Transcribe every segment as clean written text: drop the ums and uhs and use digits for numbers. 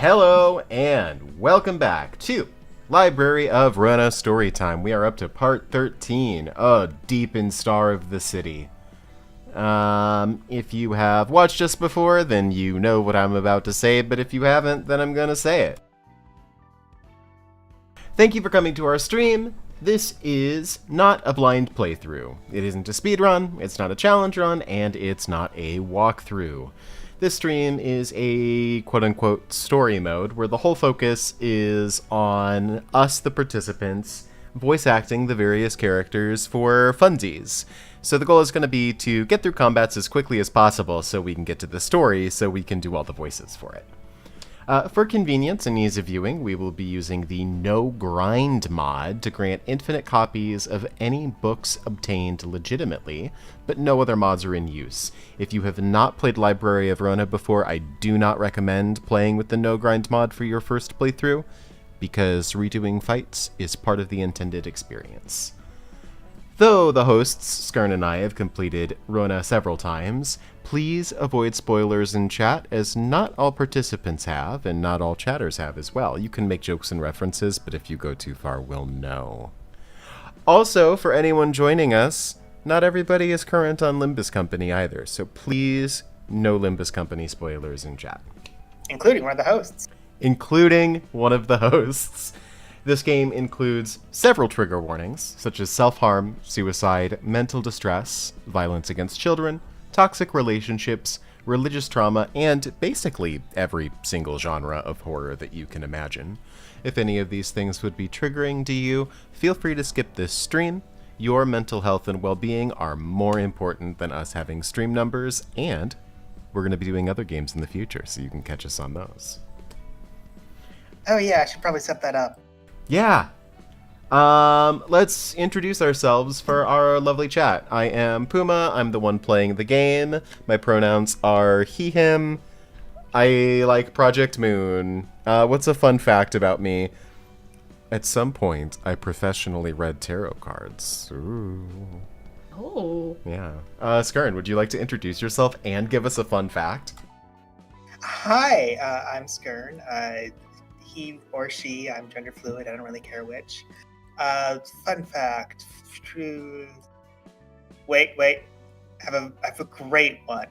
Hello and welcome back to Library of Ruina Storytime. We are up to part 13, A Deep in Star of the City. If you have watched us before, then you know what I'm about to say, but if you haven't, then I'm gonna say it. Thank you for coming to our stream. This is not a blind playthrough. It isn't a speedrun, it's not a challenge run, and it's not a walkthrough. This stream is a quote-unquote story mode where the whole focus is on us, the participants, voice acting the various characters for funsies. So the goal is going to be to get through combats as quickly as possible so we can get to the story so we can do all the voices for it. For convenience and ease of viewing, we will be using the NoGrind mod to grant infinite copies of any books obtained legitimately, but no other mods are in use. If you have not played Library of Ruina before, I do not recommend playing with the NoGrind mod for your first playthrough, because redoing fights is part of the intended experience. Though the hosts, Skern and I, have completed Ruina several times, please avoid spoilers in chat, as not all participants have, and not all chatters have as well. You can make jokes and references, but if you go too far, we'll know. Also, for anyone joining us, not everybody is current on Limbus Company either, so please, no Limbus Company spoilers in chat. Including one of the hosts. Including one of the hosts. This game includes several trigger warnings, such as self-harm, suicide, mental distress, violence against children, toxic relationships, religious trauma, and basically every single genre of horror that you can imagine. If any of these things would be triggering to you, feel free to skip this stream. Your mental health and well-being are more important than us having stream numbers, and we're going to be doing other games in the future, so you can catch us on those. Oh yeah, I should probably set that up. Yeah. Let's introduce ourselves for our lovely chat. I am Puma. I'm the one playing the game. My pronouns are he, him. I like Project Moon. What's a fun fact about me? At some point, I professionally read tarot cards. Ooh. Oh. Yeah. Skern, would you like to introduce yourself and give us a fun fact? Hi, I'm Skern. He or she, I'm gender fluid, I don't really care which. Fun fact. Wait. I have a great one.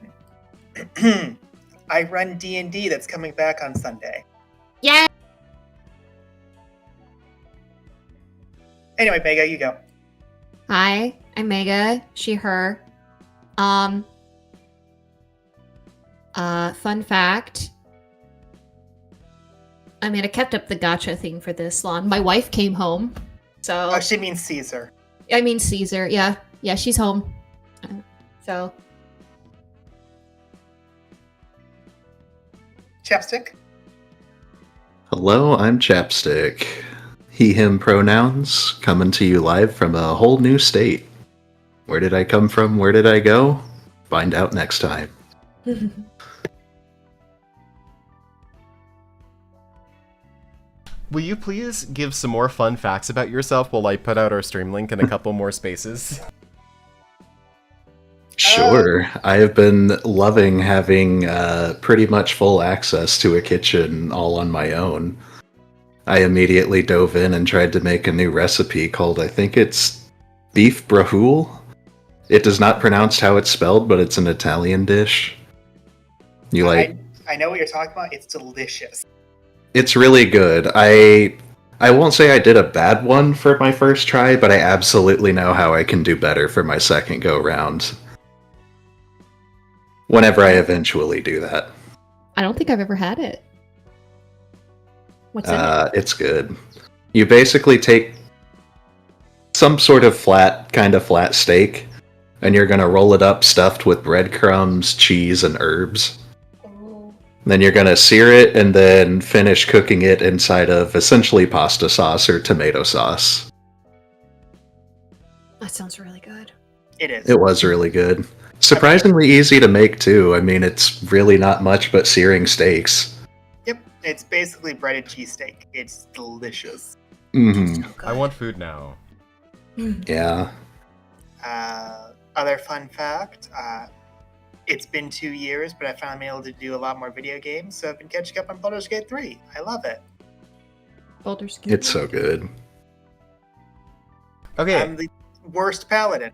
I run D&D that's coming back on Sunday. Yeah. Anyway, Mega, you go. Hi, I'm Mega. She, her. Fun fact. I mean, I kept up the gacha thing for this long. My wife came home, so... Oh, she means Caesar. I mean Caesar, yeah. Yeah, she's home. So... Chapstick? Hello, I'm Chapstick. He, him pronouns, coming to you live from a whole new state. Where did I come from? Where did I go? Find out next time. Will you please give some more fun facts about yourself while I put out our stream link in a couple more spaces? Sure. I have been loving having pretty much full access to a kitchen all on my own. I immediately dove in and tried to make a new recipe called, I think it's beef brahoul. It does not pronounce how it's spelled, but it's an Italian dish. I know what you're talking about. It's delicious. It's really good. I won't say I did a bad one for my first try, but I absolutely know how I can do better for my second go-round. Whenever I eventually do that. I don't think I've ever had it. What's in it? It's good. You basically take some sort of kind of flat steak, and you're gonna roll it up stuffed with breadcrumbs, cheese, and herbs. Then you're going to sear it and then finish cooking it inside of essentially pasta sauce or tomato sauce. That sounds really good. It is. It was really good. Surprisingly easy to make too. I mean, it's really not much but searing steaks. Yep, it's basically breaded cheesesteak. It's delicious. Mm-hmm. So good. I want food now. Yeah. Other fun fact, It's been 2 years, but I finally been able to do a lot more video games, so I've been catching up on Baldur's Gate 3. I love it. Baldur's Gate. It's so good. Okay. I'm the worst paladin.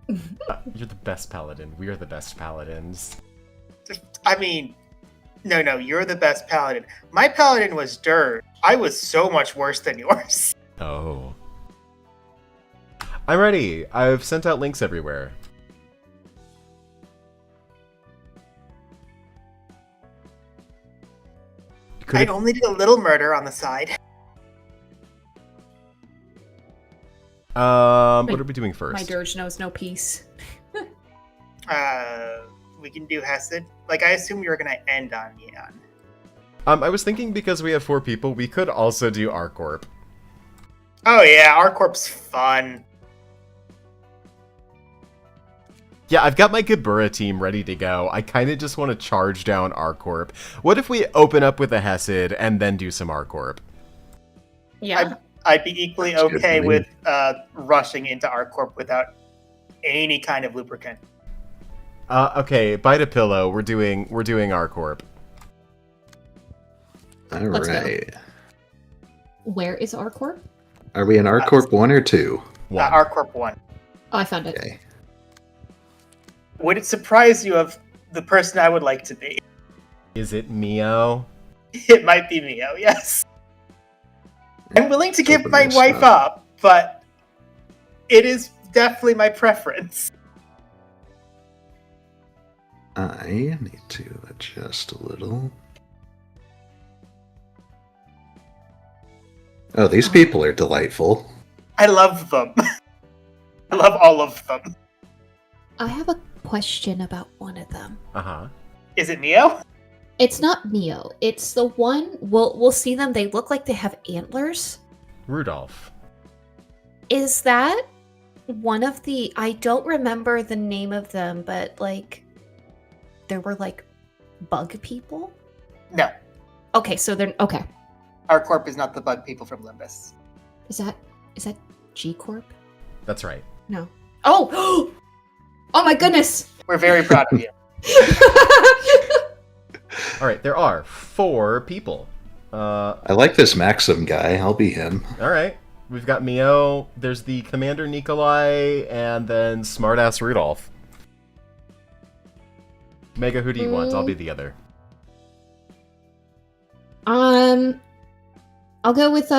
You're the best paladin. We are the best paladins. I mean, no, you're the best paladin. My paladin was dirt. I was so much worse than yours. Oh. I'm ready. I've sent out links everywhere. I only did a little murder on the side. What are we doing first? My dirge knows no peace. We can do Hesed. Like, I assume you're gonna end on Neon. I was thinking because we have 4 people, we could also do Arcorp. Oh yeah, Arcorp's fun. Yeah, I've got my Gebura team ready to go. I kind of just want to charge down Arcorp. What if we open up with a Hesed and then do some Arcorp? Yeah. I'd be equally That's good okay for me. with rushing into Arcorp without any kind of lubricant. Okay, bite a pillow. We're doing Arcorp. All Let's go. right. Where is Arcorp? Are we in Arcorp 1 or 2? One. Arcorp 1. Oh, I found it. Okay. Would it surprise you of the person I would like to be? Is it Mio? It might be Mio, yes. I'm willing to give Open my this wife up, but it is definitely my preference. I need to adjust a little. Oh, these people are delightful. I love them. I love all of them. I have a question about one of them. Uh-huh. Is it Mio? It's not Mio. It's the one. We'll see them. They look like they have antlers. Rudolph. Is that one of the? I don't remember the name of them, but like, there were like bug people. No. Okay, so they're okay. Arcorp is not the bug people from Limbus. Is that G Corp? That's right. No. Oh! Oh my goodness! We're very proud of you. All right, there are 4 people. I like this Maxim guy. I'll be him. All right. We've got Mio, there's the Commander Nikolai, and then smartass Rudolph. Mega, who do you want? I'll be the other. I'll go with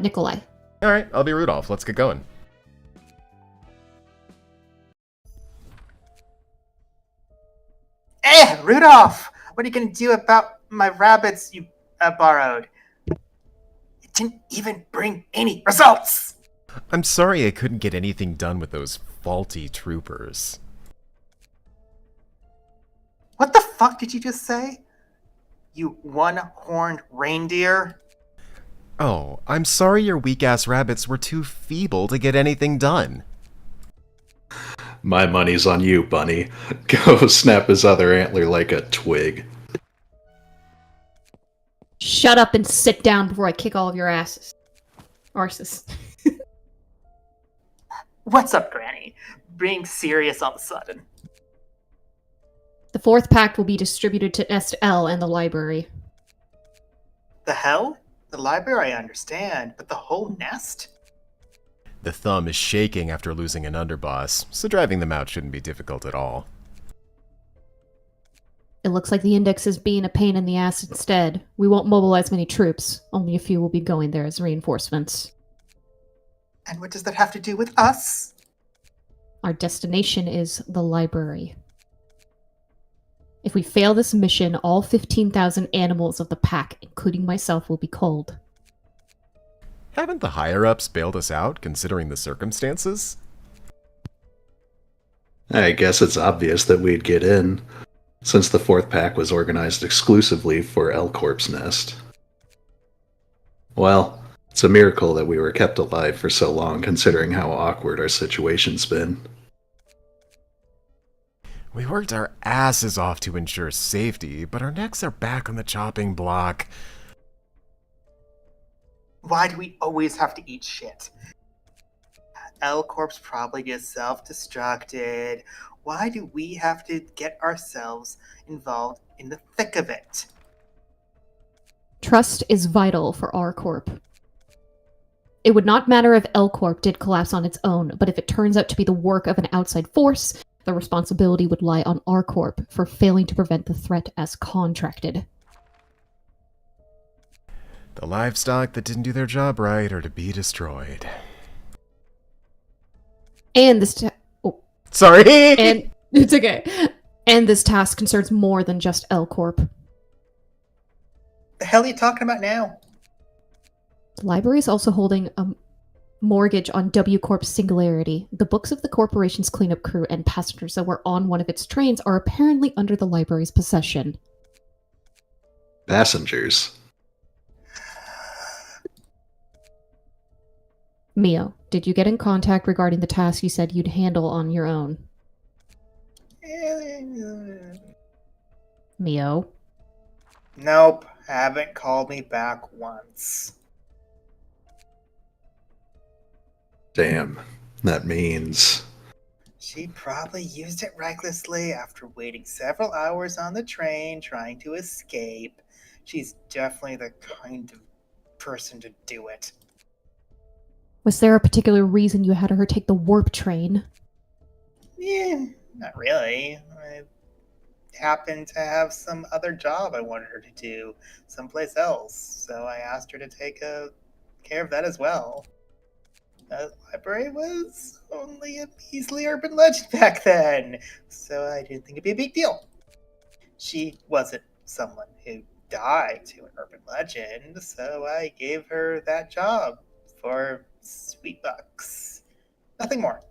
Nikolai. All right, I'll be Rudolph. Let's get going. Rudolph! What are you gonna do about my rabbits you borrowed? It didn't even bring any results! I'm sorry I couldn't get anything done with those faulty troopers. What the fuck did you just say? You one-horned reindeer? Oh, I'm sorry your weak-ass rabbits were too feeble to get anything done. My money's on you, Bunny. Go snap his other antler like a twig. Shut up and sit down before I kick all of your asses. Arses. What's up, Granny? Being serious all of a sudden. The 4th pact will be distributed to Nest L and the library. The hell? The library I understand, but the whole nest? The thumb is shaking after losing an underboss, so driving them out shouldn't be difficult at all. It looks like the Index is being a pain in the ass instead. We won't mobilize many troops. Only a few will be going there as reinforcements. And what does that have to do with us? Our destination is the library. If we fail this mission, all 15,000 animals of the pack, including myself, will be culled. Haven't the higher-ups bailed us out, considering the circumstances? I guess it's obvious that we'd get in, since the 4th pack was organized exclusively for L Corp's nest. Well, it's a miracle that we were kept alive for so long, considering how awkward our situation's been. We worked our asses off to ensure safety, but our necks are back on the chopping block. Why do we always have to eat shit? L Corp's probably just self-destructed. Why do we have to get ourselves involved in the thick of it? Trust is vital for R Corp. It would not matter if L Corp did collapse on its own, but if it turns out to be the work of an outside force, the responsibility would lie on R Corp for failing to prevent the threat as contracted. The livestock that didn't do their job right are to be destroyed. And this Sorry! and it's okay. And this task concerns more than just L Corp. The hell are you talking about now? The library is also holding a mortgage on W Corp's Singularity. The books of the corporation's cleanup crew and passengers that were on one of its trains are apparently under the library's possession. Passengers. Mio, did you get in contact regarding the task you said you'd handle on your own? Mio? Nope, haven't called me back once. Damn. That means... She probably used it recklessly after waiting several hours on the train trying to escape. She's definitely the kind of person to do it. Was there a particular reason you had her take the warp train? Not really. I happened to have some other job I wanted her to do someplace else, so I asked her to take care of that as well. The library was only a measly urban legend back then, so I didn't think it'd be a big deal. She wasn't someone who died to an urban legend, so I gave her that job for sweet bucks. Nothing more.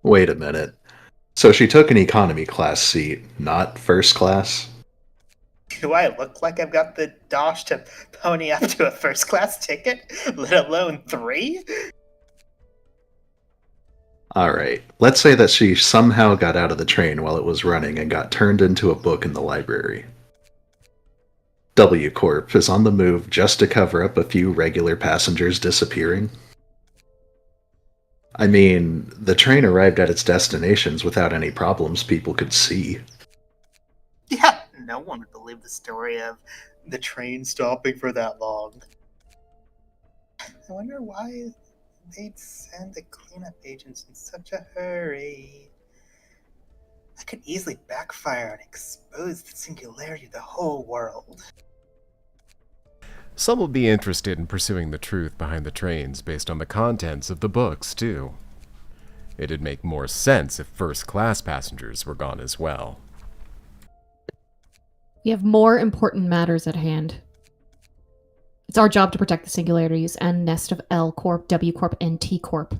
Wait a minute. So she took an economy class seat, not first class? Do I look like I've got the dosh to pony up to a first class ticket, let alone 3? Alright, let's say that she somehow got out of the train while it was running and got turned into a book in the library. W Corp is on the move just to cover up a few regular passengers disappearing. I mean, the train arrived at its destinations without any problems people could see. Yeah, no one would believe the story of the train stopping for that long. I wonder why they'd send the cleanup agents in such a hurry. That could easily backfire and expose the singularity of the whole world. Some will be interested in pursuing the truth behind the trains based on the contents of the books, too. It'd make more sense if first-class passengers were gone as well. We have more important matters at hand. It's our job to protect the singularities and nest of L Corp, W Corp, and T Corp.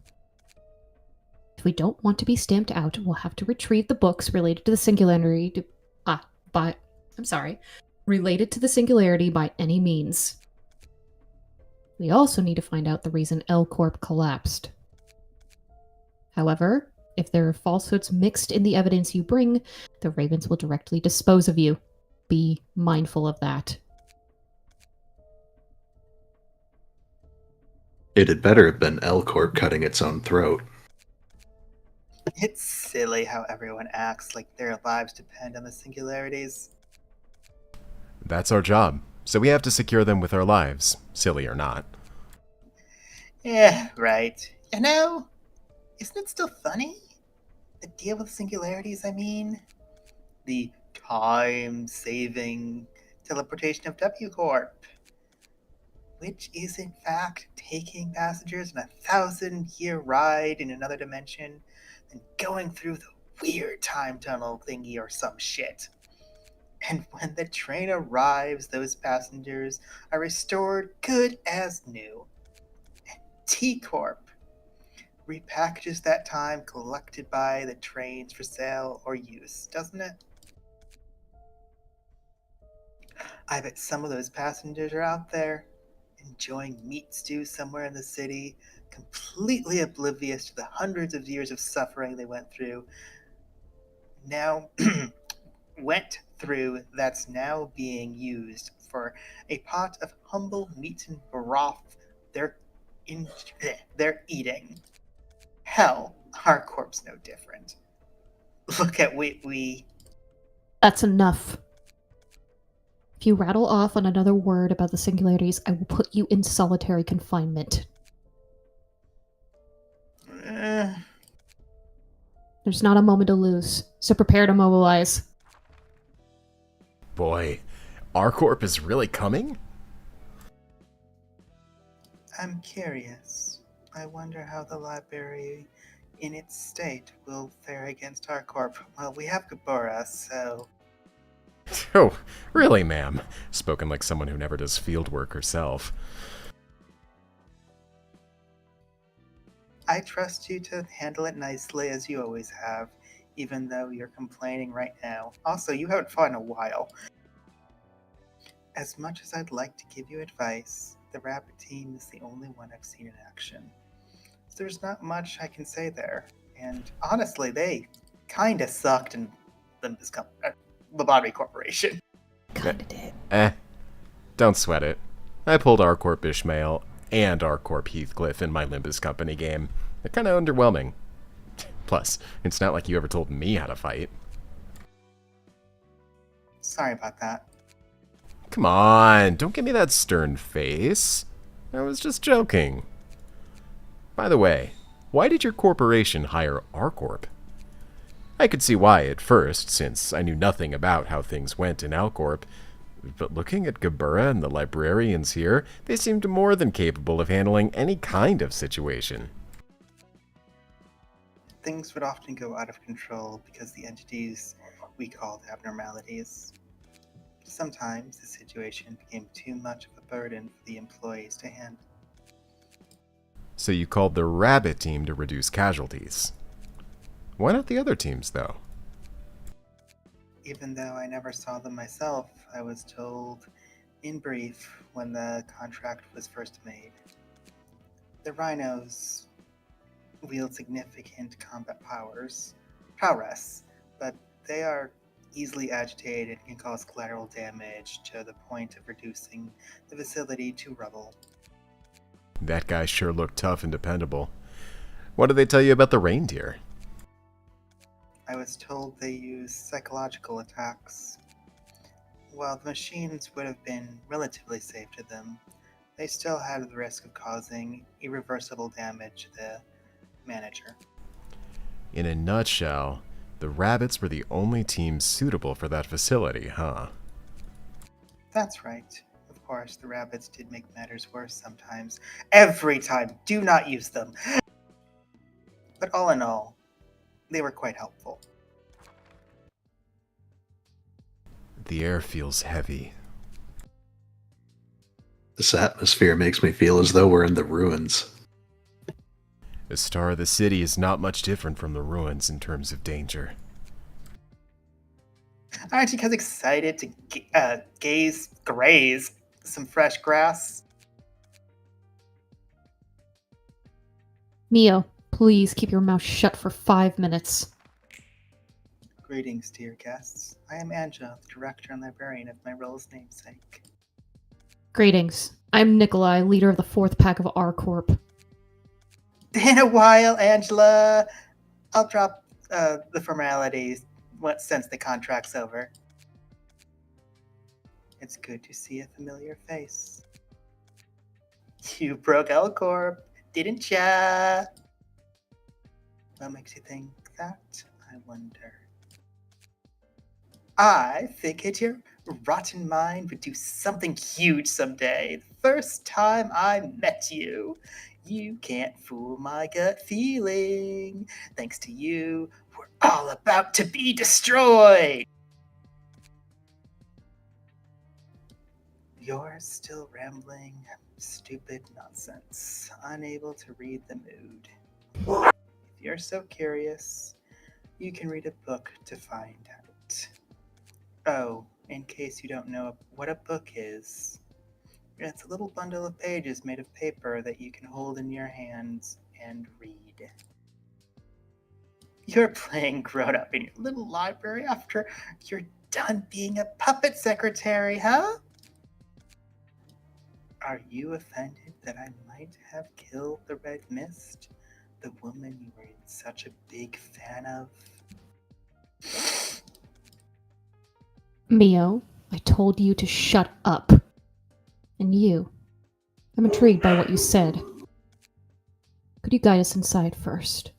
If we don't want to be stamped out, we'll have to retrieve the books related to the singularity related to the singularity by any means. We also need to find out the reason L Corp collapsed. However, if there are falsehoods mixed in the evidence you bring, the Ravens will directly dispose of you. Be mindful of that. It had better have been L Corp cutting its own throat. It's silly how everyone acts like their lives depend on the singularities. That's our job, so we have to secure them with our lives, silly or not. Yeah, right. You know, isn't it still funny? The deal with singularities, I mean? The time-saving teleportation of W Corp, which is in fact taking passengers on a 1,000-year ride in another dimension and going through the weird time tunnel thingy or some shit. And when the train arrives, those passengers are restored good as new. And T Corp repackages that time collected by the trains for sale or use, doesn't it? I bet some of those passengers are out there enjoying meat stew somewhere in the city, completely oblivious to the hundreds of years of suffering they went through. That's now being used for a pot of humble meat and broth they're they're eating. Hell, our corp's no different. Look at we. That's enough. If you rattle off on another word about the singularities, I will put you in solitary confinement. Uh, There's not a moment to lose, so prepare to mobilize. Boy, our corp is really coming? I'm curious. I wonder how the library in its state will fare against our corp. Well, we have Gabora, so... Oh, really, ma'am? Spoken like someone who never does field work herself. I trust you to handle it nicely as you always have, even though you're complaining right now. Also, you haven't fought in a while. As much as I'd like to give you advice, the rabbit team is the only one I've seen in action. So there's not much I can say there. And honestly, they kinda sucked in Lobotomy Corporation. Kinda did. Don't sweat it. I pulled our corp Ishmael and our corp Heathcliff in my Limbus Company game. They're kind of underwhelming. Plus, it's not like you ever told me how to fight. Sorry about that. Come on, don't give me that stern face. I was just joking. By the way, why did your corporation hire our corp? I could see why at first, since I knew nothing about how things went in Alcorp, but looking at Gabura and the librarians here, they seemed more than capable of handling any kind of situation. Things would often go out of control because the entities we called abnormalities. Sometimes the situation became too much of a burden for the employees to handle. So you called the rabbit team to reduce casualties. Why not the other teams, though? Even though I never saw them myself, I was told in brief when the contract was first made. The rhinos wield significant combat prowess, but they are easily agitated and can cause collateral damage to the point of reducing the facility to rubble. That guy sure looked tough and dependable. What did they tell you about the reindeer? I was told they use psychological attacks. While the machines would have been relatively safe to them, they still had the risk of causing irreversible damage to the manager. In a nutshell, the rabbits were the only team suitable for that facility, huh? That's right. Of course, the rabbits did make matters worse sometimes. Every time! Do not use them! But all in all, they were quite helpful. The air feels heavy. This atmosphere makes me feel as though we're in the ruins. The star of the city is not much different from the ruins in terms of danger. Aren't you guys excited to graze some fresh grass? Mio, please keep your mouth shut for 5 minutes. Greetings, dear guests. I am Angela, the director and librarian of my role's namesake. Greetings. I'm Nikolai, leader of the 4th pack of R Corp. In a while, Angela. I'll drop the formalities since the contract's over. It's good to see a familiar face. You broke L Corp, didn't ya? What makes you think that? I wonder. I figured your rotten mind would do something huge someday. The first time I met you. You can't fool my gut feeling. Thanks to you, we're all about to be destroyed. You're still rambling stupid nonsense, unable to read the mood. If you're so curious, you can read a book to find out. Oh, in case you don't know what a book is, it's a little bundle of pages made of paper that you can hold in your hands and read. You're playing grown-up in your little library after you're done being a puppet secretary, huh? Are you offended that I might might have killed the Red Mist, the woman you were such a big fan of. Mio, I told you to shut up. And you, I'm intrigued by what you said. Could you guide us inside first?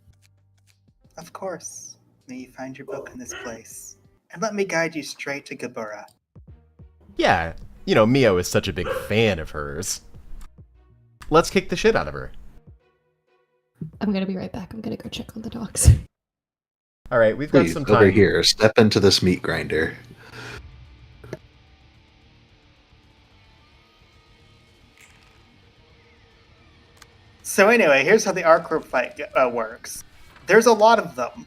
Of course. May you find your book in this place. And let me guide you straight to Gabura. Yeah, you know, Mio is such a big fan of hers. Let's kick the shit out of her. I'm gonna be right back. I'm gonna go check on the dogs. Alright, we've got Please, some time. over here, step into this meat grinder. So anyway, here's how the arc group fight works. There's a lot of them.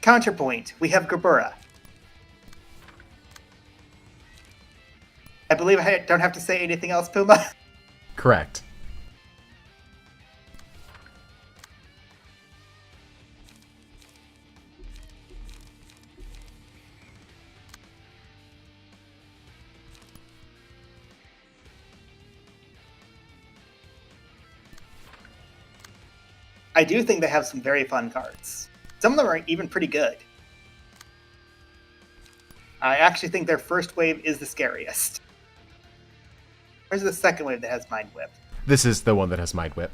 Counterpoint, we have Gabura. I believe I don't have to say anything else, Puma. Correct. I do think they have some very fun cards. Some of them are even pretty good. I actually think their first wave is the scariest. Where's the second wave that has Mind Whip? This is the one that has Mind Whip.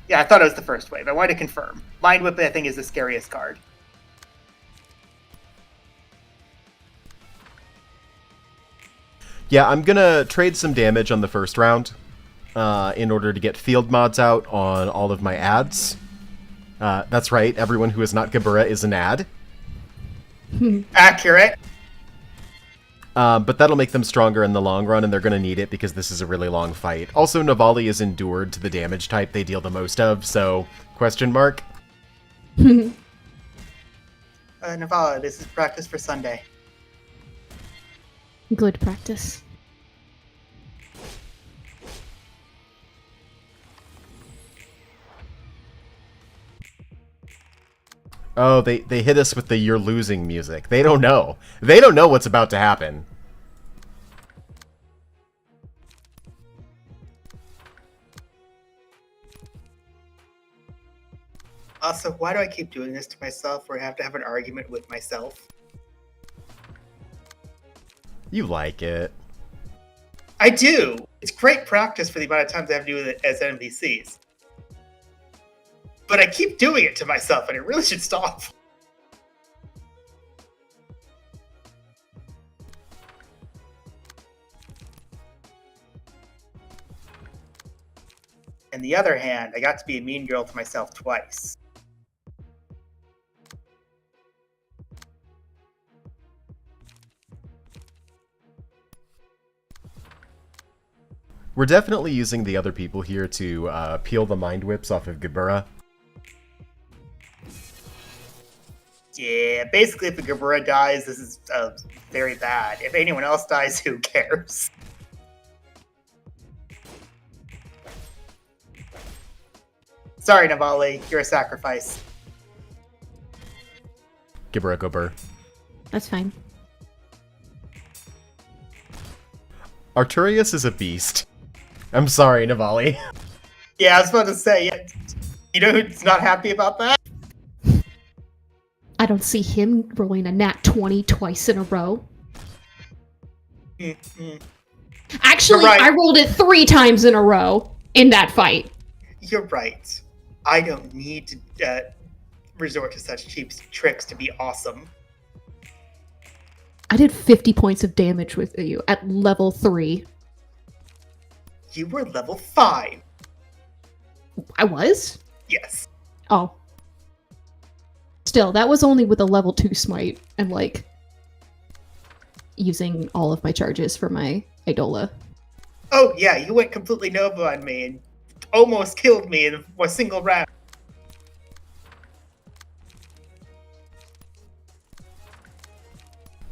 Yeah, I thought it was the first wave. I wanted to confirm. Mind Whip, I think, is the scariest card. Yeah, I'm gonna trade some damage on the first round in order to get field mods out on all of my ads. That's right, everyone who is not Gabura is an ad. Accurate. But that'll make them stronger in the long run, and they're going to need it because this is a really long fight. Also, Navali is endured to the damage type they deal the most of, so question mark? Navala, this is practice for Sunday. Good practice. Oh, they hit us with the "you're losing" music. They don't know. They don't know what's about to happen. Also, why do I keep doing this to myself where I have to have an argument with myself? You like it. I do! It's great practice for the amount of times I have to do it as NPCs. But I keep doing it to myself, and it really should stop. On the other hand, I got to be a mean girl to myself twice. We're definitely using the other people here to peel the mind whips off of Gabura. Yeah, basically if a Gabura dies, this is very bad. If anyone else dies, who cares? Sorry, Navali, you're a sacrifice. Gabura go burr. That's fine. Arturius is a beast. I'm sorry, Navali. Yeah, I was about to say, you know who's not happy about that? I don't see him rolling a nat 20 twice in a row. Mm-hmm. Actually, You're right. I rolled it 3 times in a row in that fight. You're right. I don't need to resort to such cheap tricks to be awesome. I did 50 points of damage with you at level 3. You were level 5. I was? Yes. Oh. Still, that was only with a level 2 smite and, like, using all of my charges for my Idola. Oh, yeah, you went completely Nova on me and almost killed me in a single round.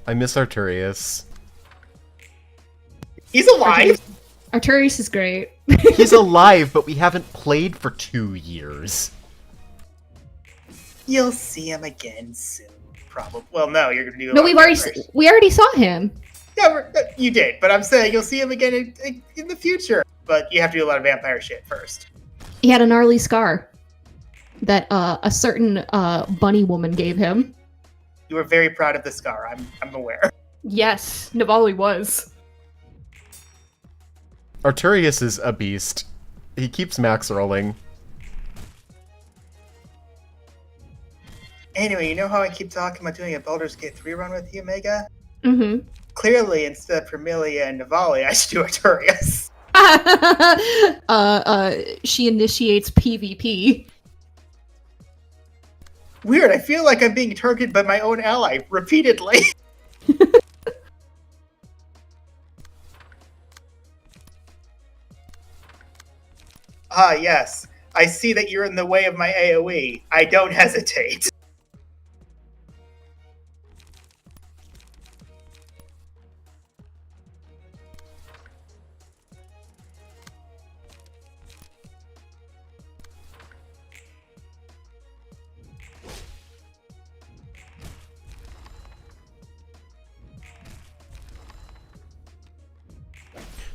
I miss Arturius. He's alive! Arturius is great. He's alive, but we haven't played for 2 years. You'll see him again soon, probably. Well, no, you're gonna do. No, we already saw him. Yeah, you did, but I'm saying you'll see him again in the future. But you have to do a lot of vampire shit first. He had a gnarly scar that a certain bunny woman gave him. You were very proud of the scar, I'm aware. Yes, Navali was. Arturius is a beast. He keeps max rolling. Anyway, you know how I keep talking about doing a Baldur's Gate 3 run with you, Mega? Mm-hmm. Clearly, instead of Vermilia and Navali, I should do Arturius. She initiates PvP. Weird, I feel like I'm being targeted by my own ally repeatedly. Ah, yes. I see that you're in the way of my AoE. I don't hesitate.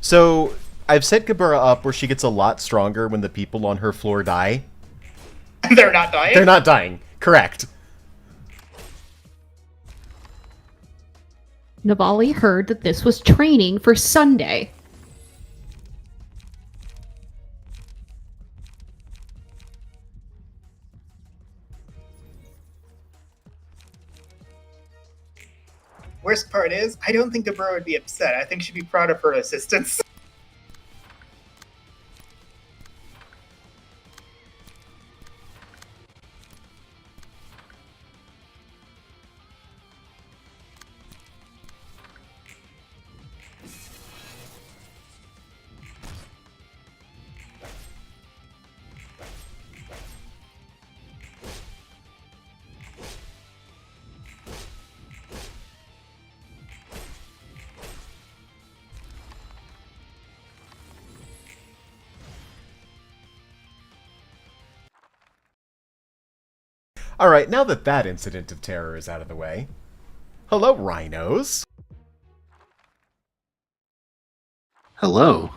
So, I've set Gabura up where she gets a lot stronger when the people on her floor die. They're not dying? They're not dying. Correct. Navali heard that this was training for Sunday. Worst part is, I don't think Gabura would be upset. I think she'd be proud of her assistance. Alright, now that that incident of terror is out of the way. Hello, rhinos. Hello.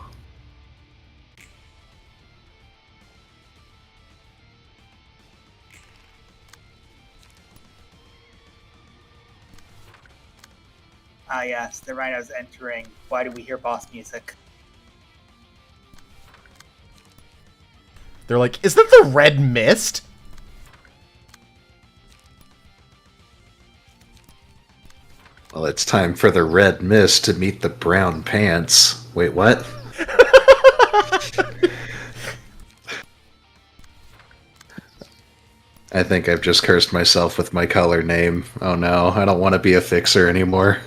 Ah yes, the rhino's entering. Why do we hear boss music? They're like, is that the red mist? Well, it's time for the red mist to meet the brown pants. Wait, what? I think I've just cursed myself with my color name. Oh no, I don't want to be a fixer anymore.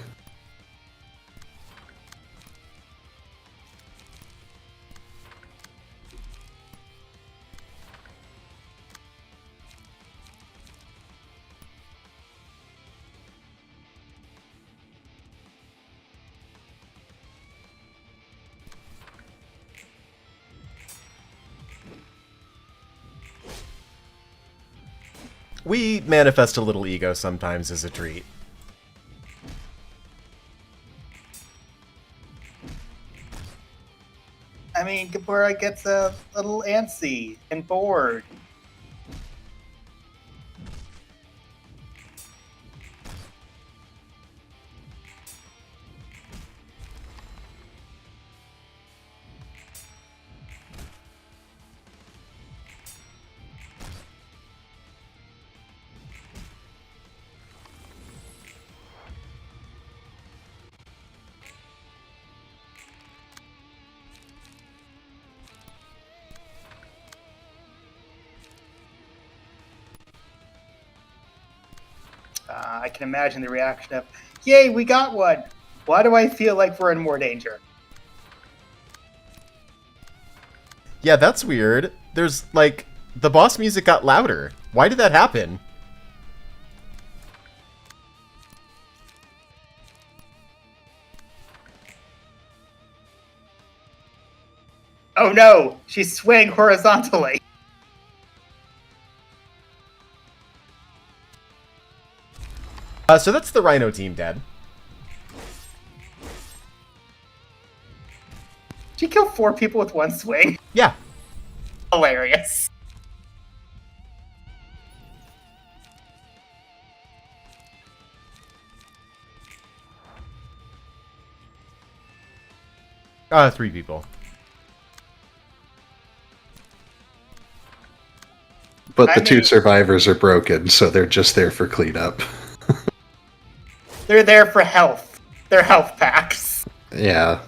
We manifest a little ego sometimes as a treat. I mean, Gabura gets a little antsy and bored. I can imagine the reaction of, yay, we got one! Why do I feel like we're in more danger? Yeah, that's weird. There's, like, the boss music got louder. Why did that happen? Oh no! She's swaying horizontally! So that's the Rhino team dead. She killed 4 people with one swing. Yeah. Hilarious. Three people. But the I two mean- survivors are broken, so they're just there for cleanup. They're there for health. They're health packs. Yeah.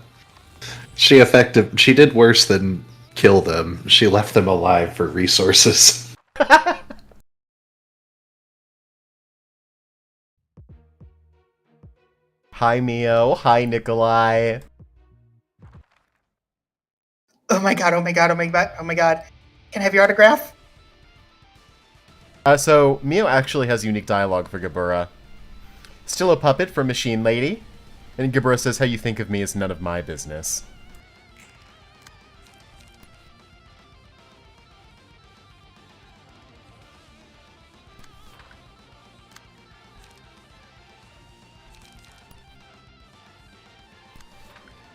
She did worse than kill them. She left them alive for resources. Hi, Mio. Hi, Nikolai. Oh my god, oh my god, oh my god, oh my god. Can I have your autograph? So, Mio actually has unique dialogue for Gabura. Still a puppet from Machine Lady. And Gabura says, how you think of me is none of my business.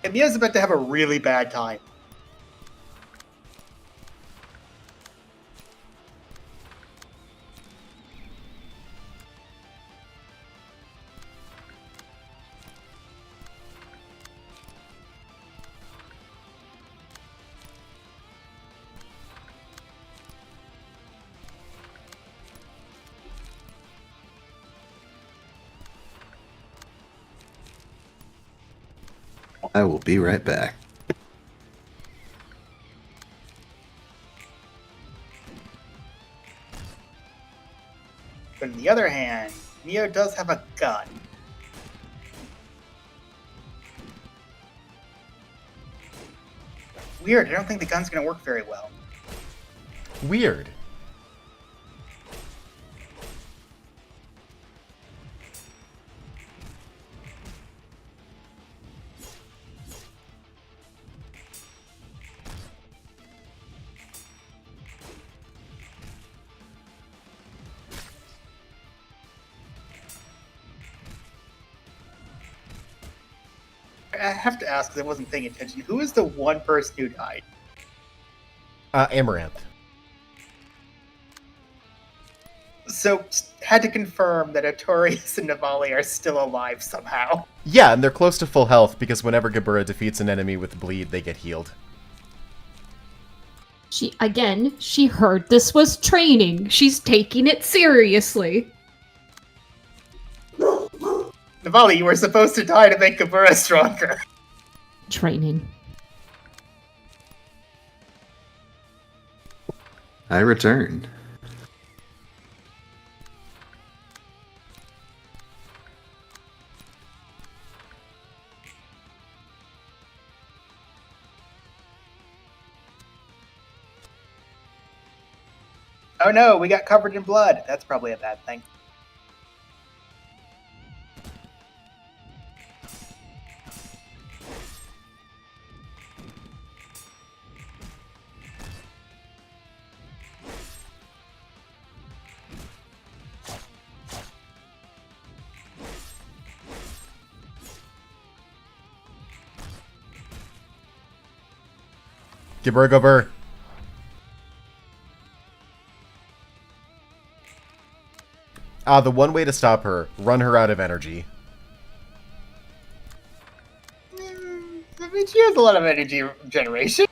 And Mia's about to have a really bad time. I will be right back. But on the other hand, Mio does have a gun. Weird, I don't think the gun's gonna work very well. Weird. I have to ask, because I wasn't paying attention, who is the one person who died? Amaranth. So, had to confirm that Artorias and Navali are still alive somehow. Yeah, and they're close to full health because whenever Gabura defeats an enemy with bleed, they get healed. She heard this was training. She's taking it seriously. Navali, you were supposed to die to make Gabura stronger. Training. I return. Oh no, we got covered in blood. That's probably a bad thing. Gabura, Gabura. The one way to stop her, run her out of energy. I mean, she has a lot of energy generation.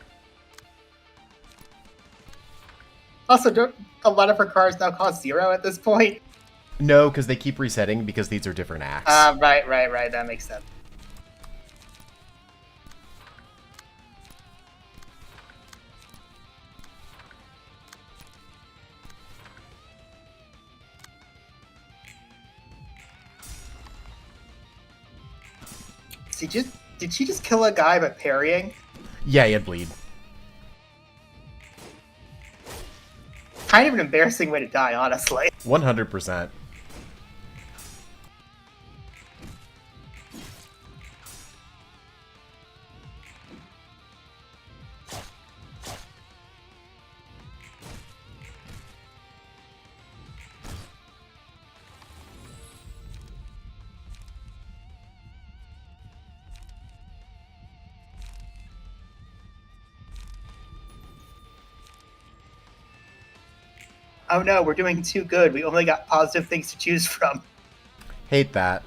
Also, don't a lot of her cars now cost 0 at this point? No, because they keep resetting because these are different acts. Right. That makes sense. Did she just kill a guy by parrying? Yeah, he had bleed. Kind of an embarrassing way to die, honestly. 100%. Oh no, we're doing too good. We only got positive things to choose from. Hate that.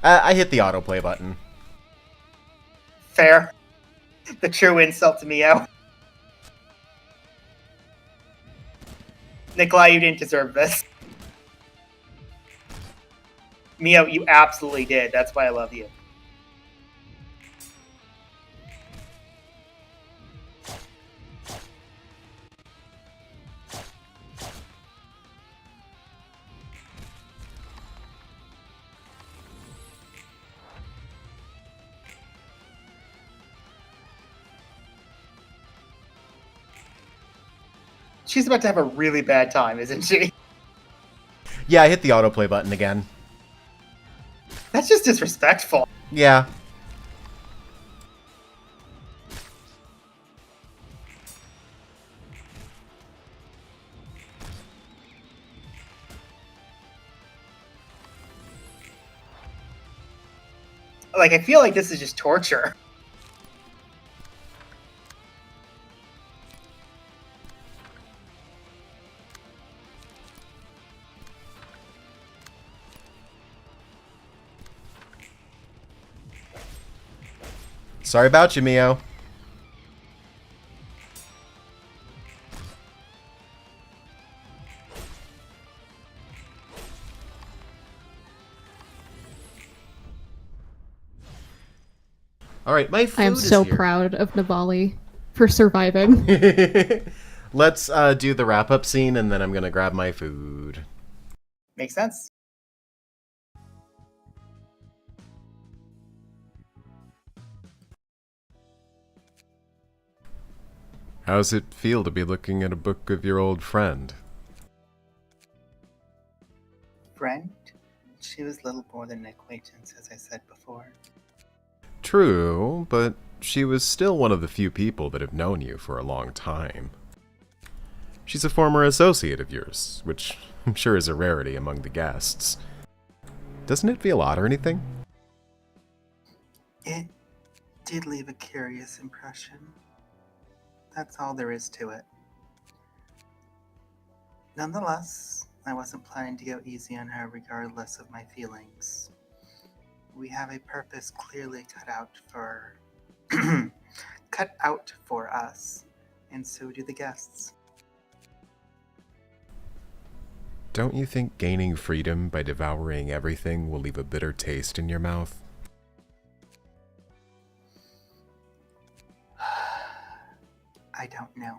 I hit the autoplay button. Fair. The true insult to Mio. Nikolai, you didn't deserve this. Mio, you absolutely did. That's why I love you. She's about to have a really bad time, isn't she? Yeah, I hit the autoplay button again. That's just disrespectful. Yeah. Like, I feel like this is just torture. Sorry about you, Mio. Alright, my food I am is so here. proud of Navali for surviving. Let's do the wrap-up scene, and then I'm gonna grab my food. Makes sense. How's it feel to be looking at a book of your old friend? Friend? She was little more than an acquaintance, as I said before. True, but she was still one of the few people that have known you for a long time. She's a former associate of yours, which I'm sure is a rarity among the guests. Doesn't it feel odd or anything? It did leave a curious impression. That's all there is to it. Nonetheless, I wasn't planning to go easy on her regardless of my feelings. We have a purpose clearly cut out for us, and so do the guests. Don't you think gaining freedom by devouring everything will leave a bitter taste in your mouth? I don't know.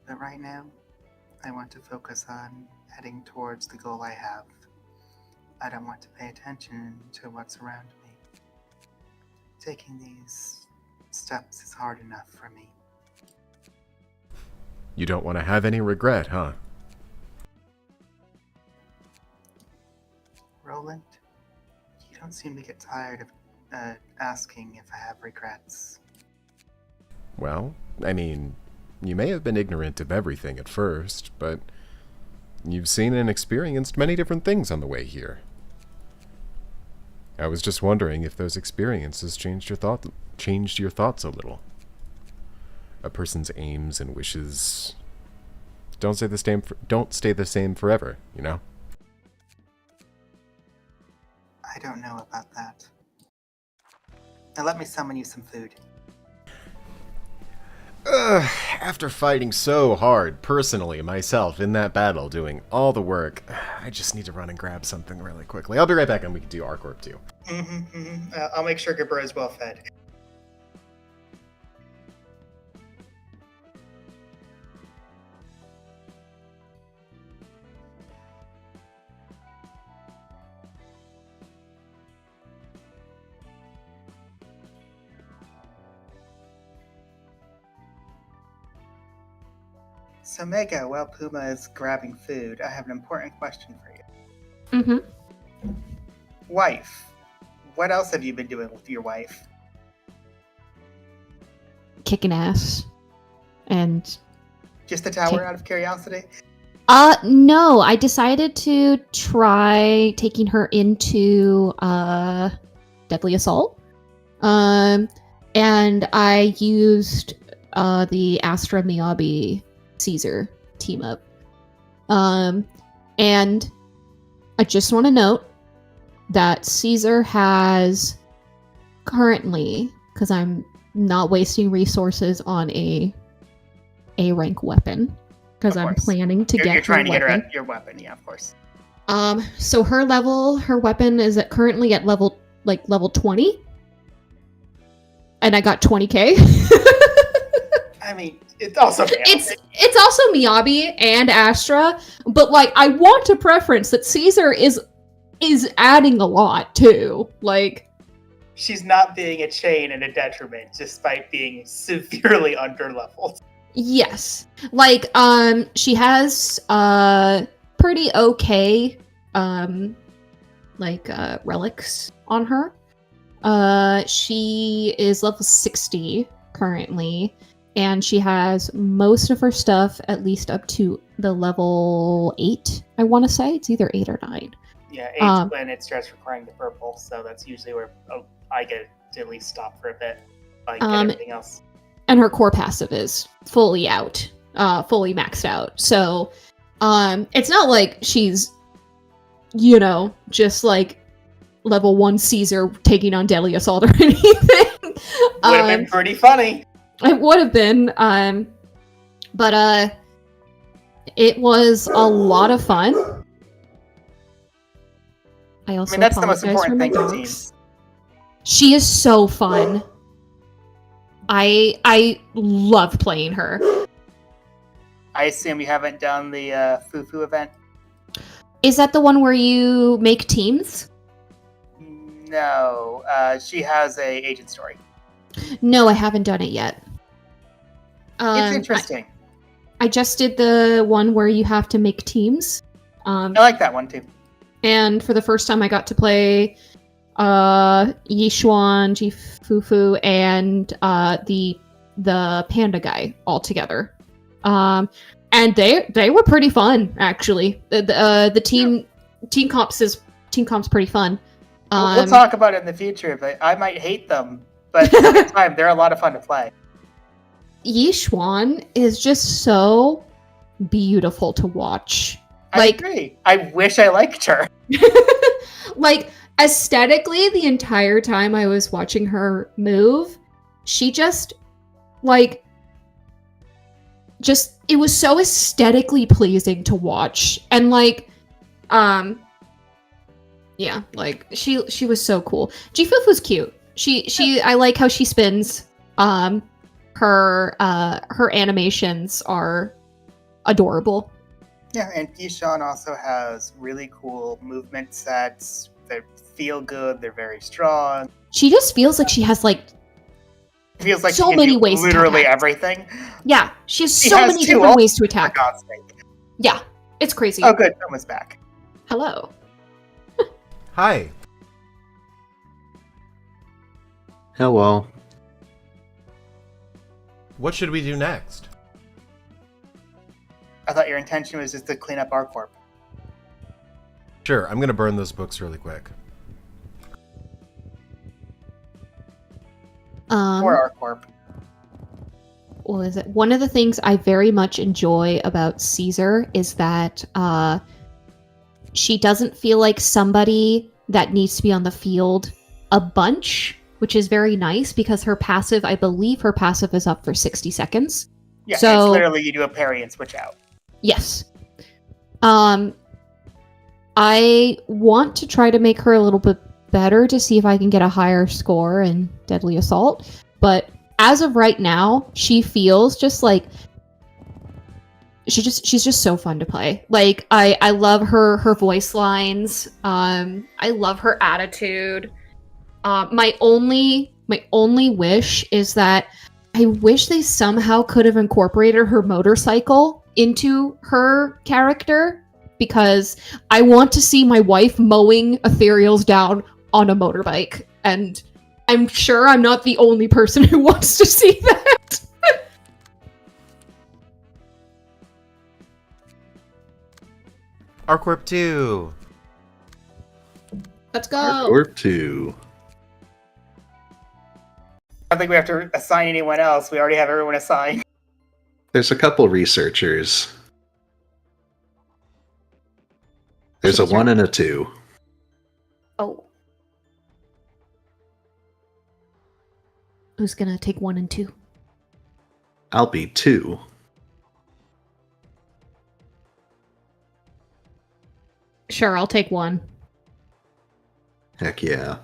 But right now, I want to focus on heading towards the goal I have. I don't want to pay attention to what's around me. Taking these steps is hard enough for me. You don't want to have any regret, huh? Roland, you don't seem to get tired of asking if I have regrets. Well, I mean, you may have been ignorant of everything at first, but you've seen and experienced many different things on the way here. I was just wondering if those experiences changed your thoughts a little. A person's aims and wishes don't stay the same forever, you know? I don't know about that. Now let me summon you some food. After fighting so hard, personally, myself, in that battle, doing all the work, I just need to run and grab something really quickly. I'll be right back and we can do R-Corp too. I'll make sure Gabra is well fed. So, Mega, while Puma is grabbing food, I have an important question for you. Mm-hmm. Wife. What else have you been doing with your wife? Kicking ass. And Just the tower, out of curiosity? No, I decided to try taking her into Deadly Assault. And I used the Astra Miyabi Caesar team up. And I just want to note that Caesar has currently, because I'm not wasting resources on a rank weapon, because I'm planning to You're trying to weapon. get her at your weapon, yeah, of course. So her weapon is currently at level 20, and I got 20k. I mean, it's also it's also Miyabi and Astra, but like I want to preference that Caesar is adding a lot too. Like, she's not being a chain and a detriment, despite being severely underleveled. Yes. Like, she has, pretty okay, relics on her. She is level 60 currently, and she has most of her stuff at least up to the level 8, I want to say. It's either 8 or 9. Yeah, 8's when it starts requiring the purple, so that's usually where I get to at least stop for a bit. I get everything else. And her core passive is fully out, fully maxed out. So, it's not like she's, just like level 1 Caesar taking on Deadly Assault or anything. Would have been pretty funny. It would have been, but it was a lot of fun. I also that's the most apologize important for my thing for dogs. She is so fun. I love playing her. I assume you haven't done the Fufu event? Is that the one where you make teams? No. She has a agent story. No, I haven't done it yet. It's interesting. I just did the one where you have to make teams. I like that one too. And for the first time I got to play Yishuan, Jifufu, and the panda guy all together. And they were pretty fun, actually. The team comp's pretty fun. We'll talk about it in the future, but I might hate them. But at the same time, they're a lot of fun to play. Yishuan is just so beautiful to watch. I agree. I wish I liked her. Like, aesthetically, the entire time I was watching her move, she it was so aesthetically pleasing to watch. And she was so cool. Jifufu's cute. I like how she spins. Her animations are adorable. Yeah, and Yishuan also has really cool movement sets. They feel good. They're very strong. She just feels like she has feels like so many ways to literally attack. Everything. Yeah, she has so many different ways to attack. For God's sake. Yeah, it's crazy. Oh, good. Puma's back. Hello. Hi. Hello. What should we do next? I thought your intention was just to clean up our corp. Sure, I'm gonna burn those books really quick. Or our corp. What is it? One of the things I very much enjoy about Caesar is that she doesn't feel like somebody that needs to be on the field a bunch, which is very nice because I believe her passive is up for 60 seconds. Yeah, so, it's literally you do a parry and switch out. Yes. I want to try to make her a little bit better to see if I can get a higher score in Deadly Assault, but as of right now, she feels just like she's just so fun to play. Like I love her voice lines. I love her attitude. My only wish is that I wish they somehow could have incorporated her motorcycle into her character, because I want to see my wife mowing ethereals down on a motorbike, and I'm sure I'm not the only person who wants to see that. ArcWarp 2! Let's go! Warp 2. I don't think we have to assign anyone else. We already have everyone assigned. There's a couple researchers. There's a 1 and a 2. Oh. Who's gonna take 1 and 2? I'll be 2. Sure, I'll take 1. Heck yeah.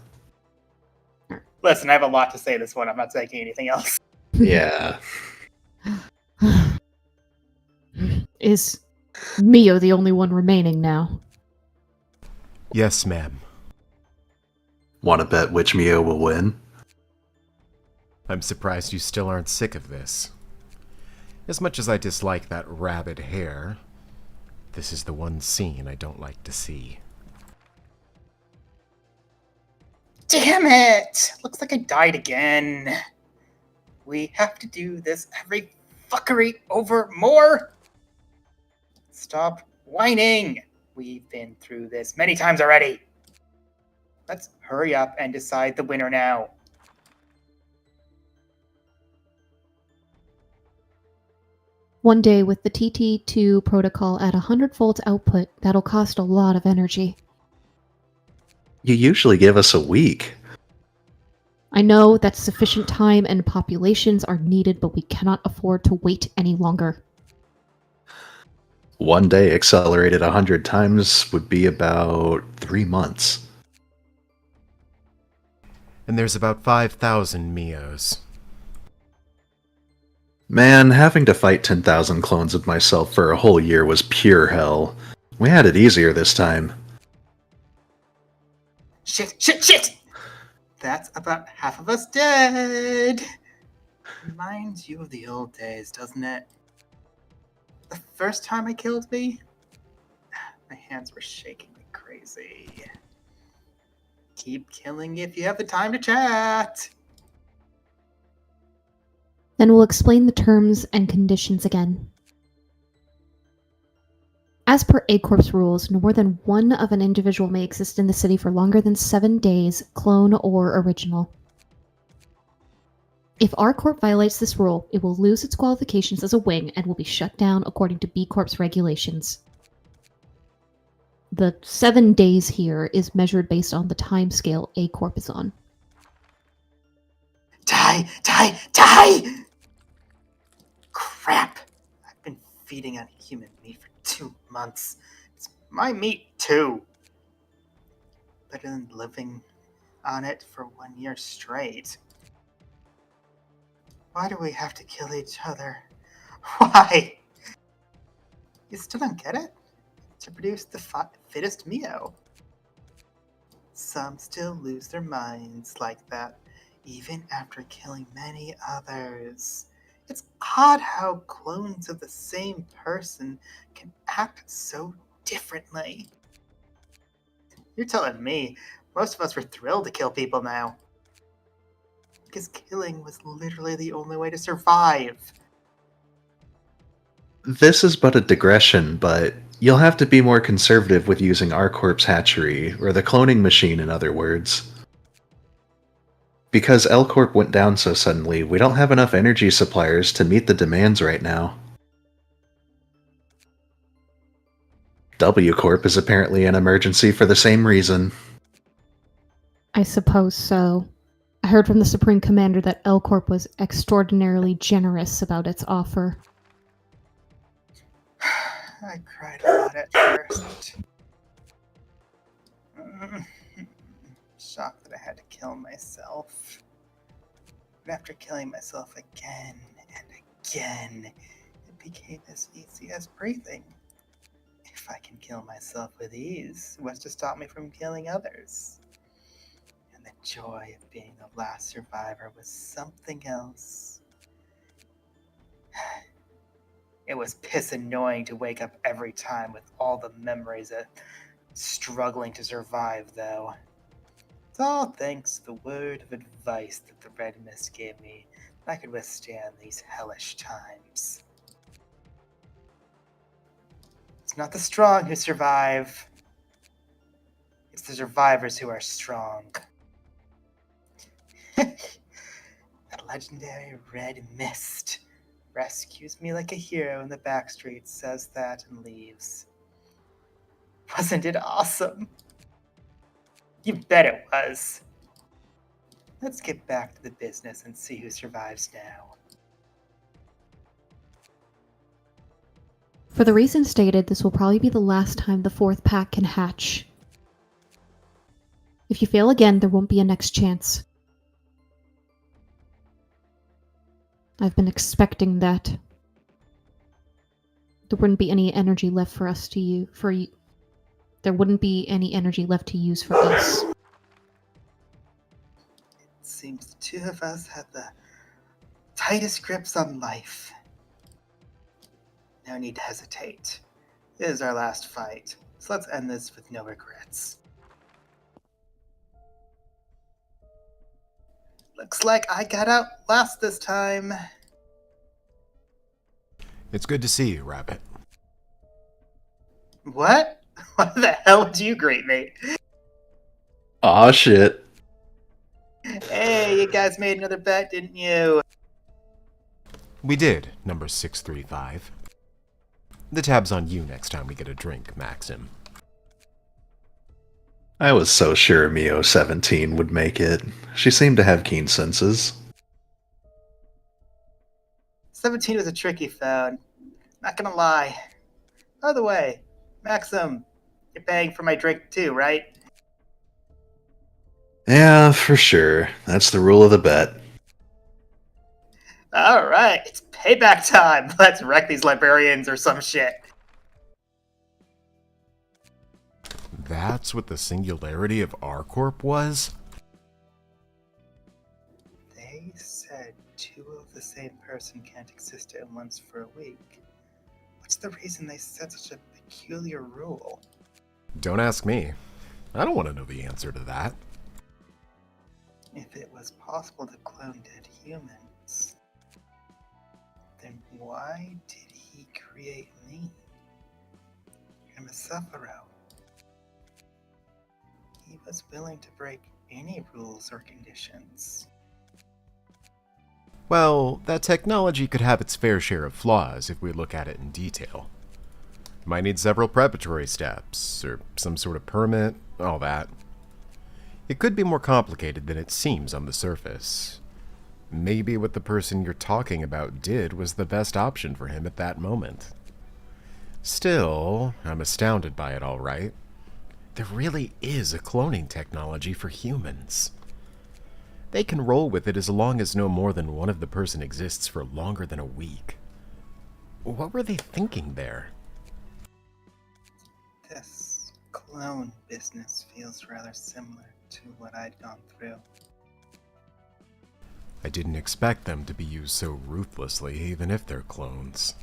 Listen, I have a lot to say this one. I'm not taking anything else. Yeah. Is Mio the only one remaining now? Yes, ma'am. Want to bet which Mio will win? I'm surprised you still aren't sick of this. As much as I dislike that rabid hair, this is the one scene I don't like to see. Damn it! Looks like I died again. We have to do this every fuckery over more. Stop whining. We've been through this many times already. Let's hurry up and decide the winner now. One day with the TT2 protocol at 100 volts output, that'll cost a lot of energy. You usually give us a week. I know that sufficient time and populations are needed, but we cannot afford to wait any longer. One day accelerated 100 times would be about 3 months. And there's about 5,000 Mios. Man, having to fight 10,000 clones of myself for a whole year was pure hell. We had it easier this time. Shit! That's about half of us dead. Reminds you of the old days, doesn't it? The first time I killed me, my hands were shaking like crazy. Keep killing if you have the time to chat. Then we'll explain the terms and conditions again. As per A-Corp's rules, no more than one of an individual may exist in the city for longer than 7 days, clone or original. If R-Corp violates this rule, it will lose its qualifications as a wing and will be shut down according to B-Corp's regulations. The 7 days here is measured based on the timescale A-Corp is on. Die! Crap! I've been feeding on human meat for 2 months. It's my meat too. Better than living on it for 1 year straight. Why do we have to kill each other? Why? You still don't get it? To produce the fittest Mio. Some still lose their minds like that, even after killing many others. It's odd how clones of the same person can act so differently. You're telling me most of us were thrilled to kill people now. Because killing was literally the only way to survive. This is but a digression, but you'll have to be more conservative with using R-Corp's hatchery, or the cloning machine in other words. Because L-Corp went down so suddenly, we don't have enough energy suppliers to meet the demands right now. W-Corp is apparently an emergency for the same reason. I suppose so. I heard from the Supreme Commander that L-Corp was extraordinarily generous about its offer. I cried a lot at first. Shocked that I had to kill myself. But after killing myself again and again, it became as easy as breathing. If I can kill myself with ease, what's to stop me from killing others? And the joy of being the last survivor was something else. It was piss annoying to wake up every time with all the memories of struggling to survive, though. It's all thanks to the word of advice that the Red Mist gave me that I could withstand these hellish times. It's not the strong who survive. It's the survivors who are strong. That legendary red mist rescues me like a hero in the backstreets, says that, and leaves. Wasn't it awesome? You bet it was. Let's get back to the business and see who survives now. For the reason stated, this will probably be the last time the fourth pack can hatch. If you fail again, there won't be a next chance. I've been expecting that. There wouldn't be any energy left for us to use there wouldn't be any energy left to use for us. It seems the two of us have the tightest grips on life. No need to hesitate. This is our last fight, so let's end this with no regrets. Looks like I got out last this time. It's good to see you, Rabbit. What? What the hell would you greet me? Aw, shit. Hey, you guys made another bet, didn't you? We did, number 635. The tab's on you next time we get a drink, Maxim. I was so sure Mio 17 would make it. She seemed to have keen senses. 17 was a tricky phone. Not gonna lie. By the way, Maxim, you're paying for my drink too, right? Yeah, for sure. That's the rule of the bet. Alright, it's payback time. Let's wreck these librarians or some shit. That's what the singularity of our corp was? They said two of the same person can't exist at once for a week. What's the reason they set such a peculiar rule? Don't ask me. I don't want to know the answer to that. If it was possible to clone dead humans, then why did he create me? I'm a Sephiroth. He was willing to break any rules or conditions. Well, that technology could have its fair share of flaws if we look at it in detail. Might need several preparatory steps, or some sort of permit, all that. It could be more complicated than it seems on the surface. Maybe what the person you're talking about did was the best option for him at that moment. Still, I'm astounded by it all right. There really is a cloning technology for humans. They can roll with it as long as no more than one of the person exists for longer than a week. What were they thinking there? This clone business feels rather similar to what I'd gone through. I didn't expect them to be used so ruthlessly, even if they're clones.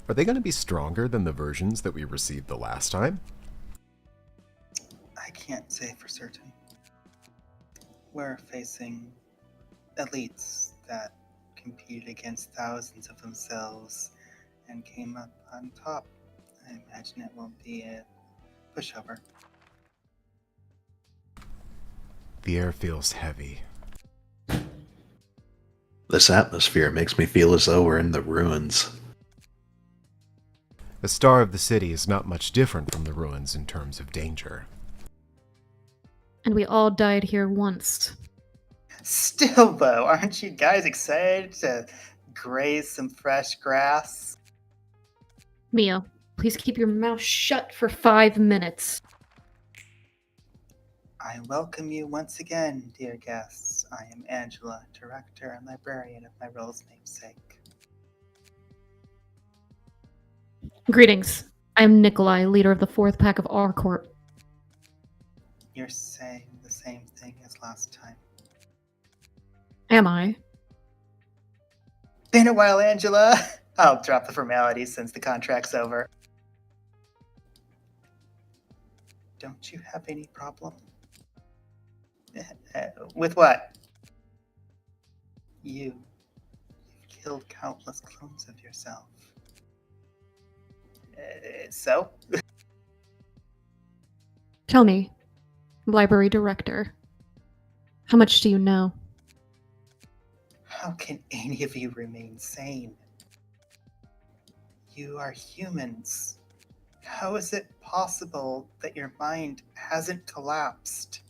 Are they going to be stronger than the versions that we received the last time? I can't say for certain. We're facing elites that competed against thousands of themselves and came up on top. I imagine it won't be a pushover. The air feels heavy. This atmosphere makes me feel as though we're in the ruins. The star of the city is not much different from the ruins in terms of danger. And we all died here once. Still, though, aren't you guys excited to graze some fresh grass? Mio, please keep your mouth shut for 5 minutes. I welcome you once again, dear guests. I am Angela, director and librarian of my role's namesake. Greetings. I am Nikolai, leader of the fourth pack of our corp. You're saying the same thing as last time. Am I? Been a while, Angela. I'll drop the formalities since the contract's over. Don't you have any problem? With what? You've killed countless clones of yourself. So? Tell me, library director, how much do you know? How can any of you remain sane? You are humans. How is it possible that your mind hasn't collapsed?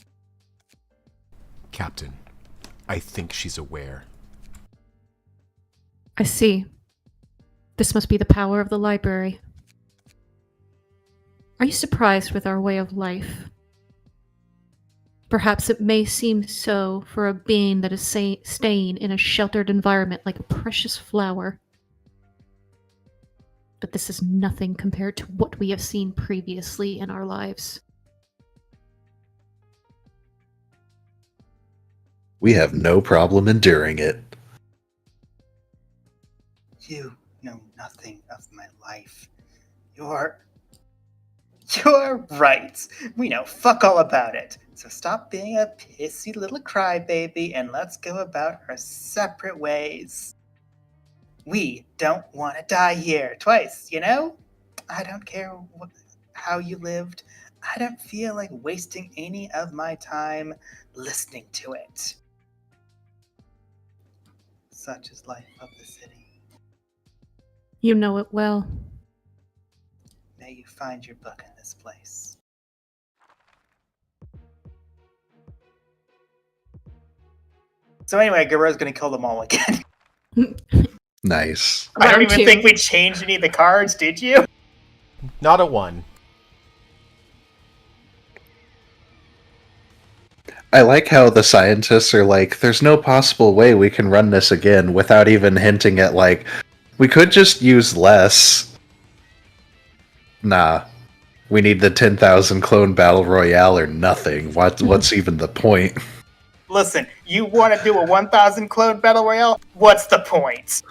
Captain, I think she's aware. I see. This must be the power of the library. Are you surprised with our way of life? Perhaps it may seem so for a being that is staying in a sheltered environment like a precious flower. But this is nothing compared to what we have seen previously in our lives. We have no problem enduring it. You know nothing of my life. You're right. We know fuck all about it. So stop being a pissy little crybaby and let's go about our separate ways. We don't want to die here twice, you know? I don't care how you lived. I don't feel like wasting any of my time listening to it. Such is life of the city. You know it well. May you find your book in this place. So anyway, Guerrero's gonna kill them all again. Nice. I don't Round even two. think we changed any of the cards, did you? Not a 1. I like how the scientists are like, there's no possible way we can run this again without even hinting at, like, we could just use less. Nah. We need the 10,000 clone battle royale or nothing. What's even the point? Listen, you want to do a 1,000 clone battle royale? What's the point?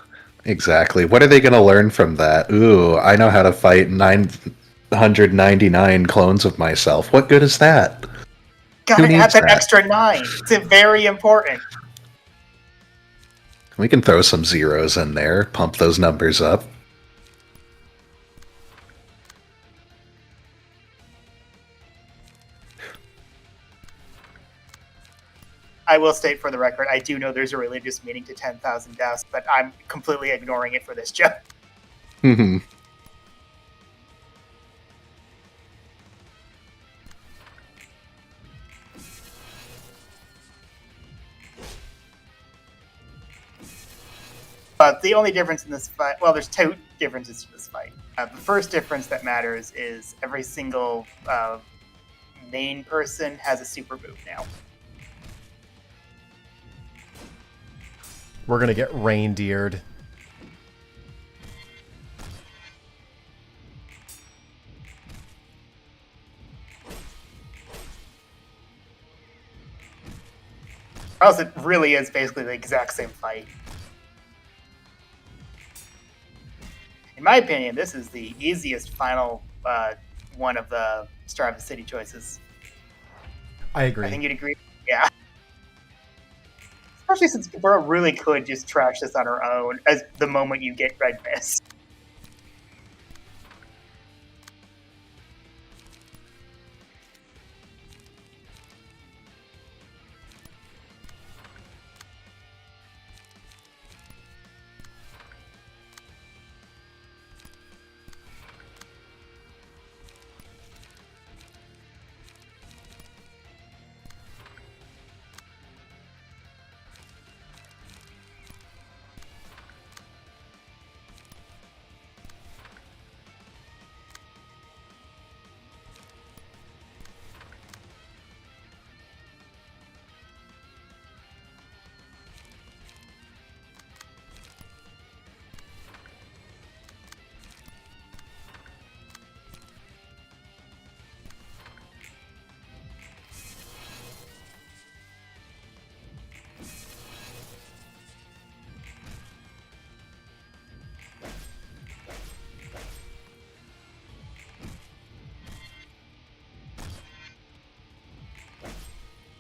Exactly. What are they going to learn from that? Ooh, I know how to fight 999 clones of myself. What good is that? Gotta Who add needs that that? extra 9. It's very important. We can throw some zeros in there, pump those numbers up. I will state for the record, I do know there's a religious meaning to 10,000 deaths, but I'm completely ignoring it for this joke. Mhm. But the only difference in this fight, well, there's 2 differences to this fight. The first difference that matters is every single main person has a super move now. We're gonna get reindeered. Or else it really is basically the exact same fight. In my opinion, this is the easiest final one of the Star of the City choices. I agree. I think you'd agree. Yeah. Especially since Guerrero really could just trash this on her own as the moment you get Red Mist.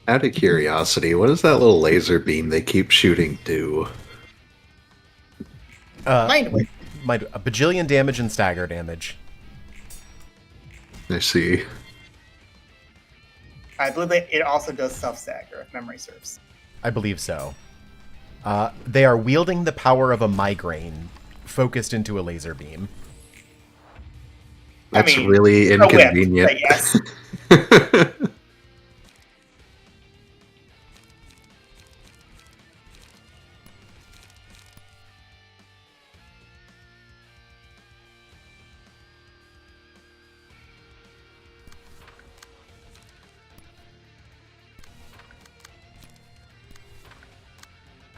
Out of curiosity, what does that little laser beam they keep shooting do? Mind Whip. A bajillion damage and stagger damage. I see. I believe it also does self-stagger, if memory serves. I believe so. They are wielding the power of a migraine, focused into a laser beam. That's I mean, really a whip, inconvenient. but yes.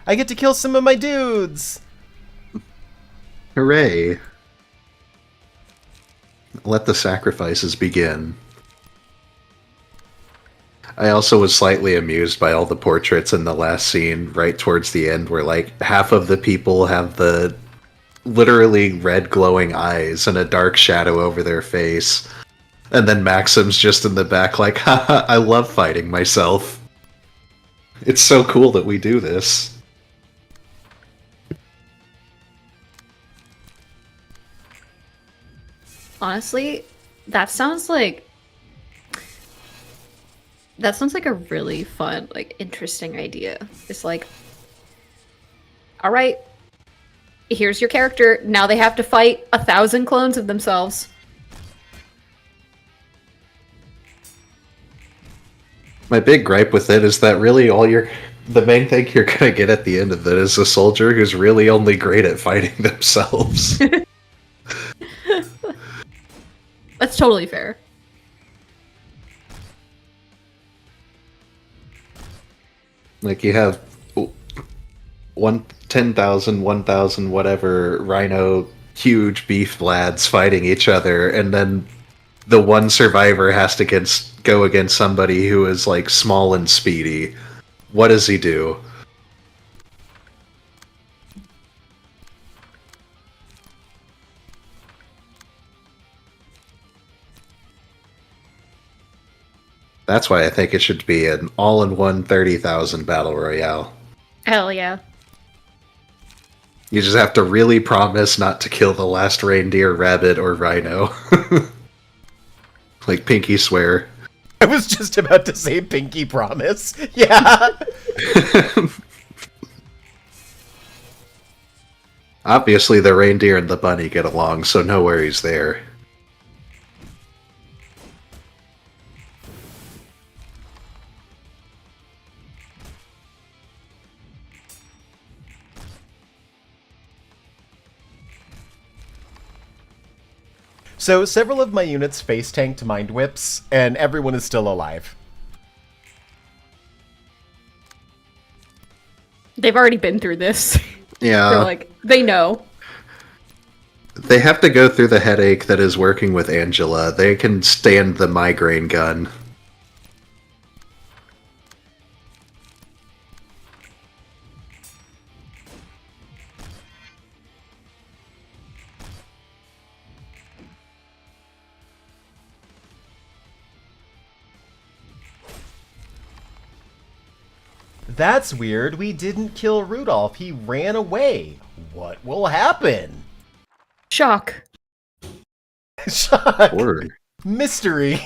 I get to kill some of my dudes! Hooray. Let the sacrifices begin. I also was slightly amused by all the portraits in the last scene, right towards the end, where like half of the people have the literally red glowing eyes and a dark shadow over their face. And then Maxim's just in the back like, haha, I love fighting myself. It's so cool that we do this. Honestly, that sounds like a really fun, like interesting idea. It's like, all right, here's your character. Now they have to fight 1,000 clones of themselves. My big gripe with it is that really the main thing you're gonna get at the end of it is a soldier who's really only great at fighting themselves. That's totally fair. Like you have 10,000, 1,000, whatever rhino huge beef lads fighting each other, and then the one survivor has to go against somebody who is like small and speedy. What does he do? That's why I think it should be an all-in-one 30,000 battle royale. Hell yeah. You just have to really promise not to kill the last reindeer, rabbit, or rhino. Like pinky swear. I was just about to say pinky promise. Yeah. Obviously, the reindeer and the bunny get along, so no worries there. So several of my units face tanked mind whips, and everyone is still alive. They've already been through this. Yeah. They're like, they know. They have to go through the headache that is working with Angela. They can stand the migraine gun. That's weird. We didn't kill Rudolph. He ran away. What will happen? Shock. Shock. Or Mystery.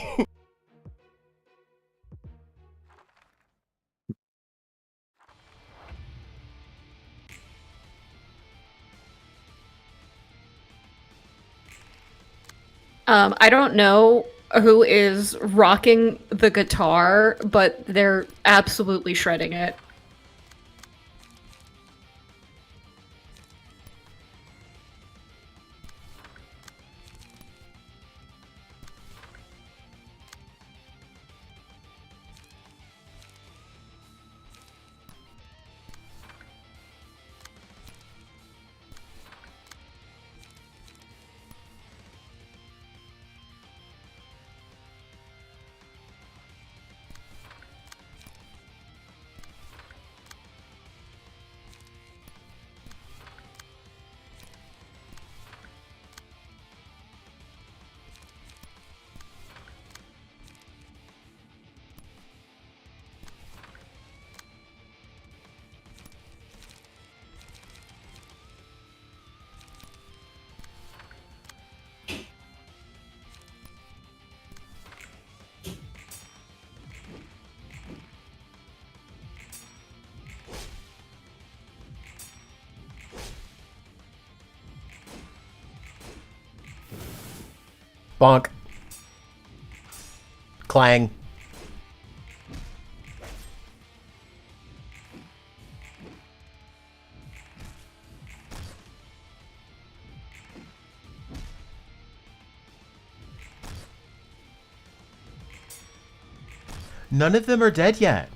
I don't know who is rocking the guitar, but they're absolutely shredding it. Bonk. Clang. None of them are dead yet.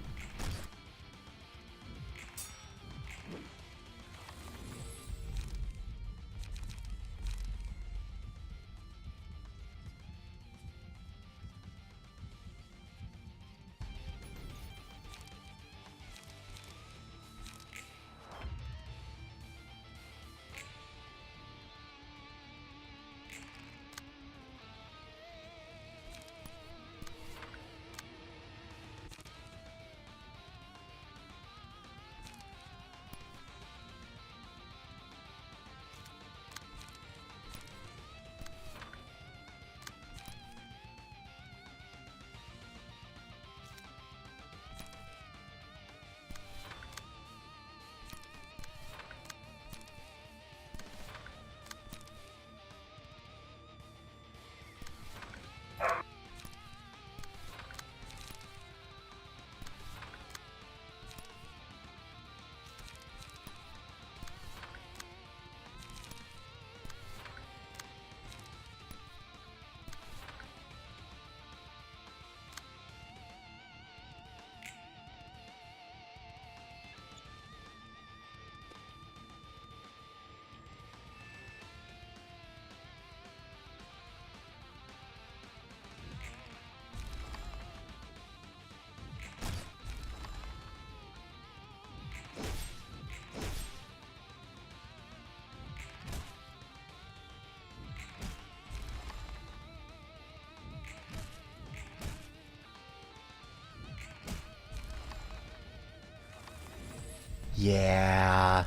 Yeah.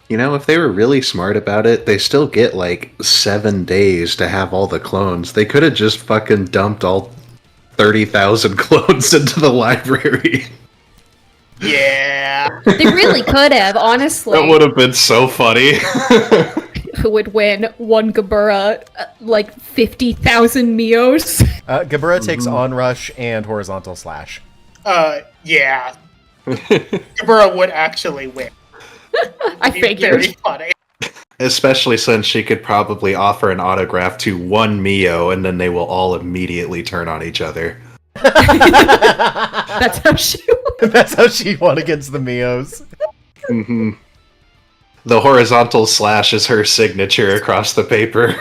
You know, if they were really smart about it, they still get like 7 days to have all the clones. They could have just fucking dumped all 30,000 clones into the library. Yeah. They really could have, honestly. That would have been so funny. Who would win? One Gabura, like 50,000 Mios? Gabura takes onrush and horizontal slash. Yeah. Gabura would actually win. I It'd be figured. very funny. Especially since she could probably offer an autograph to one Mio and then they will all immediately turn on each other. That's how she That's how she won against the Mios. Mm-hmm. The horizontal slash is her signature across the paper.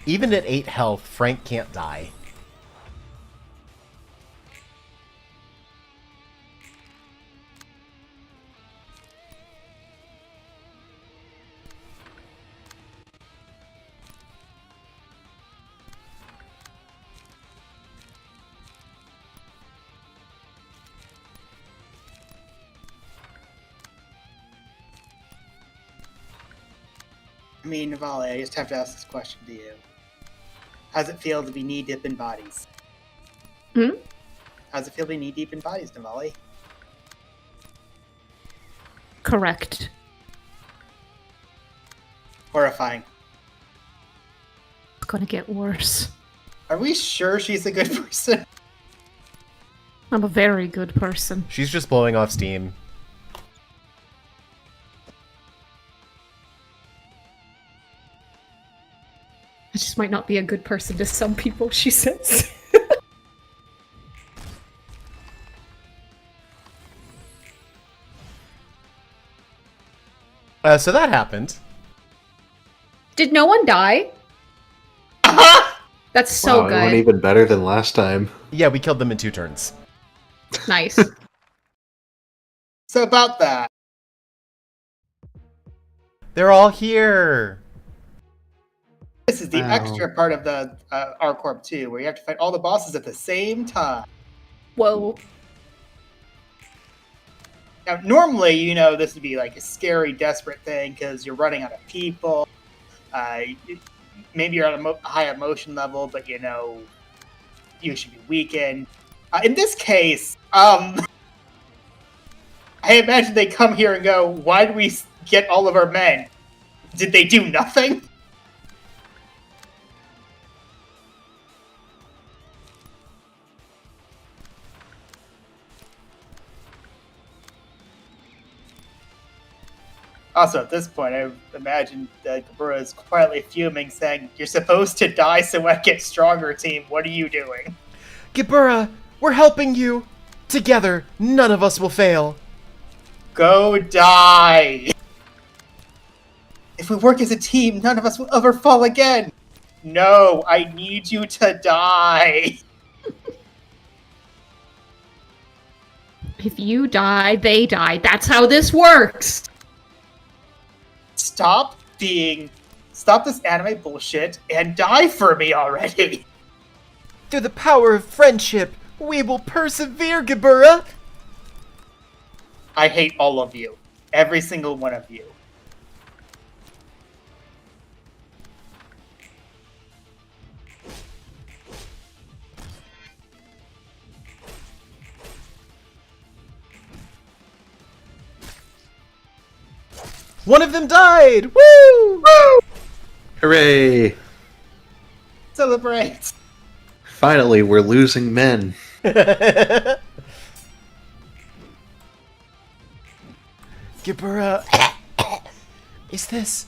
Even at 8 health, Frank can't die. I mean, Navali, I just have to ask this question to you. How's it feel to be knee-deep in bodies? Hmm? How's it feel to be knee-deep in bodies, Navali? Correct. Horrifying. It's gonna get worse. Are we sure she's a good person? I'm a very good person. She's just blowing off steam. I just might not be a good person to some people, she says. So that happened. Did no one die? That's so Wow, it good. went even better than last time. Yeah, we killed them in 2 turns. Nice. So about that. They're all here. This is the Wow. extra part of the R Corp 2, where you have to fight all the bosses at the same time. Whoa. Now, normally, you know, this would be like a scary, desperate thing because you're running out of people. Maybe you're at a high emotion level, but you know, you should be weakened. In this case, I imagine they come here and go, "Why did we get all of our men? Did they do nothing?" Also, at this point, I imagine that Kabura is quietly fuming, saying, "You're supposed to die so I get stronger, team. What are you doing?" Gibura, we're helping you. Together, none of us will fail. Go die! If we work as a team, none of us will ever fall again! No, I need you to die! If you die, they die. That's how this works! Stop this anime bullshit and die for me already! Through the power of friendship, we will persevere, Gibura. I hate all of you. Every single one of you. One of them died! Woo! Woo! Hooray! Celebrate! Finally, we're losing men. Gibura, is this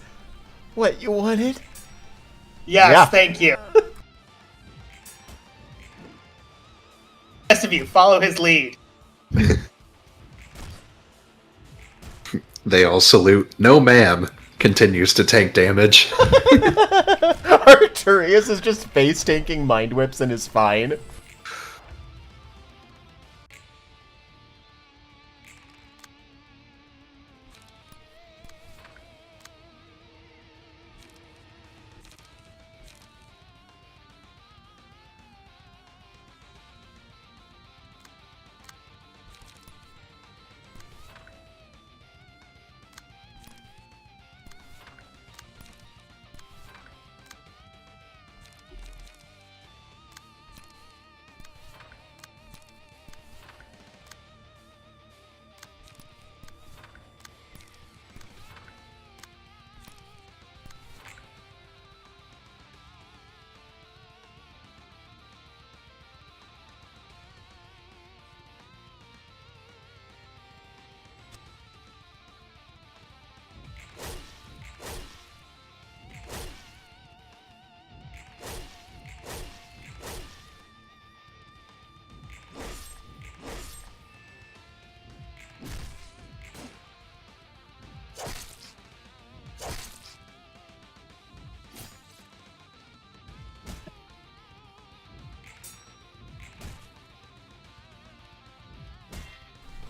what you wanted? Yes, Yeah. thank you. Rest of you, follow his lead. They all salute. No, ma'am. Continues to tank damage. Arturius is just face tanking mind whips and is fine.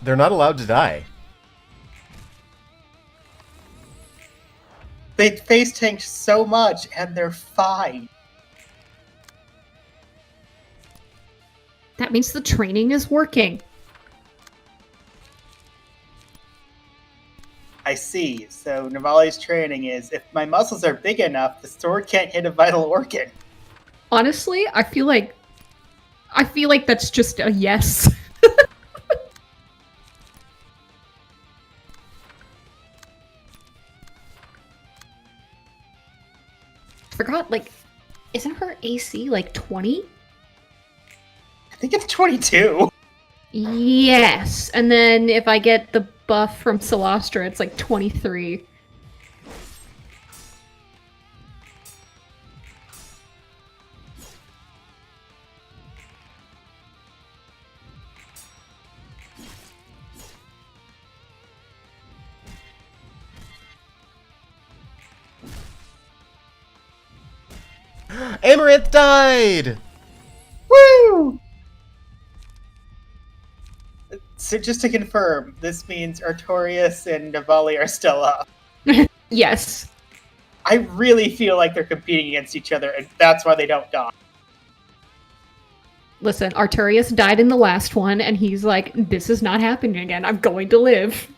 They're not allowed to die. They face tanked so much and they're fine. That means the training is working. I I see. So Navali's training is, if my muscles are big enough, the sword can't hit a vital organ. Honestly, I feel like that's just a yes. Forgot, like, isn't her AC like 20? I think it's 22. Yes, and then if I get the buff from Celastra, it's like 23. Amaranth died! Woo! So just to confirm, this means Artorias and Navali are still up. Yes. I really feel like they're competing against each other, and that's why they don't die. Listen, Arturius died in the last one, and he's like, this is not happening again. I'm going to live.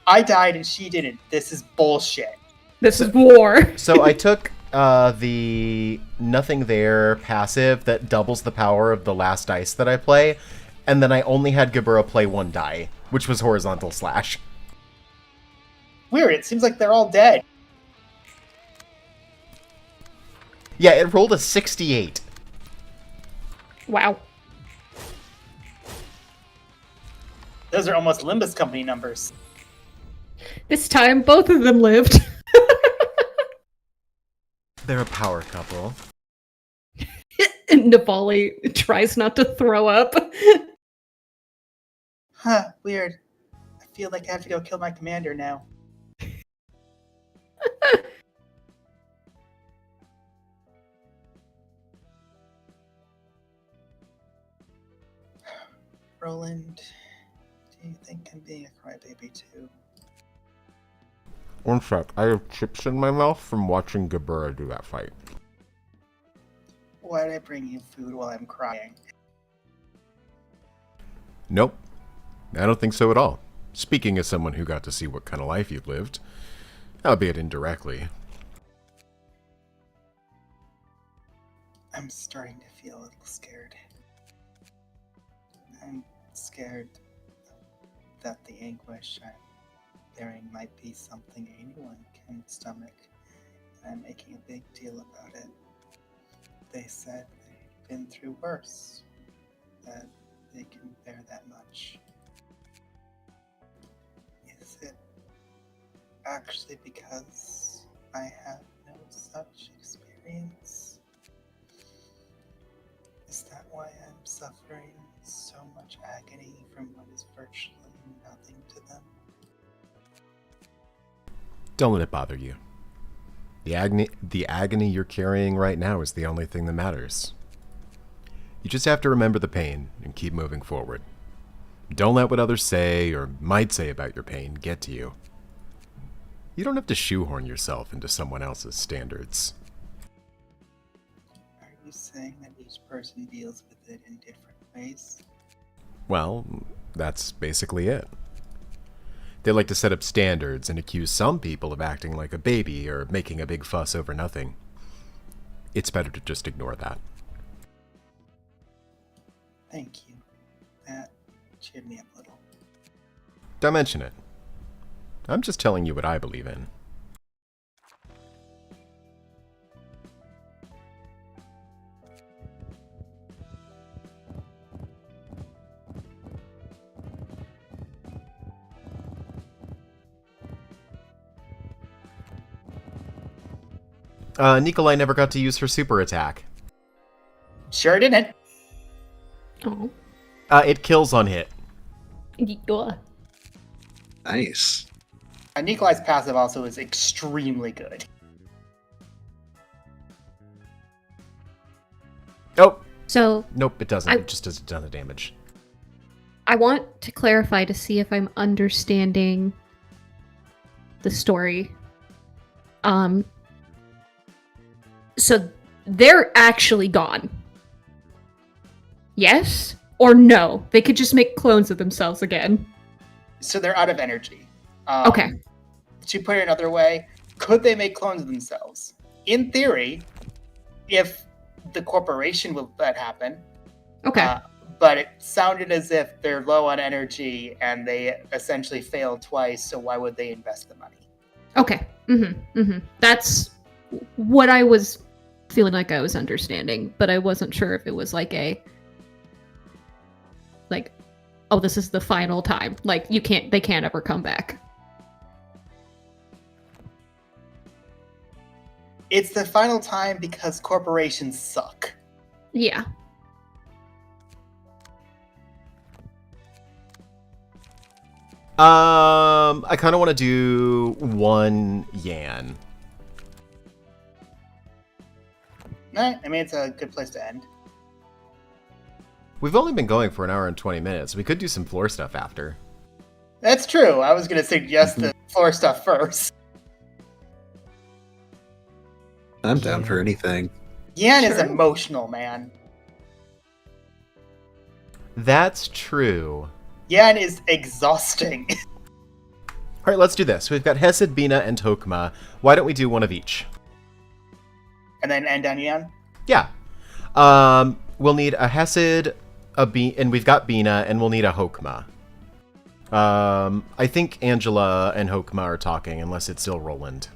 I died and she didn't. This is bullshit. This is war. So I took the Nothing There passive that doubles the power of the last dice that I play, and then I only had Gabura play one die, which was Horizontal Slash. Weird, it seems like they're all dead. Yeah, it rolled a 68. Wow. Those are almost Limbus Company numbers. This time, both of them lived. They're a power couple. And Navali tries not to throw up. Huh, weird. I feel like I have to go kill my commander now. Roland, do you think I'm being a crybaby too? One sec, I have chips in my mouth from watching Gabura do that fight. Why'd I bring you food while I'm crying? Nope. I don't think so at all. Speaking as someone who got to see what kind of life you've lived, albeit indirectly. I'm starting to feel a little scared. I'm scared that the anguish I'm bearing might be something anyone can stomach, and I'm making a big deal about it. They said they've been through worse, that they can bear that much. Is it actually because I have no such experience? Is that why I'm suffering so much agony from what is virtually nothing to them? Don't let it bother you. The agony you're carrying right now is the only thing that matters. You just have to remember the pain and keep moving forward. Don't let what others say or might say about your pain get to you. You don't have to shoehorn yourself into someone else's standards. Are you saying that each person deals with it in different ways? Well, that's basically it. They like to set up standards and accuse some people of acting like a baby or making a big fuss over nothing. It's better to just ignore that. Thank you. That cheered me up a little. Don't mention it. I'm just telling you what I believe in. Nikolai never got to use her super attack. Sure didn't. Oh. It kills on hit. Nice. Nikolai's passive also is extremely good. Oh! So, Nope, it doesn't. It just does a ton of damage. I want to clarify to see if I'm understanding the story. So they're actually gone. Yes? Or no? They could just make clones of themselves again. So they're out of energy. Okay. To put it another way, could they make clones of themselves? In theory, if the corporation will let that happen. Okay. But it sounded as if they're low on energy and they essentially failed twice, so why would they invest the money? Okay. That's what I was feeling like I was understanding, but I wasn't sure if it was like oh, this is the final time. Like they can't ever come back. It's the final time because corporations suck. Yeah. I kind of want to do 1 Yan. I mean, it's a good place to end. We've only been going for an hour and 20 minutes. We could do some floor stuff after. That's true. I was going to suggest the floor stuff first. I'm down for anything. Yan is emotional, man. That's true. Yan is exhausting. All right, let's do this. We've got Hesed, Bina, and Tokma. Why don't we do one of each? And then end on Yan? Yeah. We'll need a Hesed, and we've got Bina, and we'll need a Hokma. I think Angela and Hokma are talking, unless it's still Roland.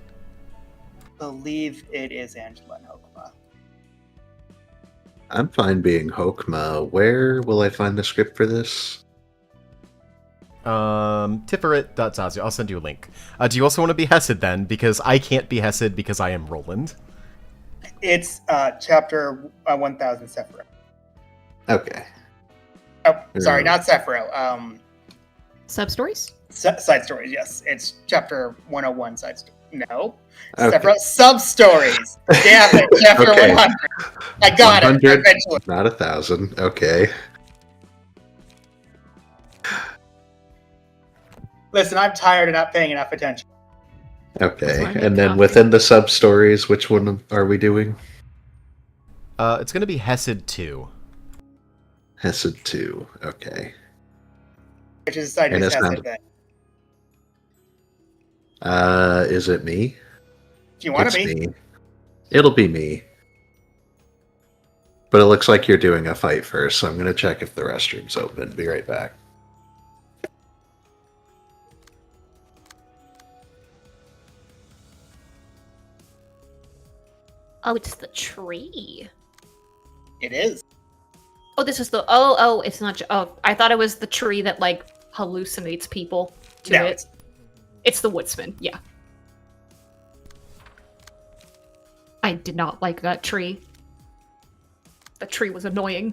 Believe it is Angela and Hokma. I'm fine being Hokma. Where will I find the script for this? Tiferet.Zazu. I'll send you a link. Do you also want to be Hesed then? Because I can't be Hesed because I am Roland. It's chapter 1000 Sephiroth. Okay. Oh, sorry, not Sephiroth. Sub-stories? Side stories, yes. It's chapter 101 side story. No. Okay. Sephiroth sub-stories. Damn it, chapter Okay. 100. I got 100, it, eventually. not 1,000. Okay. Listen, I'm tired of not paying enough attention. That's Okay. why I make And then coffee. within the sub-stories, which one are we doing? It's going to be Hesed 2. Hesed 2. Okay. Which is decided And to it's test not- it then. Is it me? Do you want It's to be? me. It'll be me. But it looks like you're doing a fight first, so I'm going to check if the restroom's open. Be right back. Oh, it's the tree. It is. Oh, this is the... Oh, it's not... Oh, I thought it was the tree that, like, hallucinates people to No, it. It's the woodsman, yeah. I did not like that tree. That tree was annoying.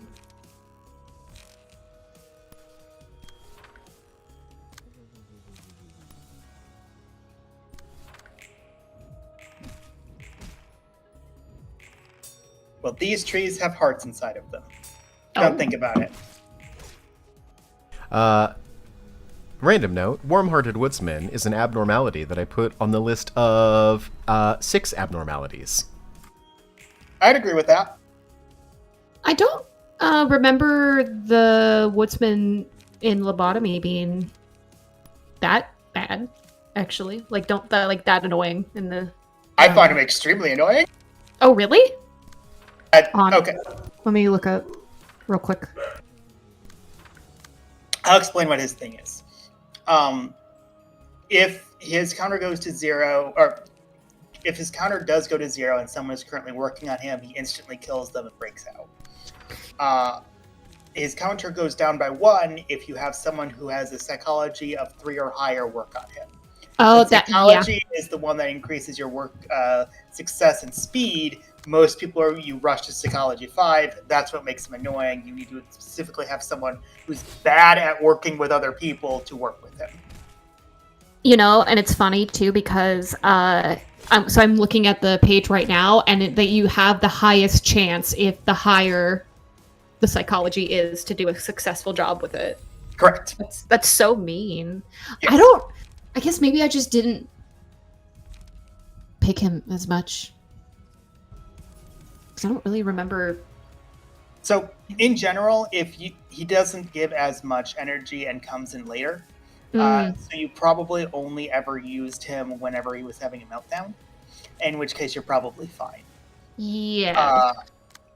Well, these trees have hearts inside of them. Don't Oh. think about it. Random note, Warm-Hearted Woodsman is an abnormality that I put on the list of 6 abnormalities. I'd agree with that. I don't remember the woodsman in lobotomy being that bad, actually. Like, that annoying in the... I find him extremely annoying. Oh, really? Okay, Let me look up real quick. I'll explain what his thing is. If his counter goes to 0, or if his counter does go to 0 and someone is currently working on him, he instantly kills them and breaks out. His counter goes down by 1 if you have someone who has a psychology of 3 or higher work on him. Oh, But psychology is the one that increases your work success and speed. Most people you rush to psychology 5. That's what makes them annoying. You need to specifically have someone who's bad at working with other people to work with him. You know, and it's funny too because I'm looking at the page right now, and that you have the highest chance if the higher the psychology is to do a successful job with it. Correct. That's so mean. Yes. I guess maybe I just didn't pick him as much. Because I don't really remember. So, in general, if he doesn't give as much energy and comes in later, So you probably only ever used him whenever he was having a meltdown, in which case you're probably fine. Yeah.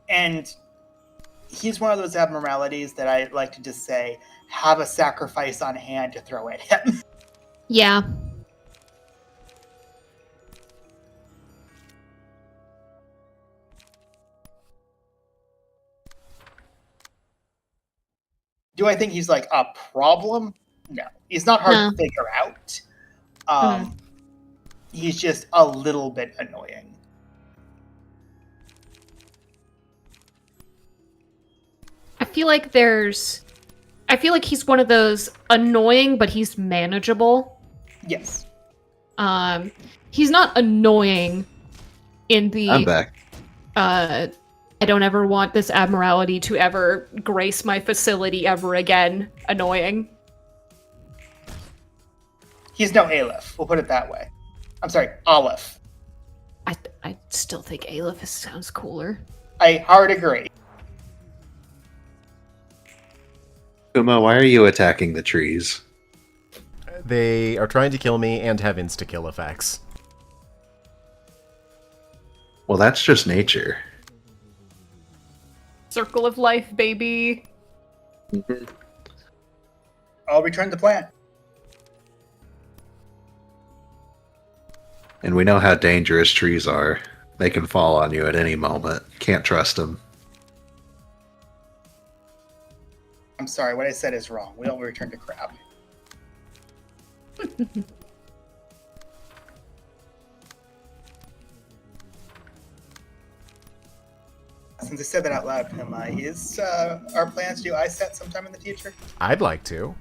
And he's one of those abnormalities that I like to just say, have a sacrifice on hand to throw at him. Yeah. Do I think he's like a problem? No. He's not hard No. to figure out. He's just a little bit annoying. I feel like he's one of those annoying, but he's manageable. Yes. He's not annoying in the I'm back. I don't ever want this abnormality to ever grace my facility ever again. Annoying. He's no Aleph. We'll put it that way. I'm sorry, Aleph. I still think Aleph sounds cooler. I hard agree. Puma, why are you attacking the trees? They are trying to kill me and have insta-kill effects. Well, that's just nature. Circle of life, baby. I'll return the plant. And we know how dangerous trees are. They can fall on you at any moment. Can't trust them. I'm sorry, what I said is wrong. We don't return to crab. Since I said that out loud, Puma, is our plans to do ice set sometime in the future? I'd like to.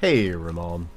Hey, Ramon.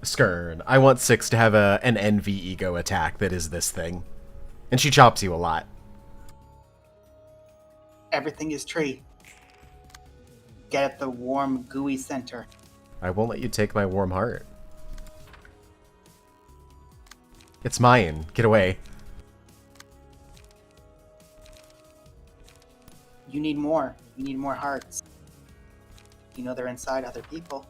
Skern, I want Six to have an envy ego attack that is this thing. And she chops you a lot. Everything is tree. Get at the warm, gooey center. I won't let you take my warm heart. It's mine. Get away. You need more. You need more hearts. You know they're inside other people.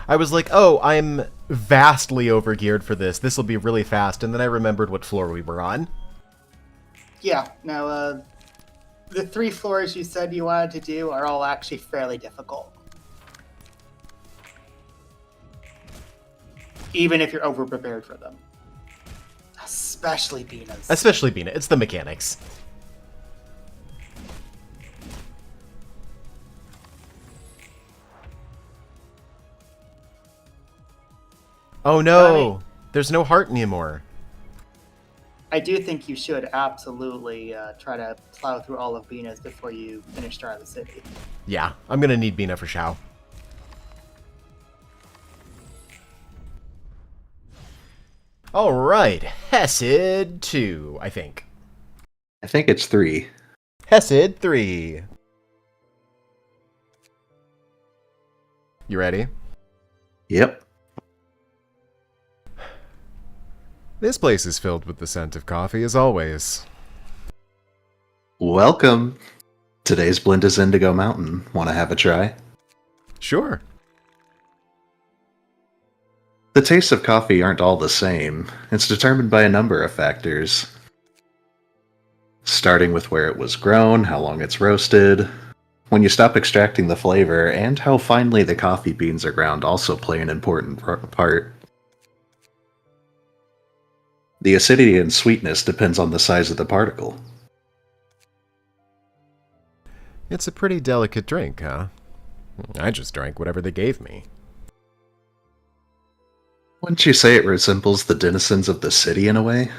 I was like, oh, I'm vastly overgeared for this. This will be really fast. And then I remembered what floor we were on. Yeah, no, the 3 floors you said you wanted to do are all actually fairly difficult. Even if you're over-prepared for them. Especially Bina's. Especially Bina. It's the mechanics. Oh no! There's no heart anymore. I do think you should absolutely try to plow through all of Bina's before you finish Star of the City. Yeah, I'm gonna need Bina for Shao. Alright, Hesed 2, I think. I think it's 3. Hesed 3. You ready? Yep. This place is filled with the scent of coffee, as always. Welcome. Today's blend is Indigo Mountain. Want to have a try? Sure. The tastes of coffee aren't all the same. It's determined by a number of factors. Starting with where it was grown, how long it's roasted, when you stop extracting the flavor, and how finely the coffee beans are ground also play an important part. The acidity and sweetness depends on the size of the particle. It's a pretty delicate drink, huh? I just drank whatever they gave me. Wouldn't you say it resembles the denizens of the city in a way?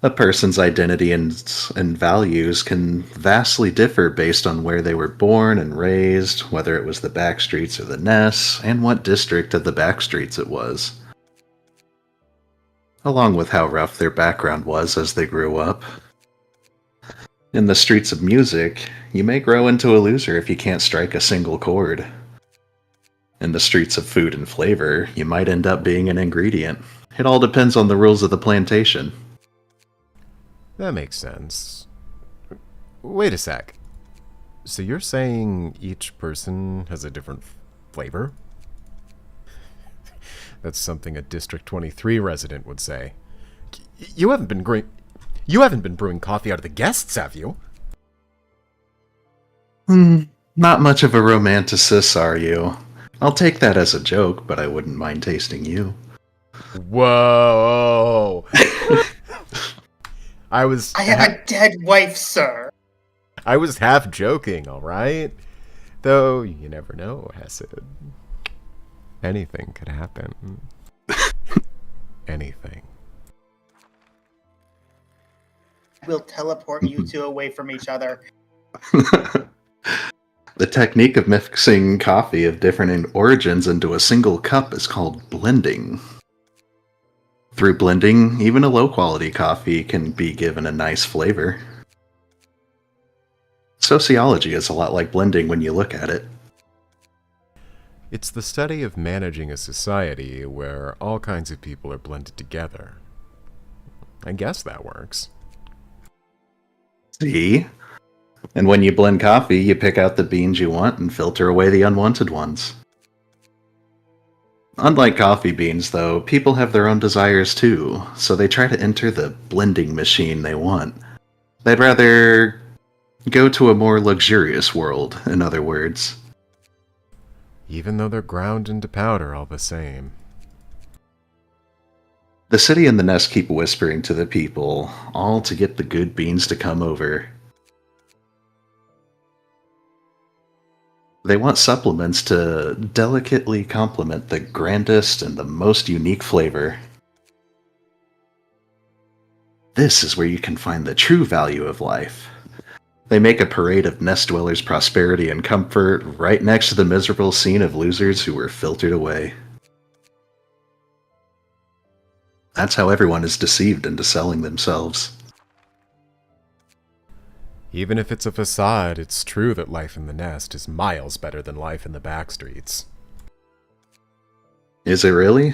A person's identity and values can vastly differ based on where they were born and raised, whether it was the back streets or the Ness, and what district of the back streets it was. Along with how rough their background was as they grew up. In the streets of music, you may grow into a loser if you can't strike a single chord. In the streets of food and flavor, you might end up being an ingredient. It all depends on the rules of the plantation. That makes sense. Wait a sec. So you're saying each person has a different flavor? That's something a District 23 resident would say. You haven't been brewing coffee out of the guests, have you? Not much of a romanticist, are you? I'll take that as a joke, but I wouldn't mind tasting you. Whoa! I have a dead wife, sir. I was half joking, alright? Though, you never know, Hesed. Anything could happen. Anything. We'll teleport you two away from each other. The technique of mixing coffee of different origins into a single cup is called blending. Through blending, even a low-quality coffee can be given a nice flavor. Sociology is a lot like blending when you look at it. It's the study of managing a society where all kinds of people are blended together. I guess that works. See? And when you blend coffee, you pick out the beans you want and filter away the unwanted ones. Unlike coffee beans, though, people have their own desires too, so they try to enter the blending machine they want. They'd rather go to a more luxurious world, in other words. Even though they're ground into powder all the same. The city and the Nest keep whispering to the people, all to get the good beans to come over. They want supplements to delicately complement the grandest and the most unique flavor. This is where you can find the true value of life. They make a parade of Nest dwellers' prosperity and comfort right next to the miserable scene of losers who were filtered away. That's how everyone is deceived into selling themselves. Even if it's a facade, it's true that life in the nest is miles better than life in the back streets. Is it really?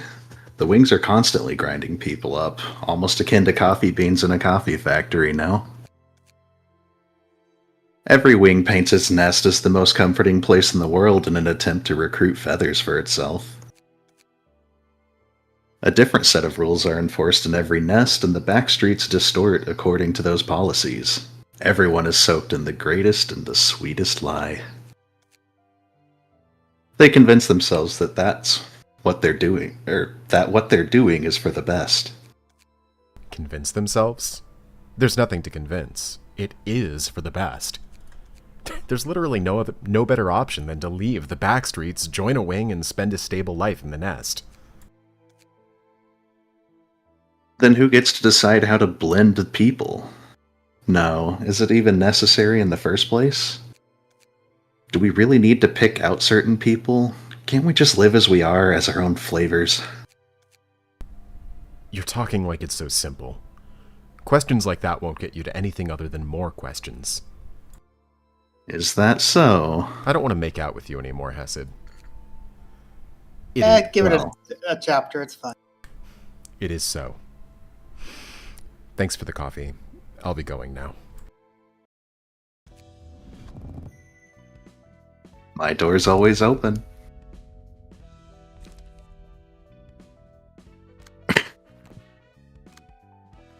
The wings are constantly grinding people up, almost akin to coffee beans in a coffee factory now. Every wing paints its nest as the most comforting place in the world in an attempt to recruit feathers for itself. A different set of rules are enforced in every nest, and the back streets distort according to those policies. Everyone is soaked in the greatest and the sweetest lie. They convince themselves that that's what they're doing, or that what they're doing is for the best. Convince themselves? There's nothing to convince. It is for the best. There's literally no better option than to leave the back streets, join a wing, and spend a stable life in the nest. Then who gets to decide how to blend the people? No, is it even necessary in the first place? Do we really need to pick out certain people? Can't we just live as we are, as our own flavors? You're talking like it's so simple. Questions like that won't get you to anything other than more questions. Is that so? I don't want to make out with you anymore, Hesed. Give it well. a chapter, it's fine. It is so. Thanks for the coffee. I'll be going now. My door's always open.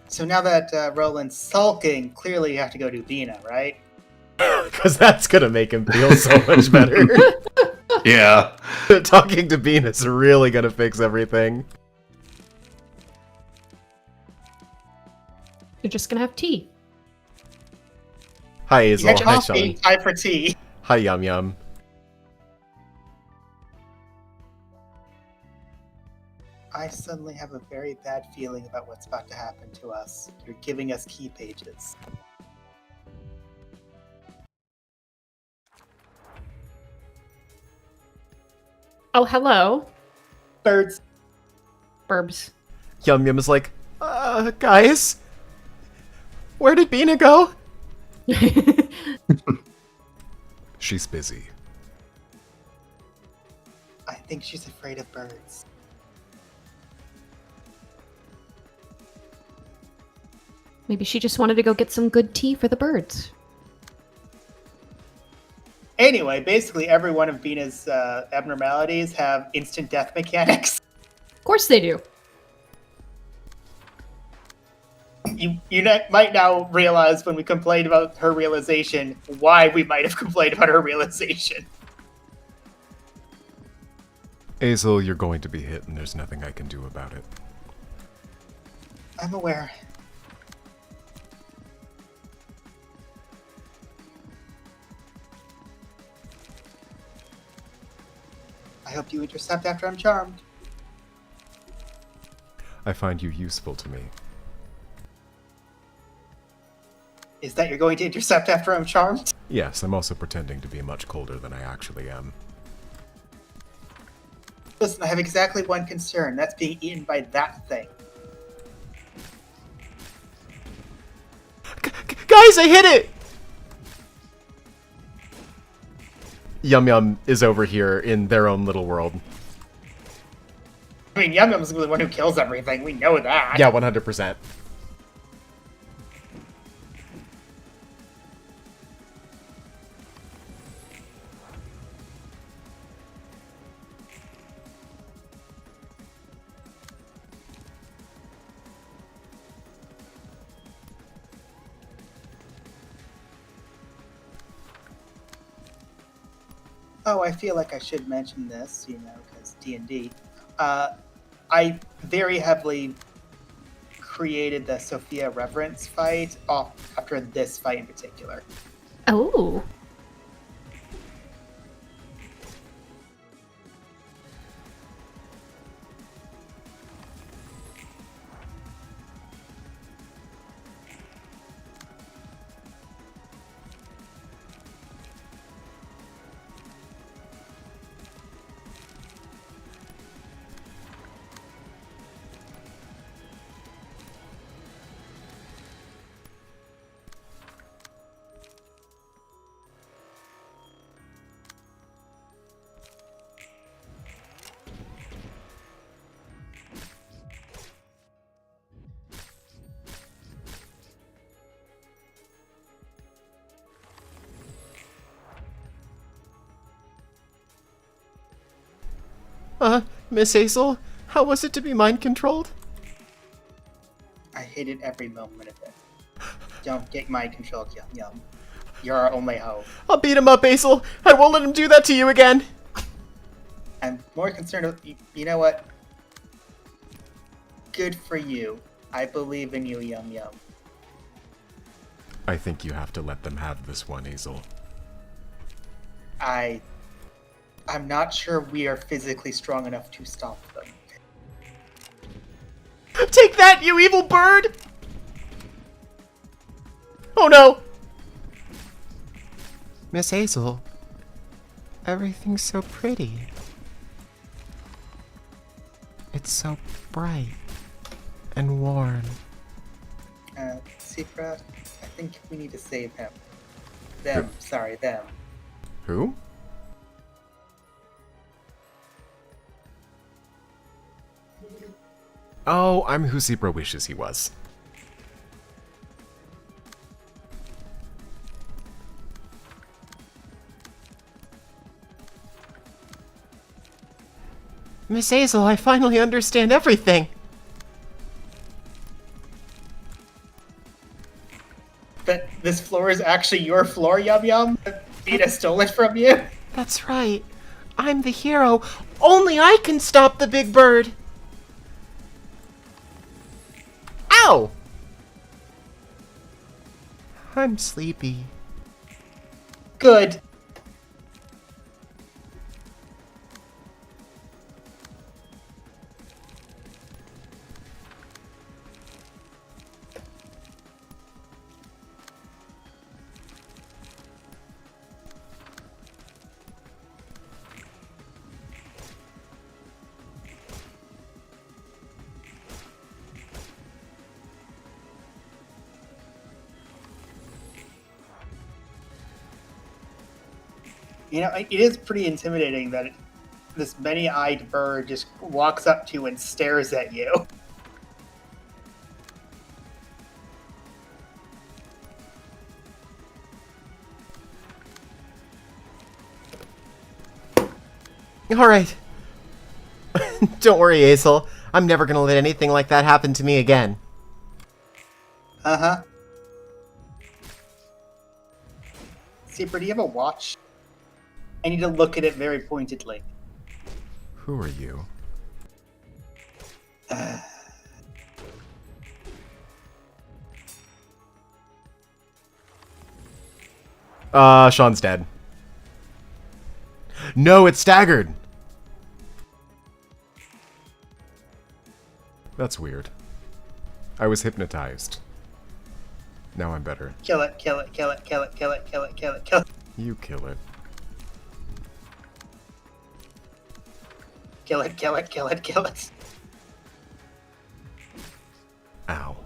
So now that Roland's sulking, clearly you have to go to Bina, right? Because that's going to make him feel so much better. Yeah. Talking to Bean is really going to fix everything. You're just gonna have tea. Hi, You Hazel. had Hi, coffee, Sean. time for tea. Hi, Yum Yum. I suddenly have a very bad feeling about what's about to happen to us. You're giving us key pages. Oh, hello. Birds. Burbs. Yum Yum is like, guys? Where did Bina go? She's busy. I think she's afraid of birds. Maybe she just wanted to go get some good tea for the birds. Anyway, basically every one of Bina's abnormalities have instant death mechanics. Of course they do. You might now realize when we complained about her realization why we might have complained about her realization. Hazel, you're going to be hit and there's nothing I can do about it. I'm aware. I hope you intercept after I'm charmed. I find you useful to me. Is that you're going to intercept after I'm charmed? Yes, I'm also pretending to be much colder than I actually am. Listen, I have exactly one concern. That's being eaten by that thing. Guys, I hit it! Yum Yum is over here in their own little world. I mean, Yum Yum's the one who kills everything. We know that. Yeah, 100%. Oh, I feel like I should mention this, because D&D. I very heavily created the Sophia Reverence fight off after this fight in particular. Oh. Miss Hazel, how was it to be mind-controlled? I hated every moment of it. Don't get mind controlled, Yum Yum. You're our only hope. I'll beat him up, Hazel. I won't let him do that to you again. I'm more concerned with... You know what? Good for you. I believe in you, Yum Yum. I think you have to let them have this one, Hazel. I'm not sure we are physically strong enough to stop them. Take that, you evil bird! Oh no! Miss Hazel, everything's so pretty. It's so bright and warm. Secret, I think we need to save him. Them, sorry, them. Who? Oh, I'm who Zebra wishes he was. Miss Hazel, I finally understand everything. But this floor is actually your floor, Yum Yum? Vita stole it from you? That's right. I'm the hero. Only I can stop the big bird. Ow! I'm sleepy. Good. You know, it is pretty intimidating that this many-eyed bird just walks up to you and stares at you. Alright. Don't worry, Hazel. I'm never gonna let anything like that happen to me again. Uh-huh. Super, do you have a watch? I need to look at it very pointedly. Who are you? Sean's dead. No, it's staggered! That's weird. I was hypnotized. Now I'm better. Kill it, kill it, kill it, kill it, kill it, kill it, kill it, kill it. You kill it. Kill it, kill it, kill it, kill it. Ow.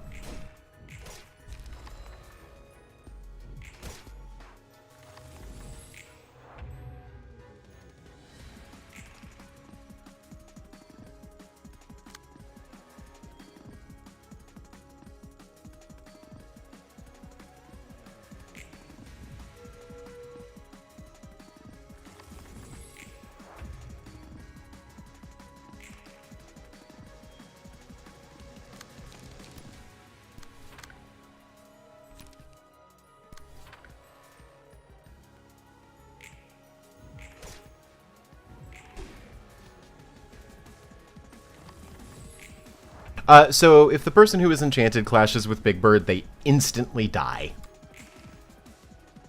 So if the person who is enchanted clashes with Big Bird, they instantly die.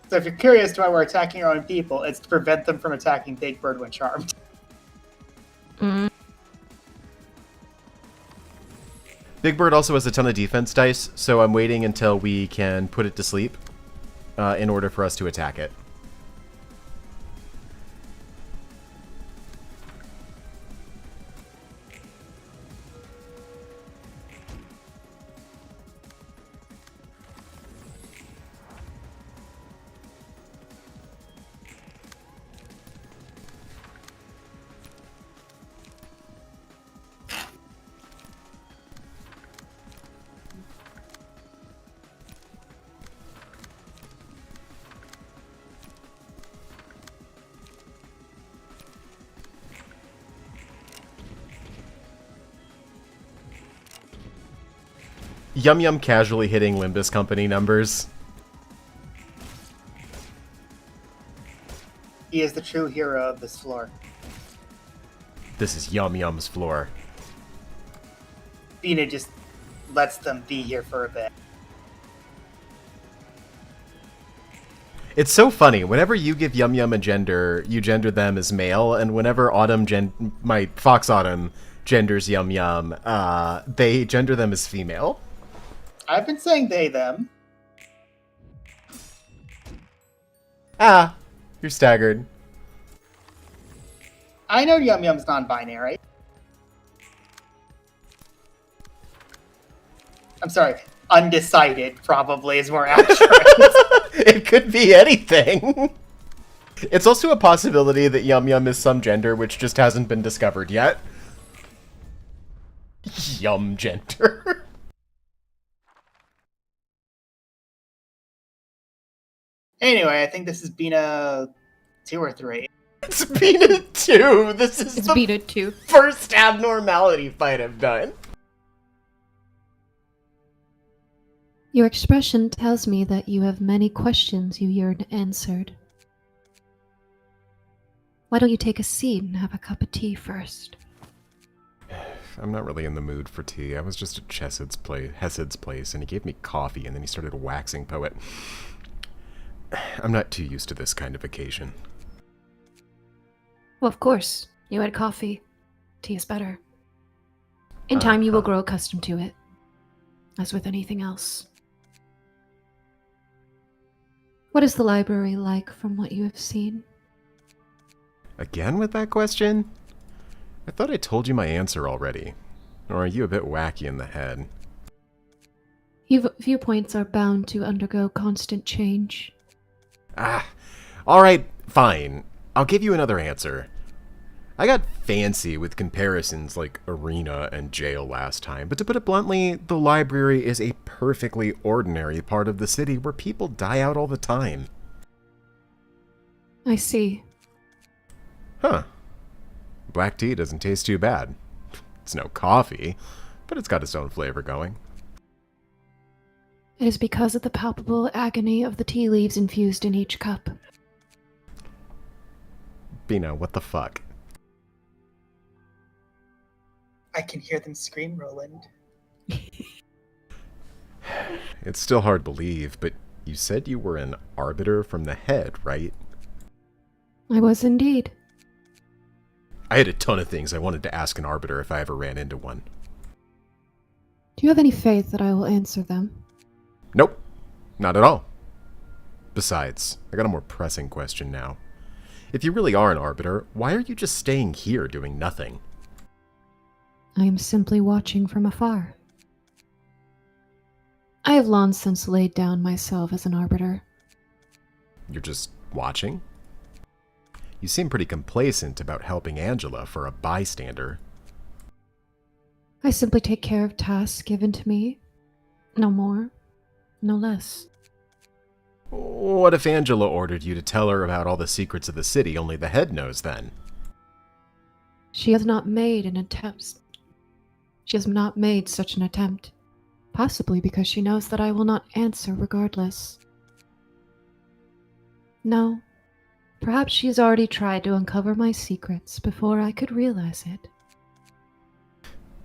So if you're curious to why we're attacking our own people, it's to prevent them from attacking Big Bird when charmed. Big Bird also has a ton of defense dice, so I'm waiting until we can put it to sleep in order for us to attack it. Yum Yum casually hitting Limbus Company numbers. He is the true hero of this floor. This is Yum Yum's floor. Bina just lets them be here for a bit. It's so funny. Whenever you give Yum Yum a gender, you gender them as male, and whenever my Fox Autumn genders Yum Yum, they gender them as female. I've been saying they, them. Ah, you're staggered. I know Yum Yum's non-binary. I'm sorry, undecided probably is more accurate. It could be anything. It's also a possibility that Yum Yum is some gender which just hasn't been discovered yet. Yum gender. Anyway, I think this is Bina 2 or 3. It's Beta 2. This is It's the Beta 2. first abnormality fight I've done. Your expression tells me that you have many questions you yearn answered. Why don't you take a seat and have a cup of tea first? I'm not really in the mood for tea. I was just at Hesed's place, and he gave me coffee, and then he started waxing poet. I'm not too used to this kind of occasion. Well, of course. You had coffee. Tea is better. In time, you will grow accustomed to it. As with anything else. What is the library like from what you have seen? Again with that question? I thought I told you my answer already. Or are you a bit wacky in the head? Viewpoints are bound to undergo constant change. Ah, alright, fine. I'll give you another answer. I got fancy with comparisons like Arena and Jail last time, but to put it bluntly, the library is a perfectly ordinary part of the city where people die out all the time. I see. Huh. Black tea doesn't taste too bad. It's no coffee, but it's got its own flavor going. It is because of the palpable agony of the tea leaves infused in each cup. Bina, what the fuck? I can hear them scream, Roland. It's still hard to believe, but you said you were an arbiter from the head, right? I was indeed. I had a ton of things I wanted to ask an arbiter if I ever ran into one. Do you have any faith that I will answer them? Nope, not at all. Besides, I got a more pressing question now. If you really are an arbiter, why are you just staying here doing nothing? I am simply watching from afar. I have long since laid down myself as an arbiter. You're just watching? You seem pretty complacent about helping Angela for a bystander. I simply take care of tasks given to me. No more, no less. What if Angela ordered you to tell her about all the secrets of the city only the head knows then? She has not made an attempt. She has not made such an attempt. Possibly because she knows that I will not answer regardless. No. Perhaps she has already tried to uncover my secrets before I could realize it.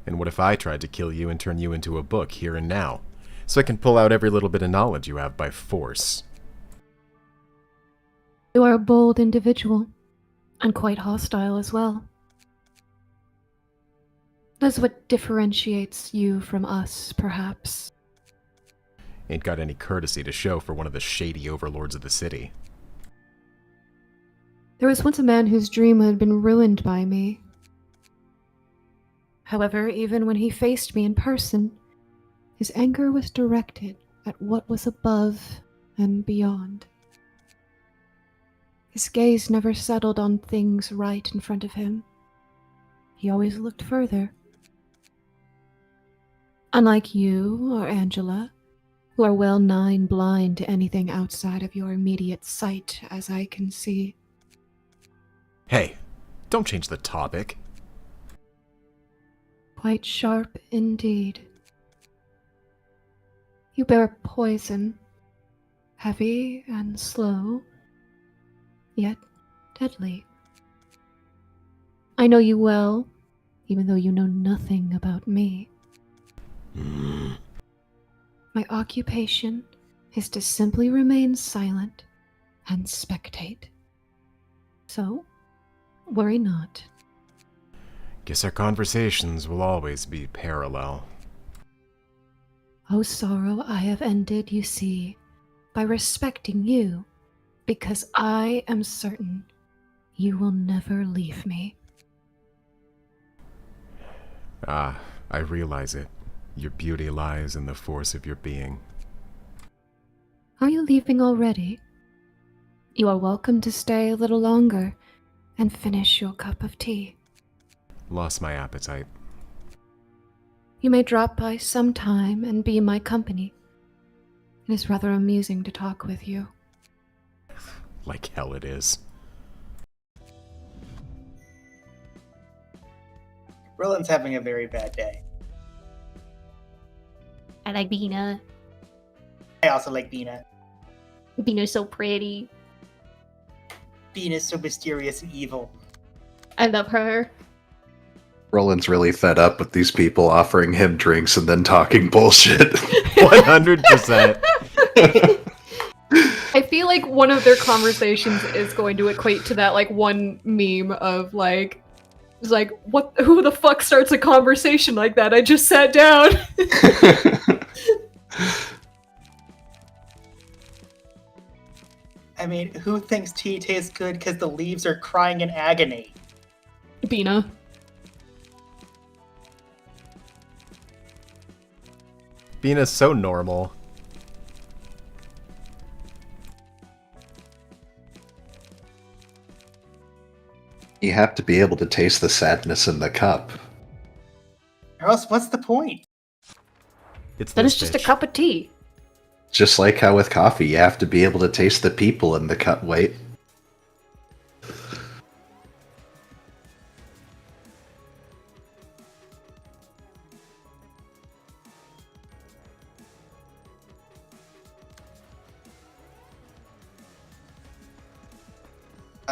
And what if I tried to kill you and turn you into a book here and now, so I can pull out every little bit of knowledge you have by force? You are a bold individual, and quite hostile as well. That's what differentiates you from us, perhaps. Ain't got any courtesy to show for one of the shady overlords of the city. There was once a man whose dream had been ruined by me. However, even when he faced me in person, his anger was directed at what was above and beyond. His gaze never settled on things right in front of him. He always looked further. Unlike you or Angela, who are well nigh blind to anything outside of your immediate sight, as I can see. Hey, don't change the topic. Quite sharp indeed. You bear poison, heavy and slow, yet deadly. I know you well, even though you know nothing about me. My occupation is to simply remain silent and spectate. So, worry not. Guess our conversations will always be parallel. Oh, sorrow I have ended, you see, by respecting you, because I am certain you will never leave me. Ah, I realize it. Your beauty lies in the force of your being. Are you leaving already? You are welcome to stay a little longer and finish your cup of tea. Lost my appetite. You may drop by sometime and be my company. It is rather amusing to talk with you. Like hell it is. Roland's having a very bad day. I like Bina. I also like Bina. Bina's so pretty. Bina's so mysterious and evil. I love her. Roland's really fed up with these people offering him drinks and then talking bullshit. 100%. I feel like one of their conversations is going to equate to that like one meme of like, it's like, what? Who the fuck starts a conversation like that? I just sat down. I mean, who thinks tea tastes good because the leaves are crying in agony? Bina. Bina's so normal. You have to be able to taste the sadness in the cup. Or else, what's the point? It's Then this it's just a bitch. cup of tea. Just like how with coffee, you have to be able to taste the people in the cup. Wait.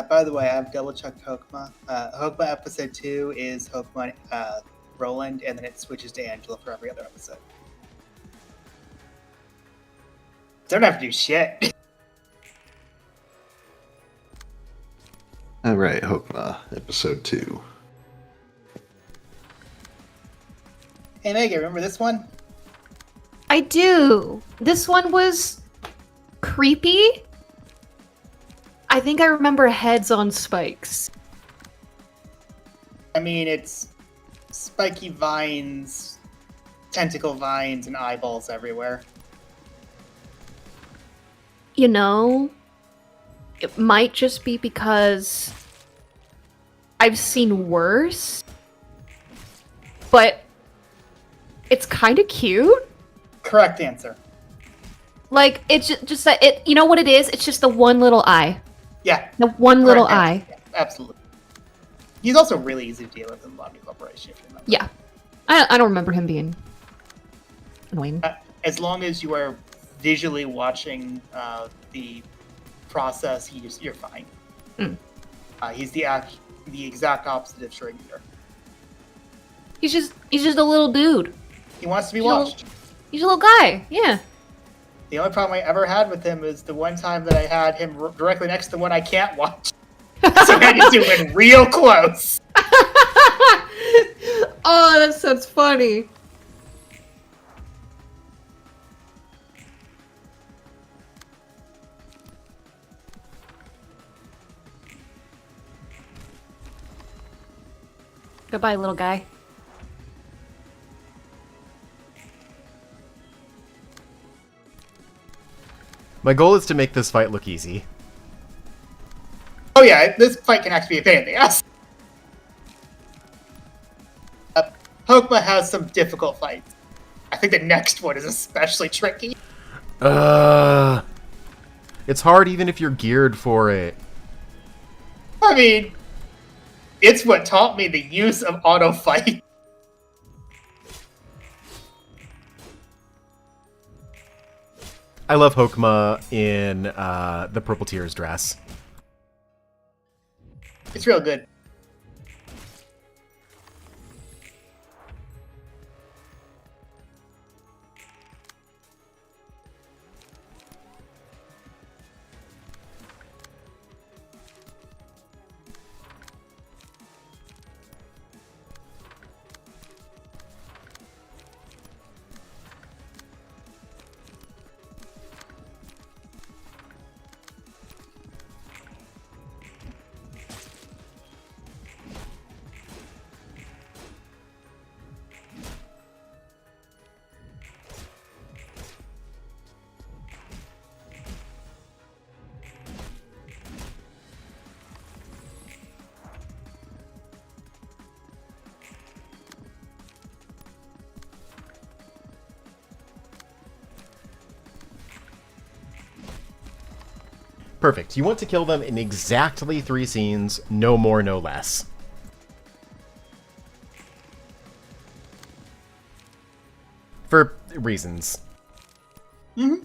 By the way, I've double checked Hokma. Hokma episode 2 is Hokma Roland, and then it switches to Angela for every other episode. Don't have to do shit. Alright, Hokma, episode 2. Hey Megan, remember this one? I do. This one was creepy. I think I remember heads on spikes. I mean, it's spiky vines, tentacle vines, and eyeballs everywhere. You know, it might just be because I've seen worse, but it's kind of cute. Correct answer. Like, it's just that it, you know what it is? It's just the one little eye. Yeah. The one little correct eye. answer. Yeah, absolutely. He's also really easy to deal with in Lobby Corporation. If you remember. Yeah. I don't remember him being annoying. As long as you are visually watching the process, you're fine. Mm. He's the exact opposite of Schrodinger. He's just a little dude. He wants to be He's a little- watched. He's a little guy. Yeah. The only problem I ever had with him is the one time that I had him directly next to the one I can't watch. So I had to zoom in real close. Oh, that sounds funny. Goodbye, little guy. My goal is to make this fight look easy. Oh yeah, this fight can actually be a pain in the ass. Hokma has some difficult fights. I think the next one is especially tricky. It's hard even if you're geared for it. I mean, it's what taught me the use of auto fight. I love Hokma in the Purple Tears dress. It's real good. Perfect. You want to kill them in exactly 3 scenes, no more, no less. For reasons. Mm-hmm.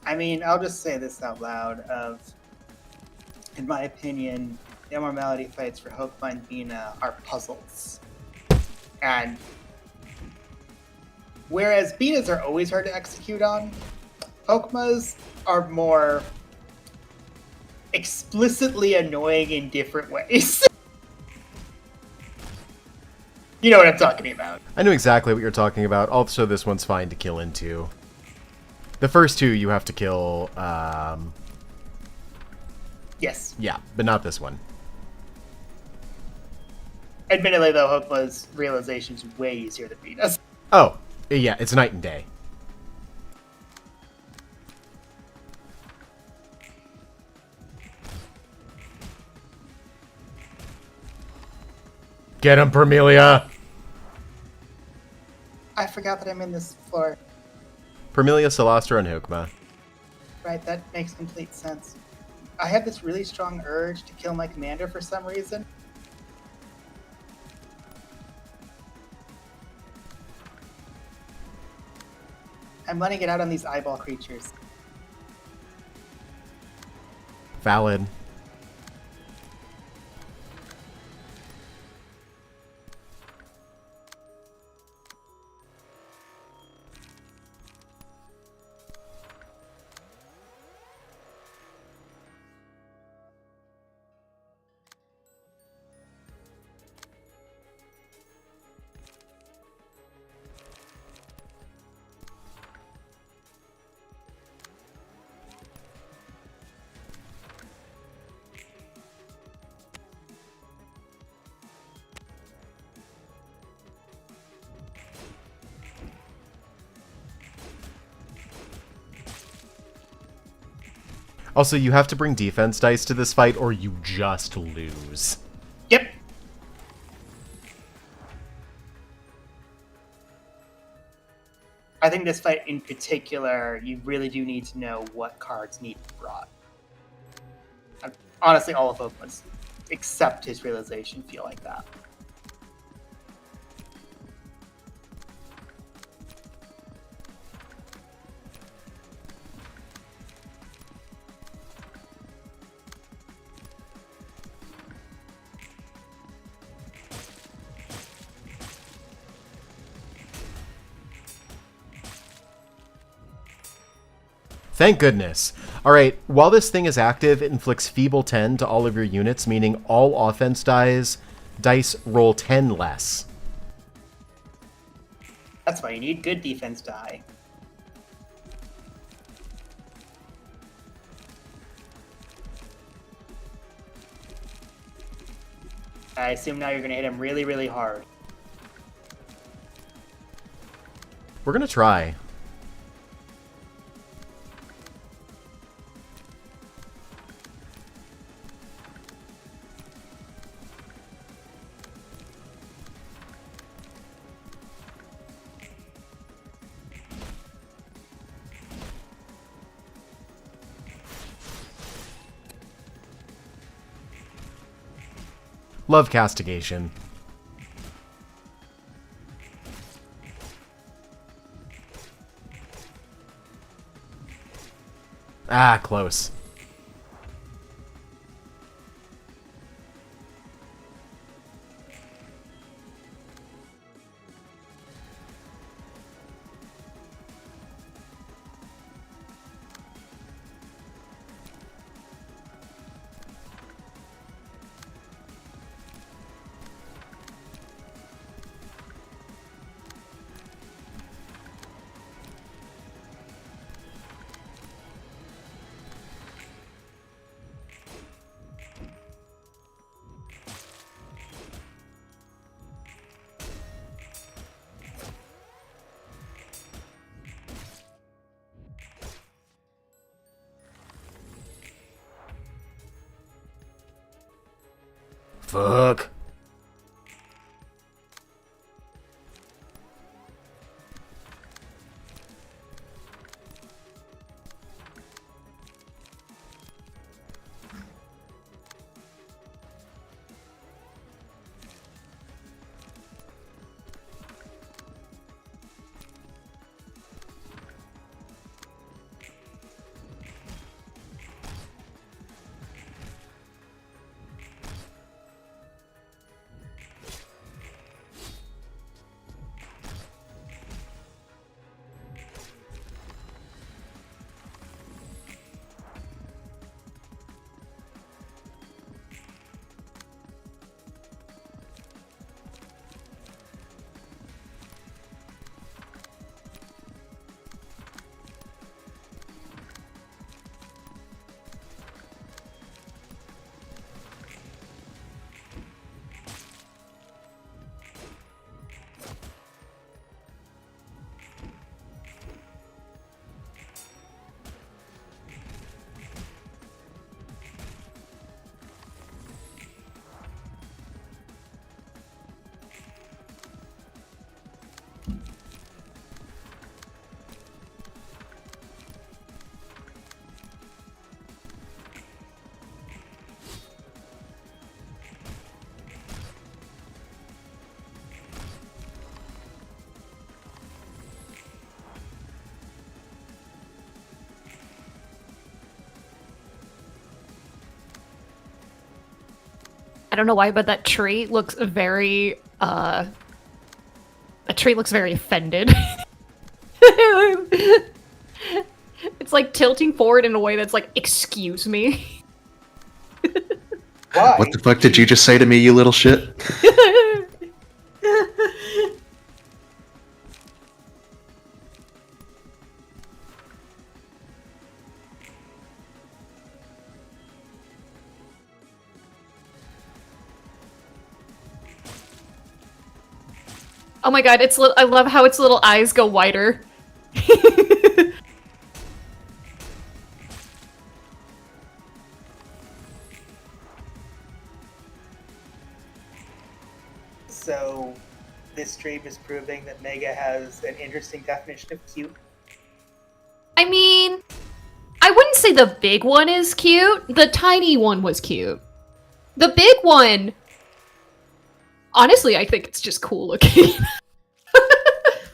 I mean, I'll just say this out loud. In my opinion, the Immortality fights for Hokma and Bina are puzzles. And whereas Binas are always hard to execute on, Hokmas are more explicitly annoying in different ways. You know what I'm talking about. I know exactly what you're talking about. Also, this one's fine to kill into. The first 2 you have to kill, Yes. yeah, but not this one. Admittedly, though, Hokma's realization is way easier than Bina's. Oh, yeah, it's night and day. Get him, Permelia! I forgot that I'm in this floor. Permelia, Celestra, and Hokma. Right, that makes complete sense. I have this really strong urge to kill my commander for some reason. I'm letting it out on these eyeball creatures. Valid. Also, you have to bring defense dice to this fight or you just lose. Yep. I think this fight in particular, you really do need to know what cards need to be brought. Honestly, all of Hokma's, except his realization, feel like that. Thank goodness. Alright, while this thing is active, it inflicts Feeble 10 to all of your units, meaning all offense dice roll 10 less. That's why you need good defense die. I assume now you're going to hit him really, really hard. We're gonna try. Love castigation. Ah, close. Fuck. I don't know why, but that tree looks very, a tree looks very offended. It's like tilting forward in a way that's like, excuse me. Why? What the fuck did you just say to me, you little shit? Oh my god, I love how its little eyes go wider. So, this stream is proving that Mega has an interesting definition of cute. I mean, I wouldn't say the big one is cute. The tiny one was cute. The big one, honestly, I think it's just cool looking.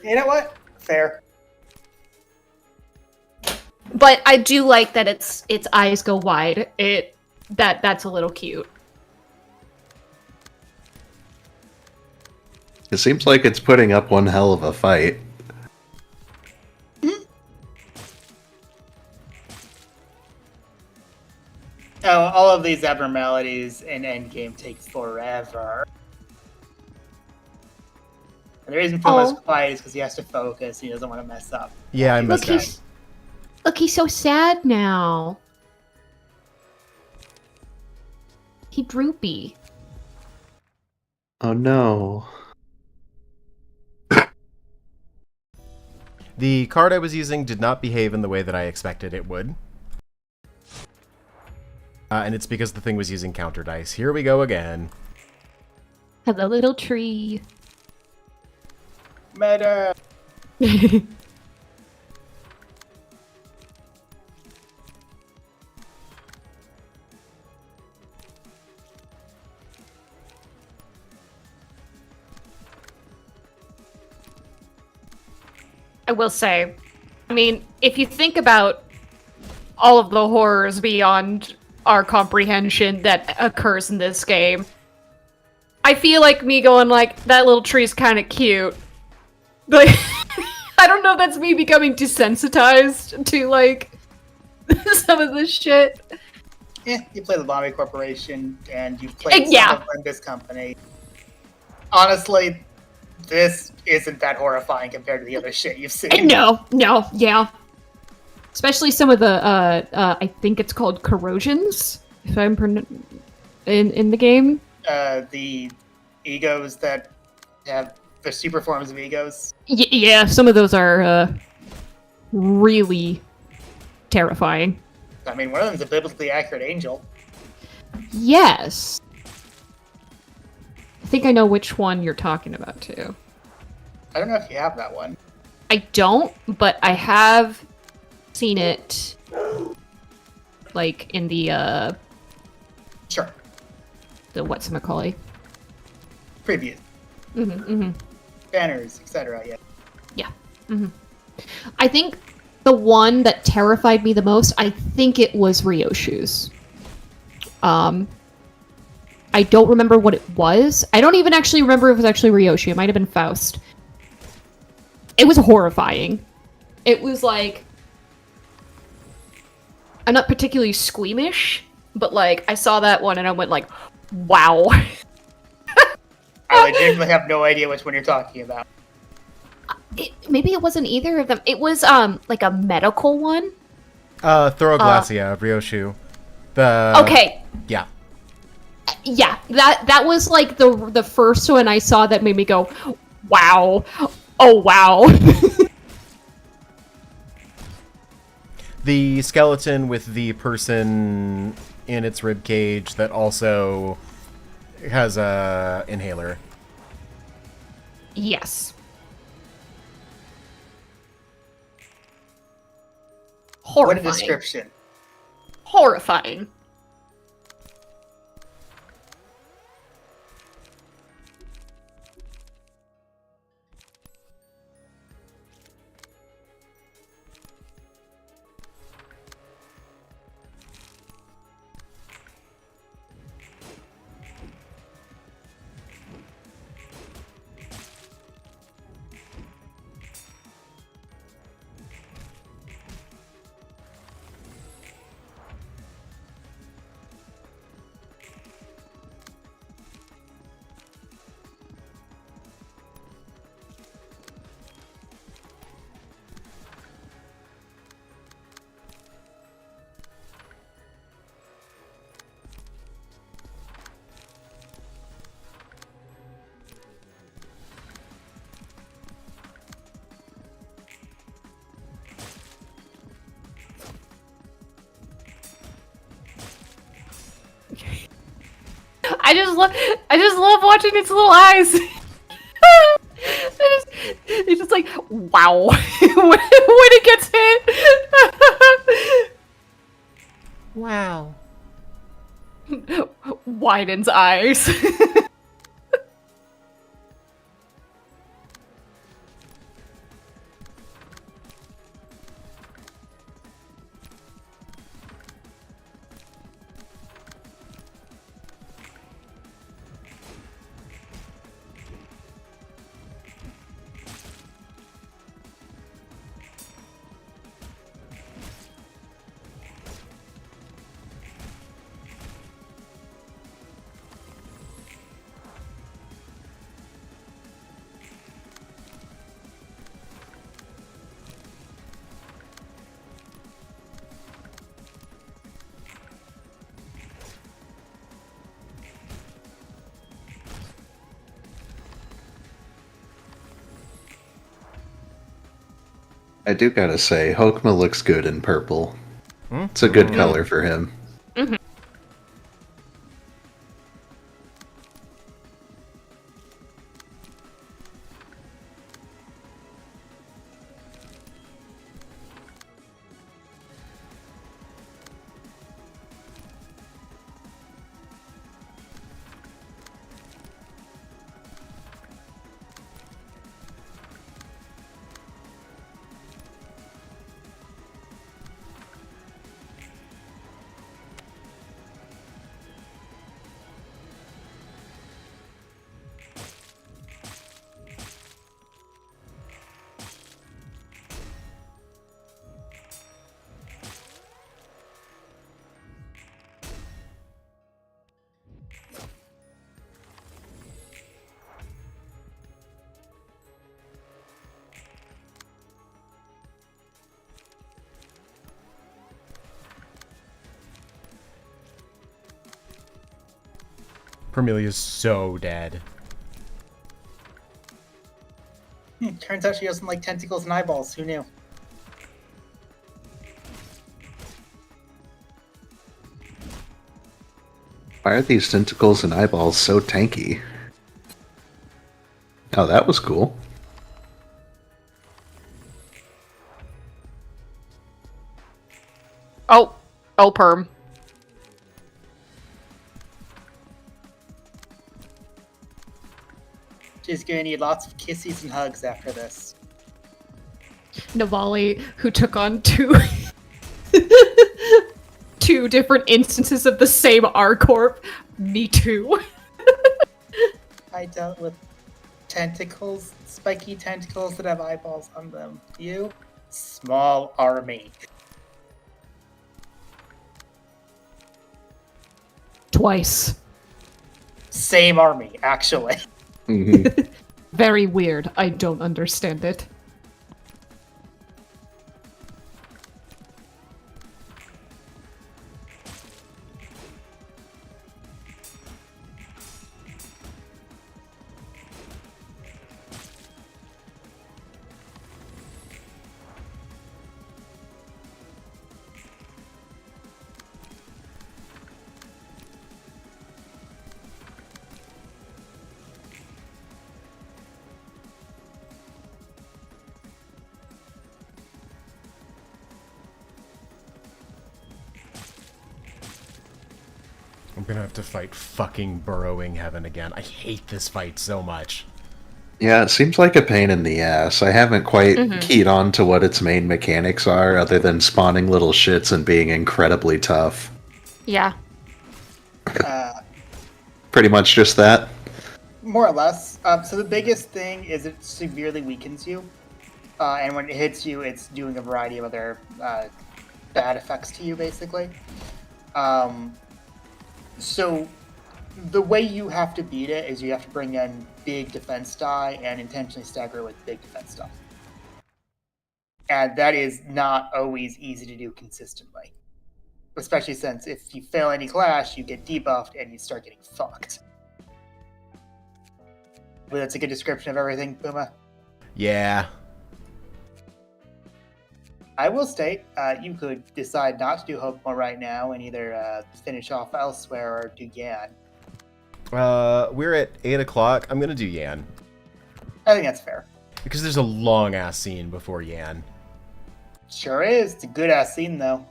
You know what? Fair. But I do like that its eyes go wide. That's a little cute. It seems like it's putting up one hell of a fight. Oh, all of these abnormalities in Endgame take forever. And the reason Puma's quiet is because he has to focus. He doesn't want to mess up. Yeah, I messed up. Look, he's so sad now. He droopy. Oh no. The card I was using did not behave in the way that I expected it would. And it's because the thing was using counter dice. Here we go again. Hello, little tree. Meta! I will say, I mean, if you think about all of the horrors beyond our comprehension that occurs in this game, I feel like me going like, that little tree's kind of cute. Like, I don't know if that's me becoming desensitized to, like, some of this shit. You play the Bombay Corporation, and you've played Yeah. some of this company. Honestly, this isn't that horrifying compared to the other shit you've seen. No, yeah. Especially some of the, I think it's called corrosions, if I'm in the game. The egos that have the super forms of egos. Yeah, some of those are, really terrifying. I mean, one of them's a biblically accurate angel. Yes. I think I know which one you're talking about, too. I don't know if you have that one. I don't, but I have seen it, like, in the, Sure. the whatchamacallit. Previews, banners, etc. Yeah. I think the one that terrified me the most, I think it was Ryoshu's. I don't remember what it was. I don't even actually remember if it was actually Ryoshu. It might have been Faust. It was horrifying. It was like... I'm not particularly squeamish, but like, I saw that one and I went like, wow. I legitimately have no idea which one you're talking about. Maybe it wasn't either of them. It was, like a medical one. Thoroglassia, Ryoshu. The Okay. Yeah. Yeah, that was like the first one I saw that made me go, wow. Oh, wow. The skeleton with the person in its rib cage that also has a inhaler. Yes. Horrifying. What a description. Horrifying. I just love watching its little eyes. It's just like, wow. when it gets hit. Wow. Widens eyes. I do gotta say, Hokma looks good in purple. It's a good color for him. Permelia's so dead. Turns out she doesn't like tentacles and eyeballs. Who knew? Why are these tentacles and eyeballs so tanky? Oh, that was cool. Oh, perm. She's gonna need lots of kisses and hugs after this. Navali, who took on two two different instances of the same R-Corp. Me too. I dealt with tentacles, spiky tentacles that have eyeballs on them. You? Small army. Twice. Same army, actually. Mm-hmm. Very weird. I don't understand it. I'm gonna have to fight fucking Burrowing Heaven again. I hate this fight so much. Yeah, it seems like a pain in the ass. I haven't quite keyed on to what its main mechanics are, other than spawning little shits and being incredibly tough. Yeah. Pretty much just that. More or less. So the biggest thing is it severely weakens you. And when it hits you, it's doing a variety of other bad effects to you, basically. So the way you have to beat it is you have to bring in big defense die and intentionally stagger it with big defense die. And that is not always easy to do consistently. Especially since if you fail any clash, you get debuffed and you start getting fucked. But that's a good description of everything, Puma. Yeah. I will state, you could decide not to do Hopewell right now and either finish off elsewhere or do Yan. We're at 8 o'clock. I'm gonna do Yan. I think that's fair. Because there's a long-ass scene before Yan. Sure is. It's a good-ass scene, though.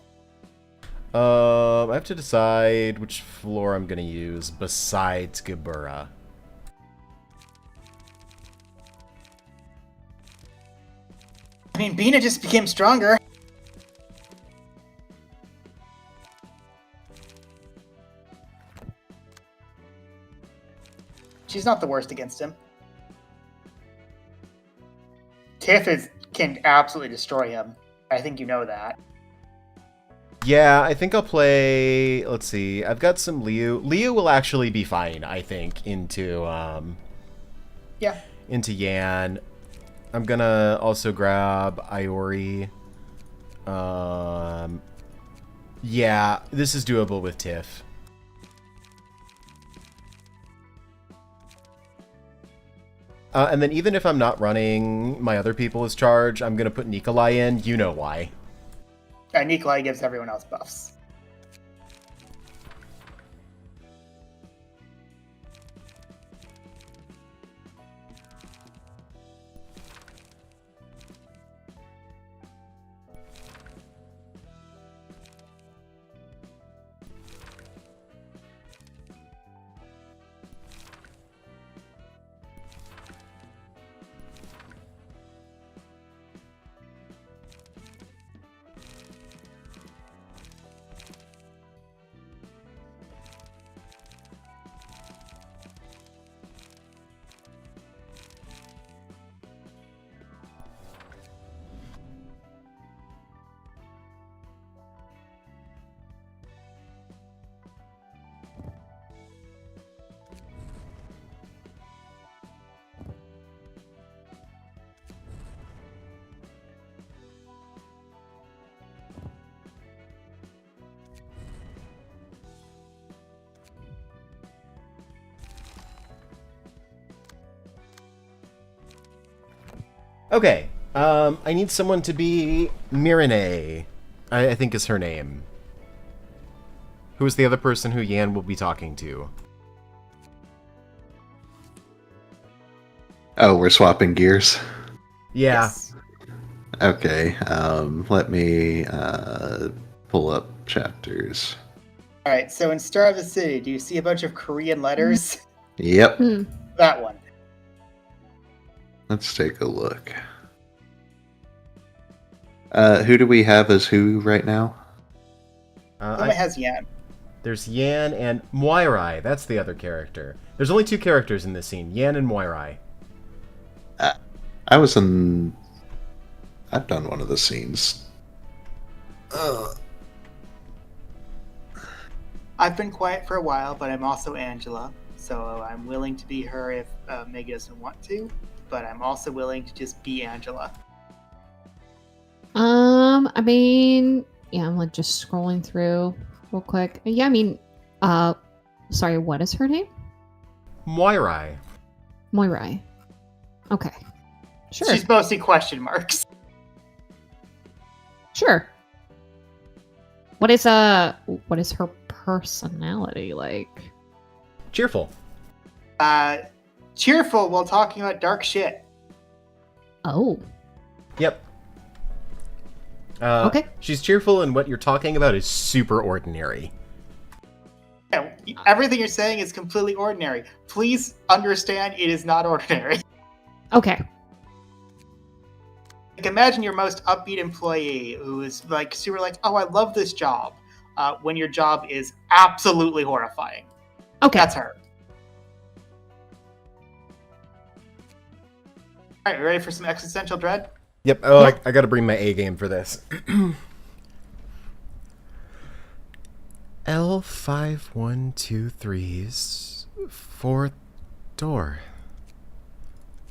I have to decide which floor I'm gonna use besides Gebura. I mean, Bina just became stronger. She's not the worst against him. Tiff can absolutely destroy him. I think you know that. Yeah, I think I'll play... Let's see. I've got some Liu. Liu will actually be fine, I think, into Yan. I'm gonna also grab Iori. Yeah, this is doable with Tiff. And then even if I'm not running my other people as charge, I'm gonna put Nikolai in. You know why. Nikolai gives everyone else buffs. Okay. I need someone to be Mirene. I think is her name. Who is the other person who Yan will be talking to? Oh, we're swapping gears. Yeah. Yes. Okay, let me pull up chapters. All right. So in Star of the City, do you see a bunch of Korean letters? Yep, Hmm. That one. let's take a look. Who do we have as who right now? Puma has Yan. There's Yan and Moirai. That's the other character. There's only two characters in this scene, Yan and Moirai. I've done one of the scenes. I've been quiet for a while, but I'm also Angela, so I'm willing to be her if Megan doesn't want to, but I'm also willing to just be Angela. I mean, yeah, I'm like just scrolling through real quick. Yeah, I mean, sorry, what is her name? Moirai. Moirai. Okay. Sure. She's mostly question marks. Sure. What is her personality like? Cheerful. Cheerful while talking about dark shit. Oh. Yep. Okay. She's cheerful, and what you're talking about is super ordinary. Yeah, everything you're saying is completely ordinary. Please understand it is not ordinary. Okay. Like, imagine your most upbeat employee who is like super like, oh, I love this job, when your job is absolutely horrifying. Okay. That's her. All right, we ready for some existential dread? Yep. Oh, Yeah. I gotta bring my A game for this. L5123's fourth door.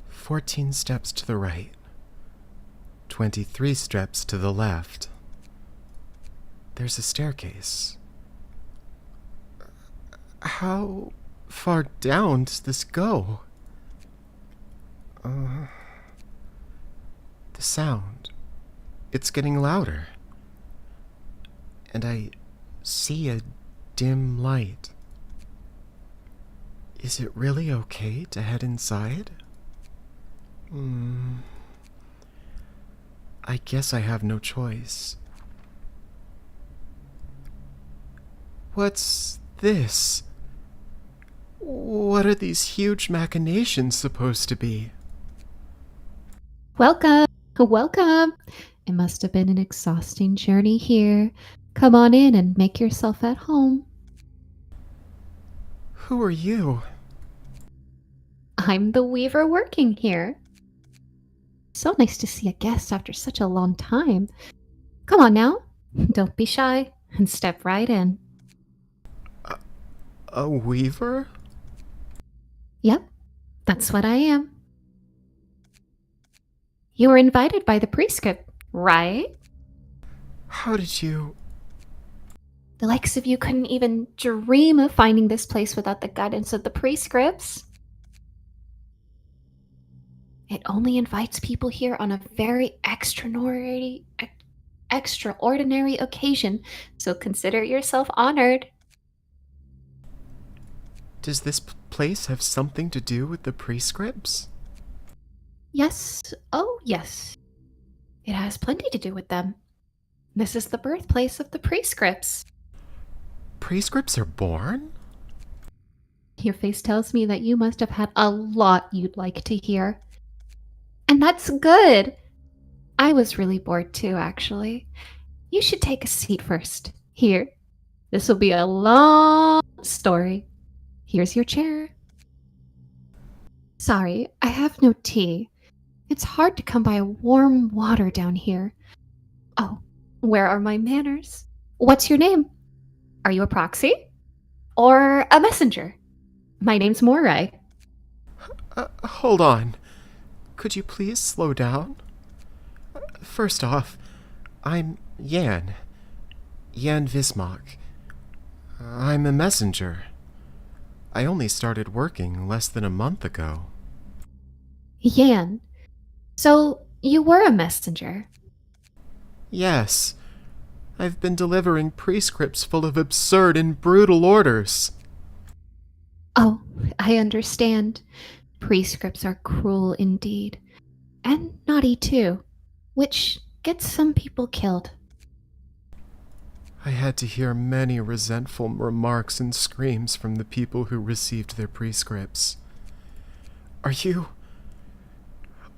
14 steps to the right. 23 steps to the left. There's a staircase. How far down does this go? The sound. It's getting louder. And I see a dim light. Is it really okay to head inside? I guess I have no choice. What's this? What are these huge machinations supposed to be? Welcome. Welcome. It must have been an exhausting journey here. Come on in and make yourself at home. Who are you? I'm the weaver working here. So nice to see a guest after such a long time. Come on now. Don't be shy and step right in. A weaver? Yep, that's what I am. You were invited by the prescript, right? How did you... The likes of you couldn't even dream of finding this place without the guidance of the prescripts. It only invites people here on a very extraordinary occasion, so consider yourself honored. Does this place have something to do with the prescripts? Yes, oh yes. It has plenty to do with them. This is the birthplace of the prescripts. Prescripts are born? Your face tells me that you must have had a lot you'd like to hear. And that's good. I was really bored too, actually. You should take a seat first. Here. This will be a long story. Here's your chair. Sorry, I have no tea. It's hard to come by warm water down here. Oh, where are my manners? What's your name? Are you a proxy? Or a messenger? My name's Moirai. Hold on. Could you please slow down? First off, I'm Yan. Yan Vismach. I'm a messenger. I only started working less than a month ago. Yan. So, you were a messenger. Yes. I've been delivering prescripts full of absurd and brutal orders. Oh, I understand. Prescripts are cruel indeed. And naughty too, which gets some people killed. I had to hear many resentful remarks and screams from the people who received their prescripts. Are you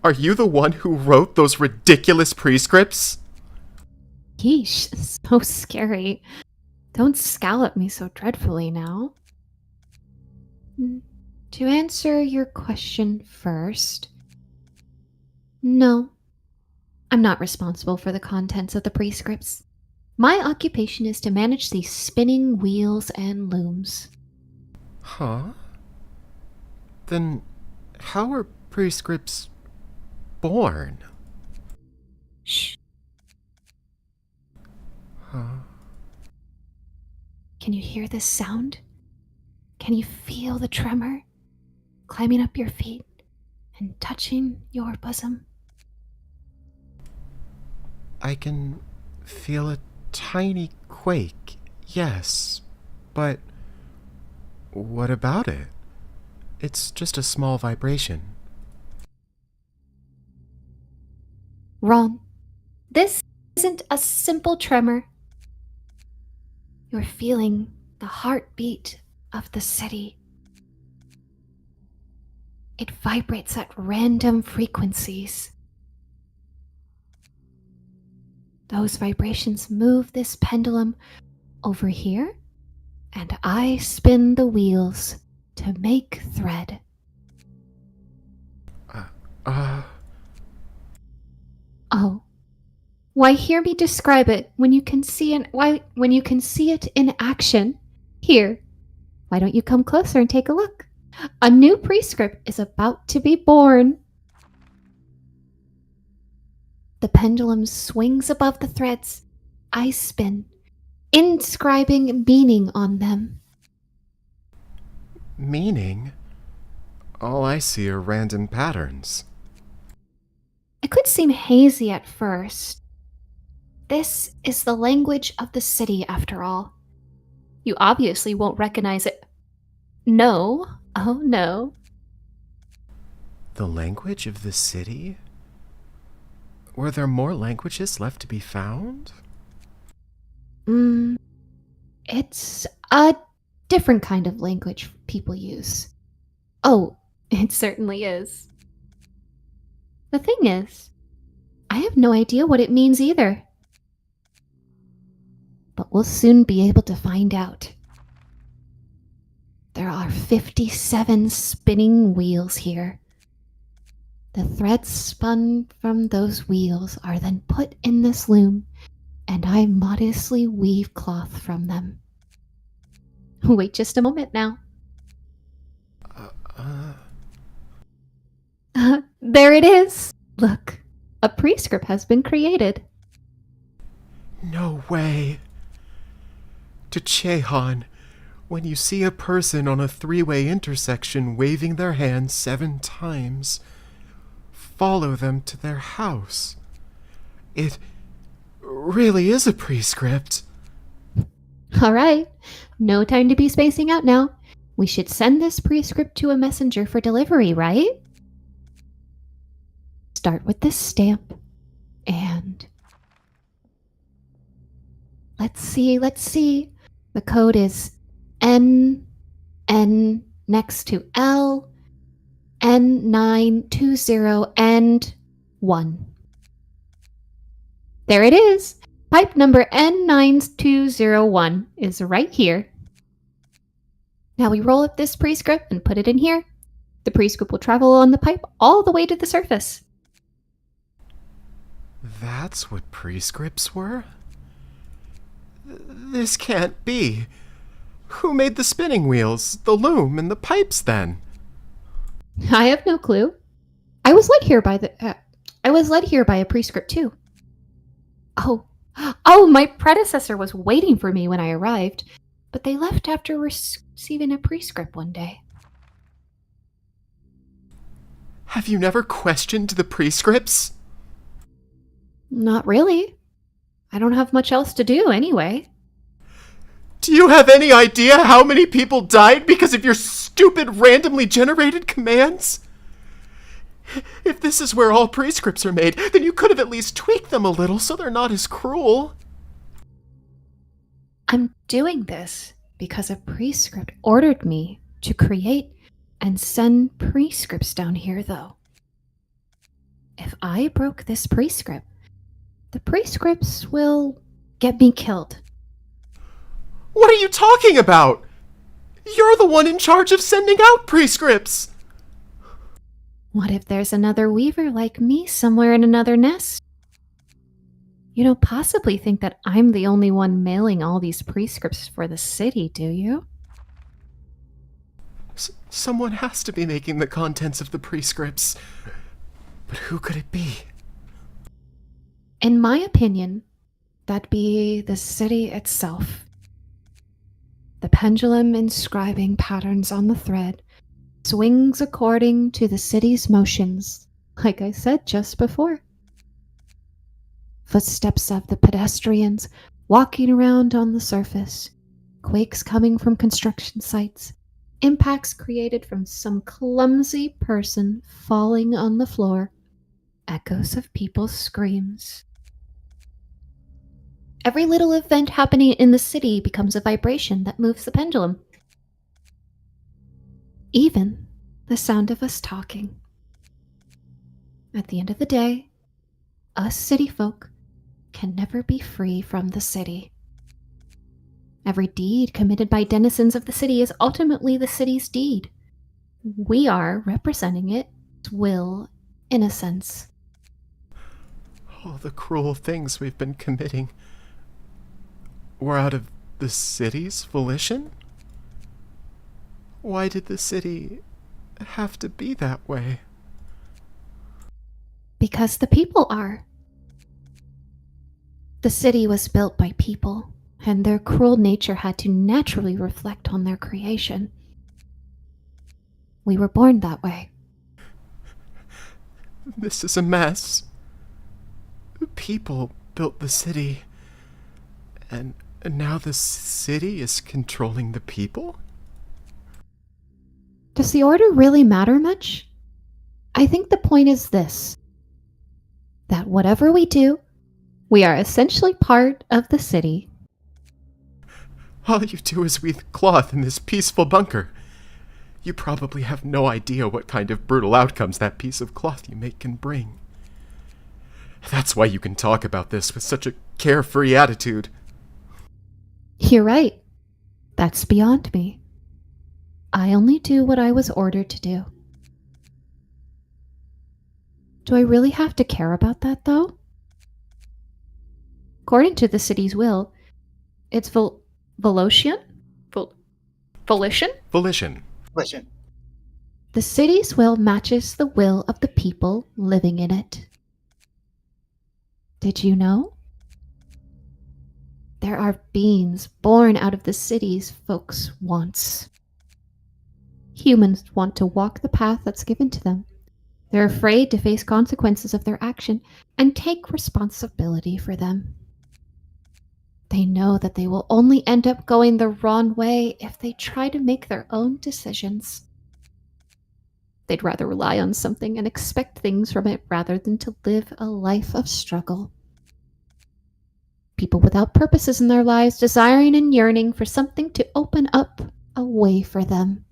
the one who wrote those ridiculous prescripts? Yeesh, so scary. Don't scowl at me so dreadfully now. To answer your question first, no, I'm not responsible for the contents of the prescripts. My occupation is to manage these spinning wheels and looms. Huh? Then how are prescripts born? Shh. Huh? Can you hear this sound? Can you feel the tremor climbing up your feet and touching your bosom? I can feel a tiny quake, yes, but what about it? It's just a small vibration. Wrong. This isn't a simple tremor. You're feeling the heartbeat of the city. It vibrates at random frequencies. Those vibrations move this pendulum over here, and I spin the wheels to make thread. Oh, why hear me describe it when you can see it in action? Here, why don't you come closer and take a look? A new prescript is about to be born. The pendulum swings above the threads. I spin, inscribing meaning on them. Meaning? All I see are random patterns. It could seem hazy at first. This is the language of the city, after all. You obviously won't recognize it. No. Oh, no. The language of the city? Were there more languages left to be found? It's a different kind of language people use. Oh, it certainly is. The thing is, I have no idea what it means either. But we'll soon be able to find out. There are 57 spinning wheels here. The threads spun from those wheels are then put in this loom, and I modestly weave cloth from them. Wait just a moment now. There it is! Look, a prescript has been created. No way. To Chehan, when you see a person on a three-way intersection waving their hands 7 times, follow them to their house. It really is a prescript. All right, no time to be spacing out now. We should send this prescript to a messenger for delivery, right? Start with this stamp, and let's see. The code is N next to L, N920 and 1. There it is. Pipe number N9201 is right here. Now we roll up this prescript and put it in here. The prescript will travel on the pipe all the way to the surface. That's what prescripts were? This can't be. Who made the spinning wheels, the loom, and the pipes then? I have no clue. I was led here by a prescript too. Oh, my predecessor was waiting for me when I arrived, but they left after receiving a prescript one day. Have you never questioned the prescripts? Not really. I don't have much else to do anyway. Do you have any idea how many people died because of your stupid randomly generated commands? If this is where all prescripts are made, then you could have at least tweaked them a little so they're not as cruel. I'm doing this because a prescript ordered me to create and send prescripts down here, though. If I broke this prescript, the prescripts will get me killed. What are you talking about? You're the one in charge of sending out prescripts. What if there's another weaver like me somewhere in another nest? You don't possibly think that I'm the only one mailing all these prescripts for the city, do you? Someone has to be making the contents of the prescripts. But who could it be? In my opinion, that'd be the city itself. The pendulum inscribing patterns on the thread swings according to the city's motions, like I said just before. Footsteps of the pedestrians walking around on the surface, quakes coming from construction sites, impacts created from some clumsy person falling on the floor, echoes of people's screams. Every little event happening in the city becomes a vibration that moves the pendulum. Even the sound of us talking. At the end of the day, us city folk can never be free from the city. Every deed committed by denizens of the city is ultimately the city's deed. We are representing its will, in a sense. All the cruel things we've been committing were out of the city's volition? Why did the city have to be that way? Because the people are. The city was built by people, and their cruel nature had to naturally reflect on their creation. We were born that way. This is a mess. People built the city, and now the city is controlling the people? Does the order really matter much? I think the point is this: that whatever we do, we are essentially part of the city. All you do is weave cloth in this peaceful bunker. You probably have no idea what kind of brutal outcomes that piece of cloth you make can bring. That's why you can talk about this with such a carefree attitude. You're right. That's beyond me. I only do what I was ordered to do. Do I really have to care about that, though? According to the city's will, it's Volition? Volition? Volition. Listen, The city's will matches the will of the people living in it. Did you know? There are beings born out of the city's folks' wants. Humans want to walk the path that's given to them. They're afraid to face consequences of their action and take responsibility for them. They know that they will only end up going the wrong way if they try to make their own decisions. They'd rather rely on something and expect things from it rather than to live a life of struggle. People without purposes in their lives, desiring and yearning for something to open up a way for them.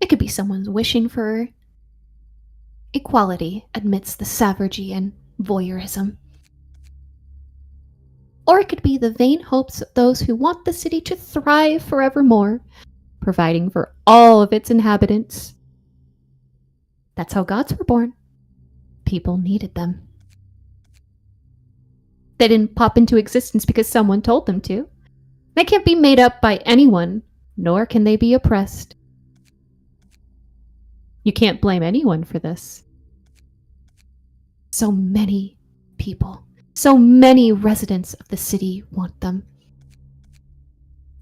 It could be someone wishing for equality amidst the savagery and voyeurism. Or it could be the vain hopes of those who want the city to thrive forevermore, providing for all of its inhabitants. That's how gods were born. People needed them. They didn't pop into existence because someone told them to. They can't be made up by anyone, nor can they be oppressed. You can't blame anyone for this. So many people, so many residents of the city want them.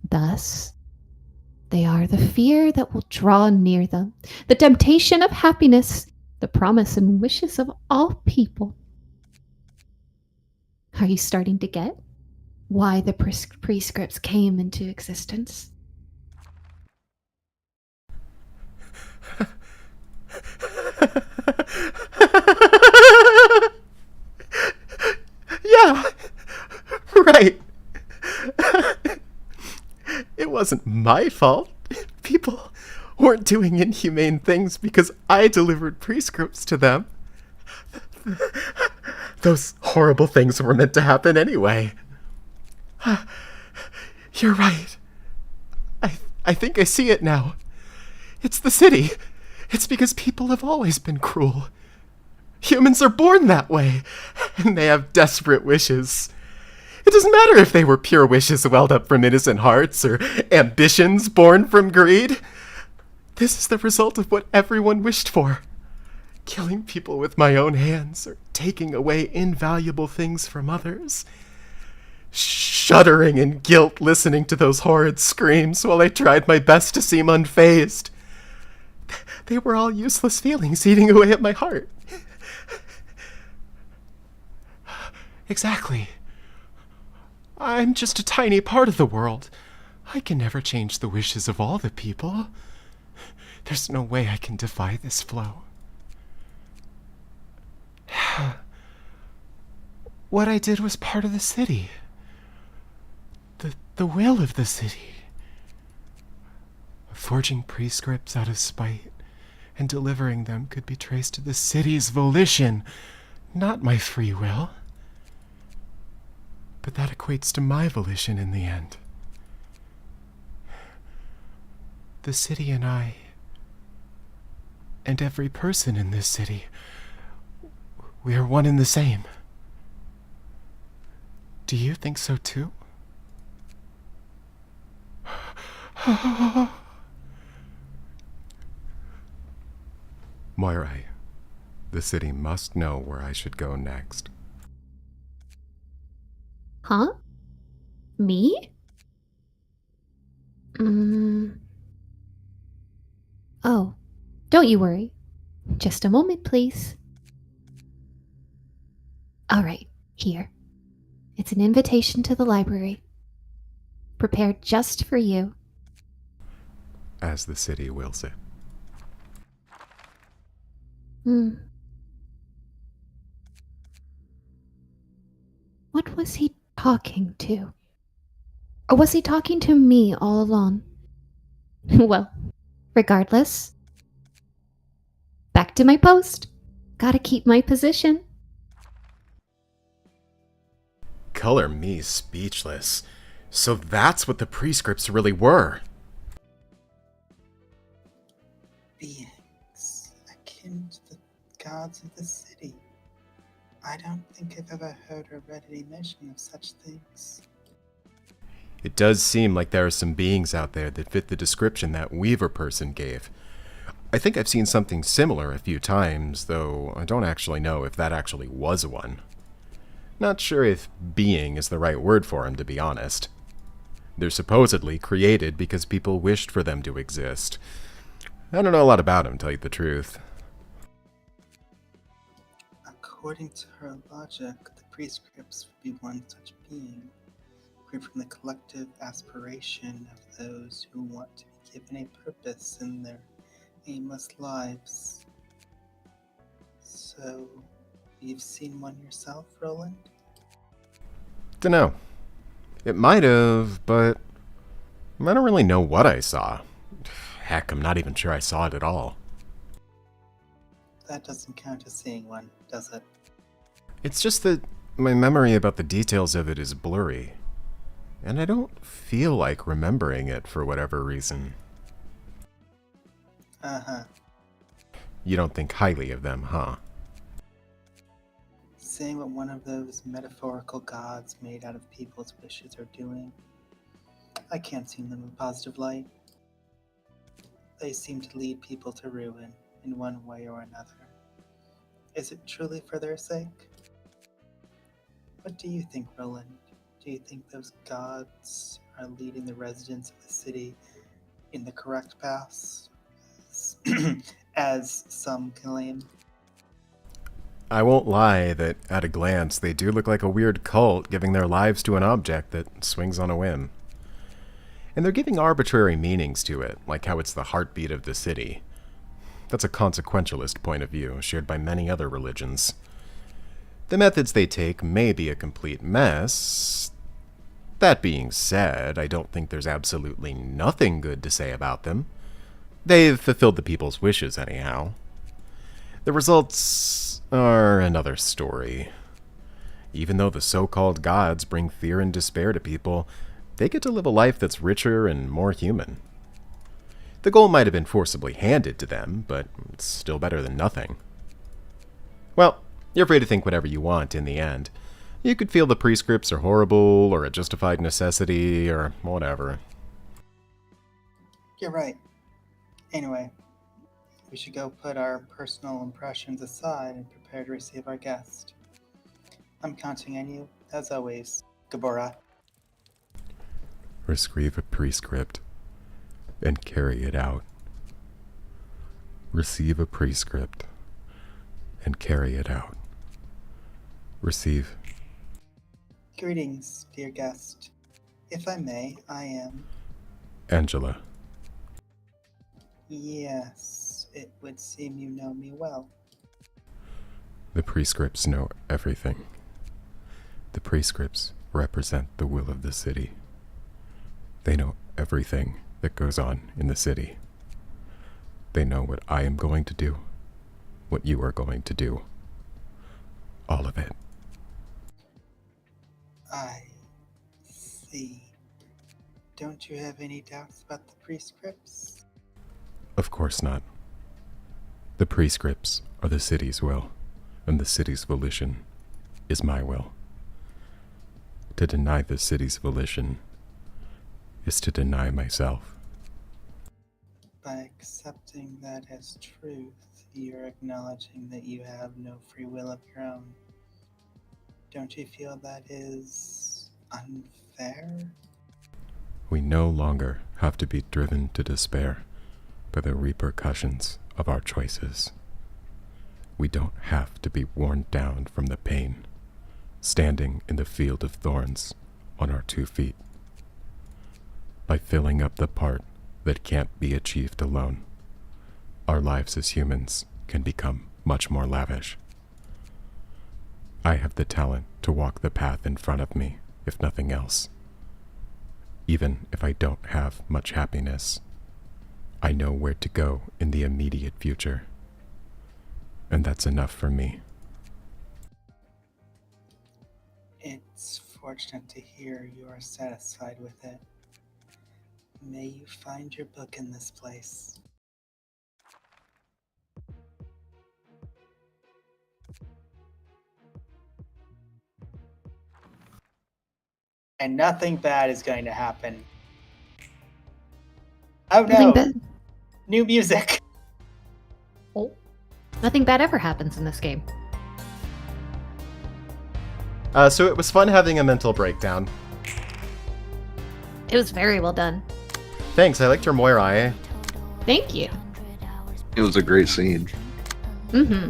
Thus, they are the fear that will draw near them, the temptation of happiness, the promise and wishes of all people. Are you starting to get why the prescripts came into existence? Yeah, right. It wasn't my fault. People weren't doing inhumane things because I delivered prescripts to them. Those horrible things were meant to happen anyway. You're right. I think I see it now. It's the city. It's because people have always been cruel. Humans are born that way, and they have desperate wishes. It doesn't matter if they were pure wishes welled up from innocent hearts or ambitions born from greed. This is the result of what everyone wished for. Killing people with my own hands or taking away invaluable things from others. Shuddering in guilt listening to those horrid screams while I tried my best to seem unfazed. They were all useless feelings eating away at my heart. Exactly. I'm just a tiny part of the world. I can never change the wishes of all the people. There's no way I can defy this flow. What I did was part of the city. The will of the city. Forging prescripts out of spite and delivering them could be traced to the city's volition, not my free will. But that equates to my volition in the end. The city and I, and every person in this city, we are one and the same. Do you think so too? Moirai, the city must know where I should go next. Huh? Me? Oh, don't you worry. Just a moment, please. All right, here. It's an invitation to the library. Prepared just for you. As the city wills it. What was he talking to? Or was he talking to me all along? Well, regardless. Back to my post. Gotta keep my position. Color me speechless. So that's what the prescripts really were. Beings akin to the gods of the city. I don't think I've ever heard or read any mention of such things. It does seem like there are some beings out there that fit the description that Weaver person gave. I think I've seen something similar a few times, though I don't actually know if that actually was one. Not sure if being is the right word for him, to be honest. They're supposedly created because people wished for them to exist. I don't know a lot about him, to tell you the truth. According to her logic, the prescripts would be one such being, free from the collective aspiration of those who want to be given a purpose in their aimless lives. So, you've seen one yourself, Roland? Dunno. It might have, but I don't really know what I saw. Heck, I'm not even sure I saw it at all. That doesn't count as seeing one, does it? It's just that my memory about the details of it is blurry, and I don't feel like remembering it for whatever reason. Uh-huh. You don't think highly of them, huh? Seeing what one of those metaphorical gods made out of people's wishes are doing, I can't see them in a positive light. They seem to lead people to ruin in one way or another. Is it truly for their sake? What do you think, Roland? Do you think those gods are leading the residents of the city in the correct paths, as some claim? I won't lie that, at a glance, they do look like a weird cult giving their lives to an object that swings on a whim. And they're giving arbitrary meanings to it, like how it's the heartbeat of the city. That's a consequentialist point of view, shared by many other religions. The methods they take may be a complete mess. That being said, I don't think there's absolutely nothing good to say about them. They've fulfilled the people's wishes anyhow. The results are another story. Even though the so-called gods bring fear and despair to people, they get to live a life that's richer and more human. The goal might have been forcibly handed to them, but it's still better than nothing. Well, you're free to think whatever you want in the end. You could feel the prescripts are horrible, or a justified necessity, or whatever. You're right. Anyway, we should go put our personal impressions aside and prepare to receive our guest. I'm counting on you, as always, Gabora. Receive a prescript and carry it out. Receive a prescript and carry it out. Receive. Greetings, dear guest. If I may, I am... Angela. Yes, it would seem you know me well. The prescripts know everything. The prescripts represent the will of the city. They know everything that goes on in the city. They know what I am going to do, what you are going to do. All of it. I see. Don't you have any doubts about the prescripts? Of course not. The prescripts are the city's will, and the city's volition is my will. To deny the city's volition is to deny myself. By accepting that as truth, you're acknowledging that you have no free will of your own. Don't you feel that is unfair? We no longer have to be driven to despair by the repercussions of our choices. We don't have to be worn down from the pain, standing in the field of thorns on our 2 feet. By filling up the part that can't be achieved alone, our lives as humans can become much more lavish. I have the talent to walk the path in front of me, if nothing else. Even if I don't have much happiness, I know where to go in the immediate future. And that's enough for me. It's fortunate to hear you are satisfied with it. May you find your book in this place. And nothing bad is going to happen. Oh Nothing no! bad. New music! Oh. Nothing bad ever happens in this game. So it was fun having a mental breakdown. It was very well done. Thanks, I liked your Moirai. Thank you. It was a great scene. Mm-hmm.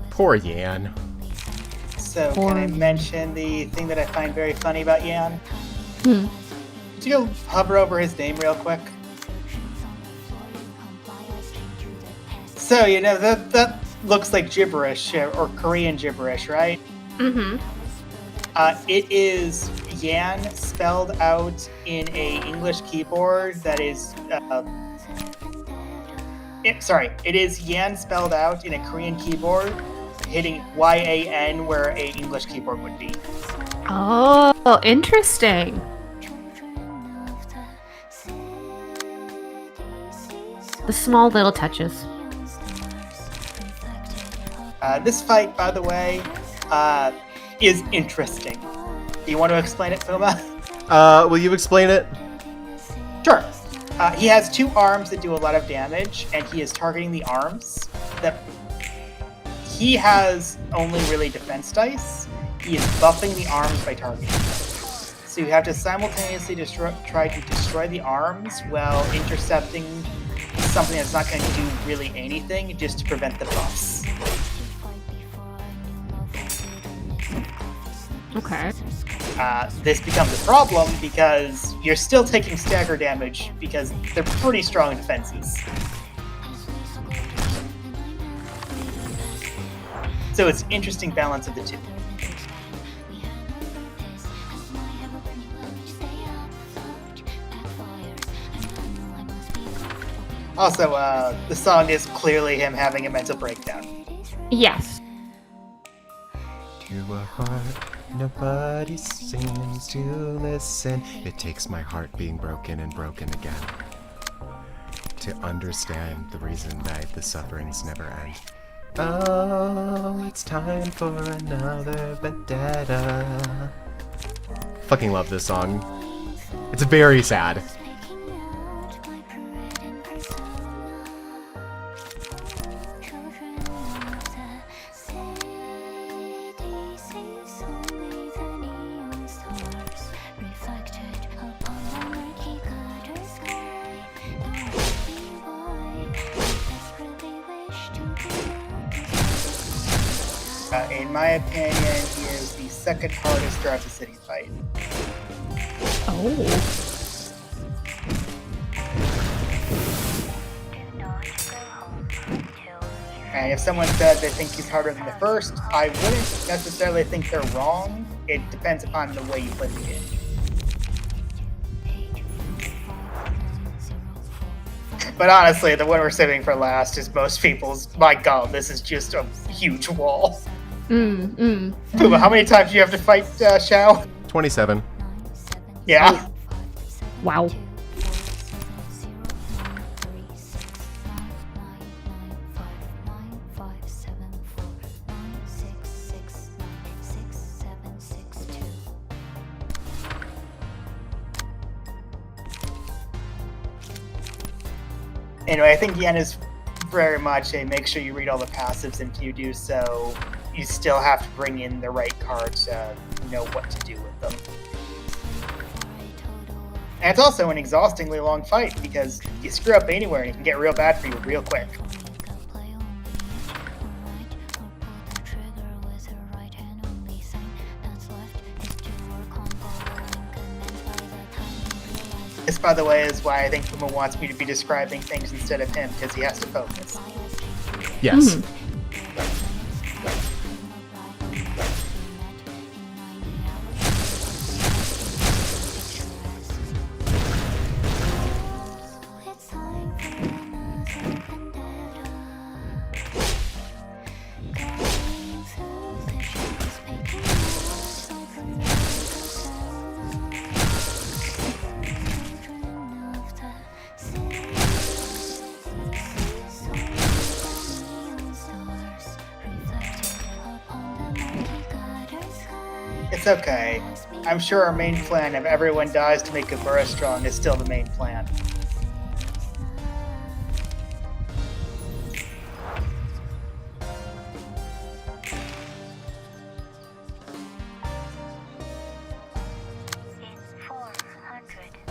Poor Yan. So, can I mention the thing that I find very funny about Yan? Hmm. Could you go hover over his name real quick? So, that looks like gibberish, or Korean gibberish, right? Mm-hmm. It is Yan spelled out in a English keyboard that is... it is Yan spelled out in a Korean keyboard, hitting Y-A-N where a English keyboard would be. Oh, interesting. The small little touches. This fight, by the way, is interesting. Do you want to explain it, Puma? Will you explain it? Sure. He has 2 arms that do a lot of damage, and he is targeting the arms that... He has only really defense dice. He is buffing the arms by targeting. So you have to simultaneously try to destroy the arms while intercepting something that's not going to do really anything just to prevent the buffs. Okay. This becomes a problem because you're still taking stagger damage because they're pretty strong defenses. So it's an interesting balance of the two. Also, the song is clearly him having a mental breakdown. Yes. To a heart nobody seems to listen. It takes my heart being broken and broken again to understand the reason why the sufferings never end. Oh, it's time for another vendetta. Fucking love this song. It's very sad. In my opinion, he is the second hardest throughout the city fight. Oh. And if someone said they think he's harder than the first, I wouldn't necessarily think they're wrong. It depends upon the way you play the game. But honestly, the one we're saving for last is most people's, my god, this is just a huge wall. Puma, how many times do you have to fight Xiao? 27. Yeah. Wow. Anyway, I think Yen is very much a make sure you read all the passives, and if you do so, you still have to bring in the right cards to know what to do with them. And it's also an exhaustingly long fight, because you screw up anywhere and it can get real bad for you real quick. This, by the way, is why I think Puma wants me to be describing things instead of him, because he has to focus. Yes. It's okay. I'm sure our main plan of everyone dies to make Kabura strong is still the main plan.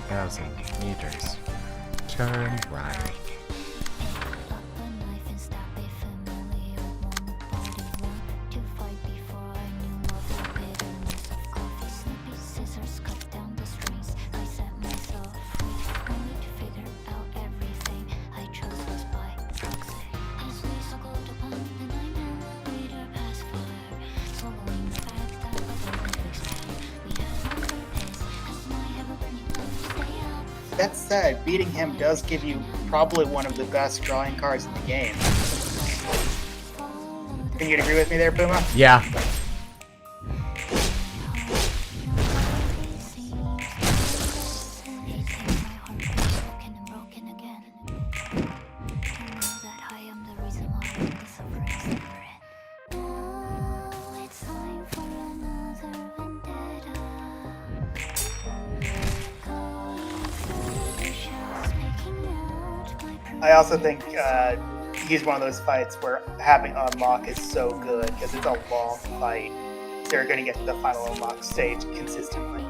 Thousand meters. Turn right. That said, beating him does give you probably one of the best drawing cards in the game. Think you'd agree with me there, Puma? Yeah. I also think he's one of those fights where having unlock is so good because it's a long fight. They're going to get to the final unlock stage consistently.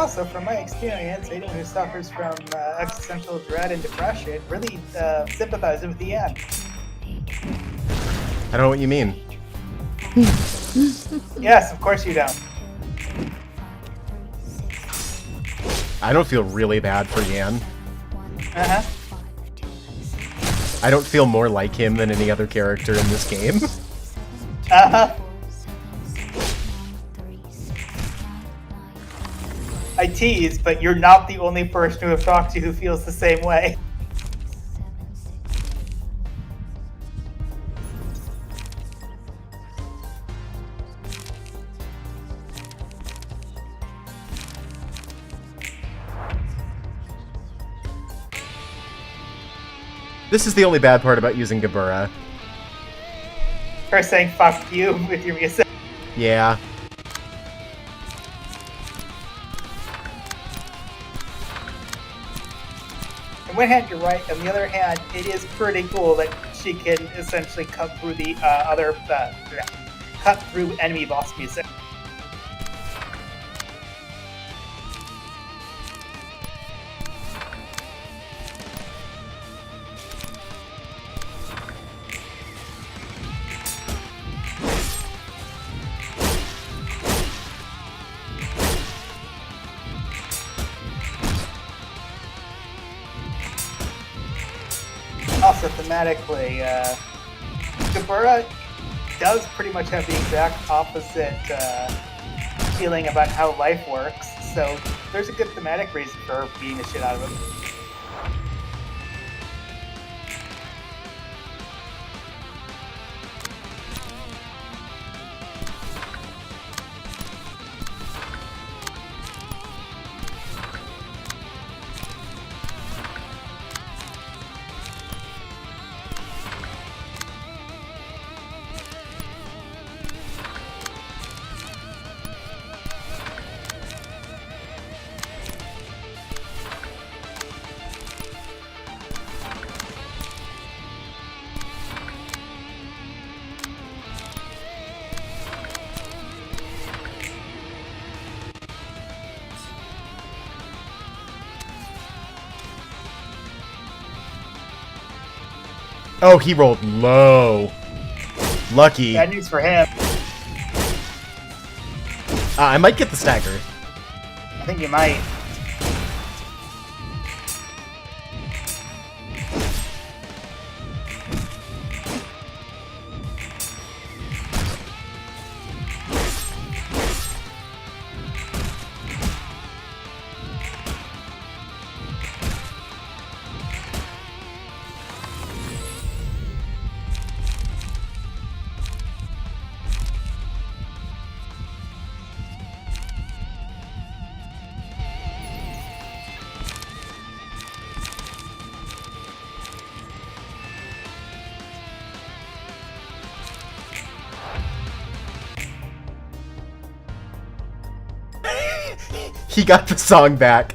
Also, from my experience, anyone who suffers from existential dread and depression really sympathizes with the end. I don't know what you mean. Yes, of course you don't. I don't feel really bad for Yan. Uh-huh. I don't feel more like him than any other character in this game. Uh-huh. I tease, but you're not the only person who I've talked to who feels the same way. This is the only bad part about using Gabura. Her saying fuck you with your music. Yeah. On one hand, you're right. On the other hand, it is pretty cool that she can essentially cut through the cut through enemy boss music. Also, thematically, Gabura does pretty much have the exact opposite feeling about how life works, so there's a good thematic reason for her beating the shit out of him. Oh, he rolled low. Lucky. Bad news for him. I might get the stagger. I think you might. He got the song back.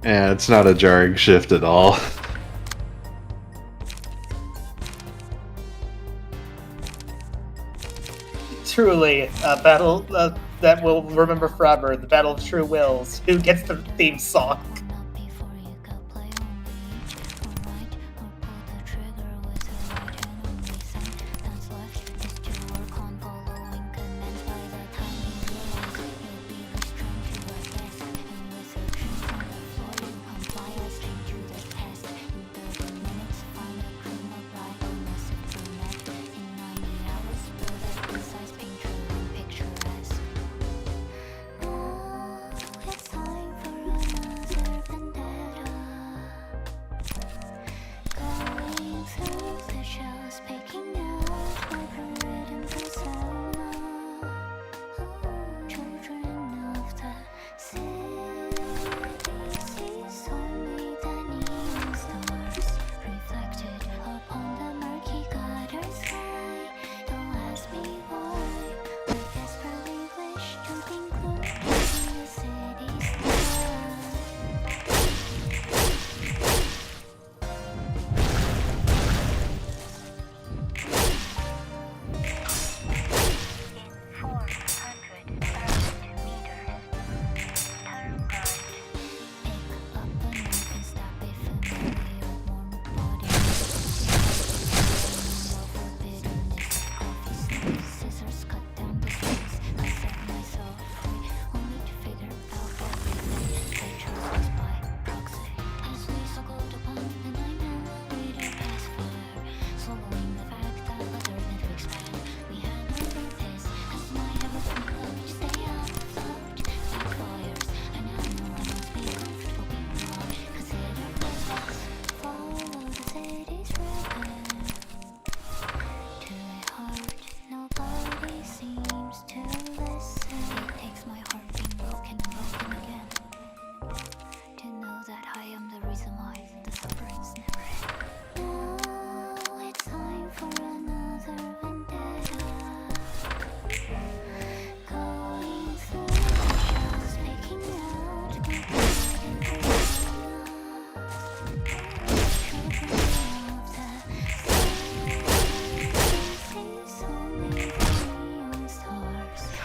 Yeah, it's not a jarring shift at all. Truly, a battle that we'll remember forever. The Battle of True Wills. Who gets the theme song?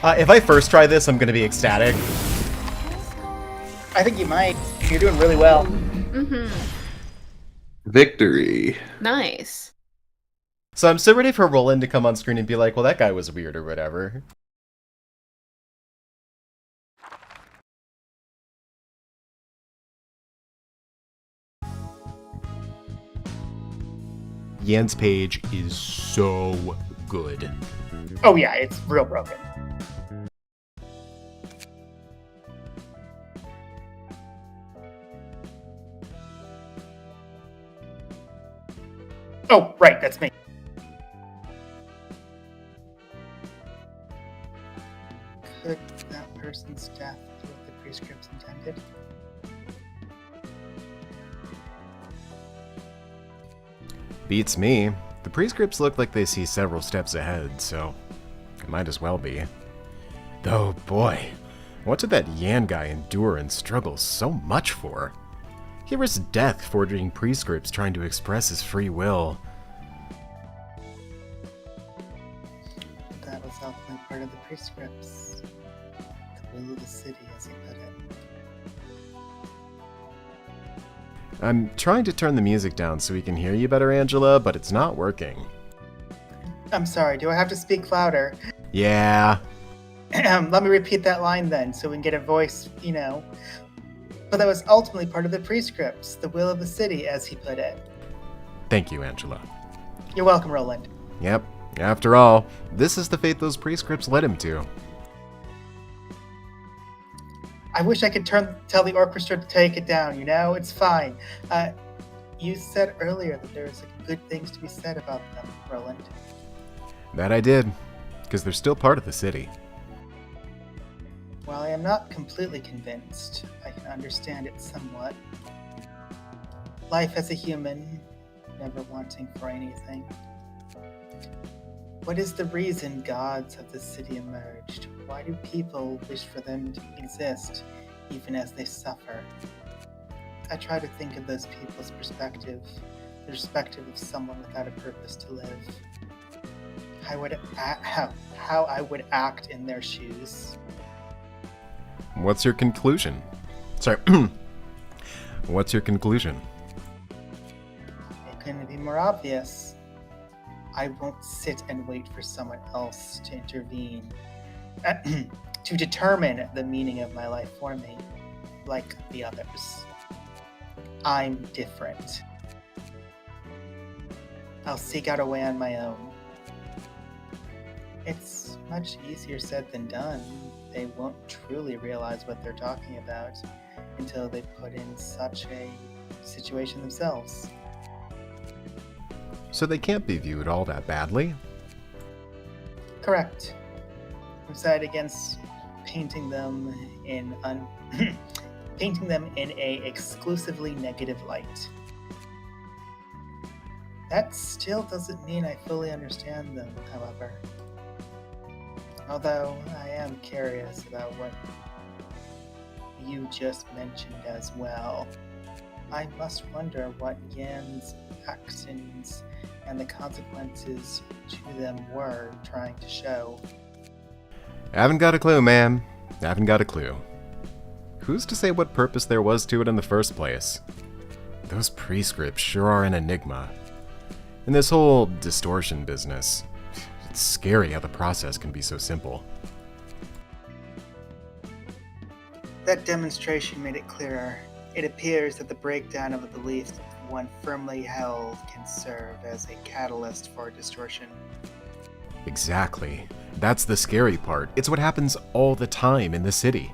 If I first try this, I'm going to be ecstatic. I think you might. You're doing really well. Mm-hmm. Victory. Nice. So I'm still ready for Roland to come on screen and be like, well, that guy was weird or whatever. Yan's page is so good. Oh yeah, it's real broken. Oh, right, that's me. Could that person's death be what the prescripts intended? Beats me. The prescripts look like they see several steps ahead, so it might as well be. Though, boy, what did that Yan guy endure and struggle so much for? He risked death forging prescripts trying to express his free will. That was ultimately part of the prescripts. The will of the city, as he put it. I'm trying to turn the music down so we can hear you better, Angela, but it's not working. I'm sorry, do I have to speak louder? Yeah. Let me repeat that line then, so we can get a voice, you know. But that was ultimately part of the prescripts, the will of the city, as he put it. Thank you, Angela. You're welcome, Roland. Yep. After all, this is the fate those prescripts led him to. I wish I could tell the orchestra to take it down, you know? It's fine. You said earlier that there's good things to be said about them, Roland. That I did, because they're still part of the city. While I am not completely convinced, I can understand it somewhat. Life as a human, never wanting for anything. What is the reason gods of the city emerged? Why do people wish for them to exist, even as they suffer? I try to think of those people's perspective, the perspective of someone without a purpose to live. How I would act in their shoes. What's your conclusion? Sorry. What's your conclusion? It couldn't be more obvious. I won't sit and wait for someone else to intervene, to determine the meaning of my life for me, like the others. I'm different. I'll seek out a way on my own. It's much easier said than done. They won't truly realize what they're talking about until they put in such a situation themselves. So they can't be viewed all that badly? Correct. I'm side against painting them in painting them in a exclusively negative light. That still doesn't mean I fully understand them, however. Although I am curious about what you just mentioned as well. I must wonder what Yan's actions and the consequences to them were trying to show. Haven't got a clue, ma'am. Haven't got a clue. Who's to say what purpose there was to it in the first place? Those prescripts sure are an enigma. And this whole distortion business, it's scary how the process can be so simple. That demonstration made it clearer. It appears that the breakdown of a belief one firmly held can serve as a catalyst for distortion. Exactly. That's the scary part. It's what happens all the time in the city.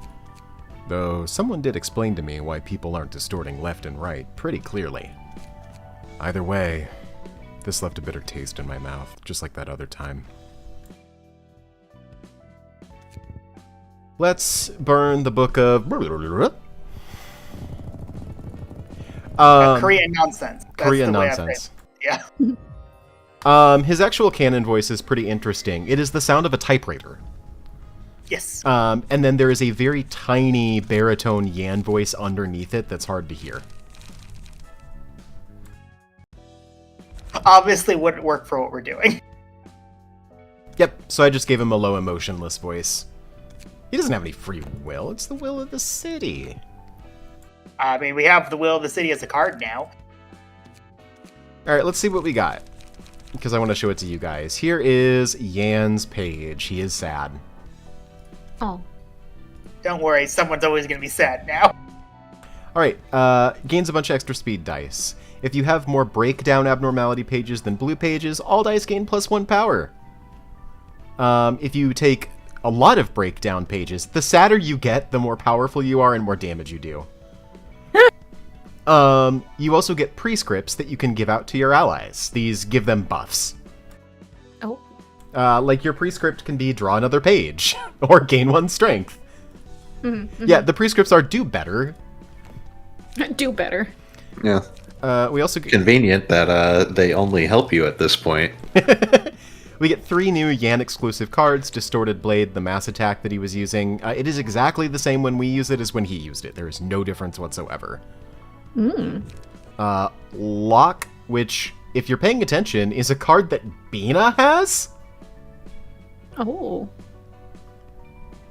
Though someone did explain to me why people aren't distorting left and right pretty clearly. Either way, this left a bitter taste in my mouth, just like that other time. Let's burn the book of... Korean nonsense. That's Korean the way I nonsense. phrase it. Yeah. His actual canon voice is pretty interesting. It is the sound of a typewriter. Yes. And then there is a very tiny baritone Yan voice underneath it that's hard to hear. Obviously wouldn't work for what we're doing. Yep, so I just gave him a low emotionless voice. He doesn't have any free will. It's the will of the city. I mean, we have the will of the city as a card now. All right, let's see what we got, because I want to show it to you guys. Here is Yan's page. He is sad. Oh. Don't worry, someone's always going to be sad now. All right, gains a bunch of extra speed dice. If you have more breakdown abnormality pages than blue pages, all dice gain +1 power. If you take a lot of breakdown pages, the sadder you get, the more powerful you are and more damage you do. You also get prescripts that you can give out to your allies. These give them buffs. Oh. Like your prescript can be draw another page, or gain 1 strength. Mm-hmm. Yeah, the prescripts are do better. Do better. Yeah. We also get... Convenient that they only help you at this point. We get 3 new Yan exclusive cards, Distorted Blade, the mass attack that he was using. It is exactly the same when we use it as when he used it. There is no difference whatsoever. Lock, which, if you're paying attention, is a card that Bina has? Oh.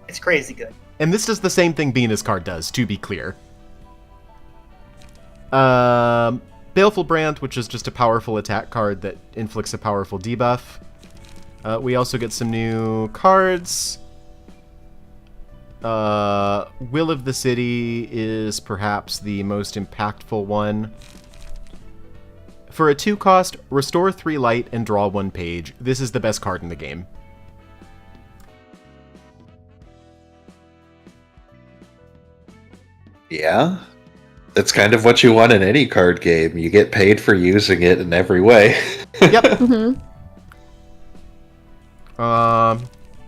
It's crazy good. And this does the same thing Bina's card does, to be clear. Baleful Brand, which is just a powerful attack card that inflicts a powerful debuff. We also get some new cards. Will of the City is perhaps the most impactful one. For a 2-cost, restore 3 light and draw 1 page. This is the best card in the game. Yeah. That's kind of what you want in any card game. You get paid for using it in every way. Yep. Mm-hmm.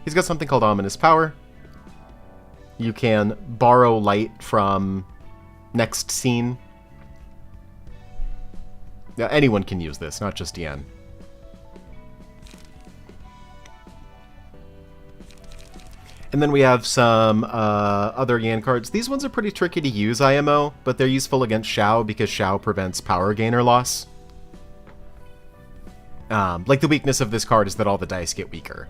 He's got something called Ominous Power. You can borrow light from next scene. Yeah, anyone can use this, not just Yan. And then we have some other Yan cards. These ones are pretty tricky to use, IMO, but they're useful against Xiao because Xiao prevents power gain or loss. Like, the weakness of this card is that all the dice get weaker.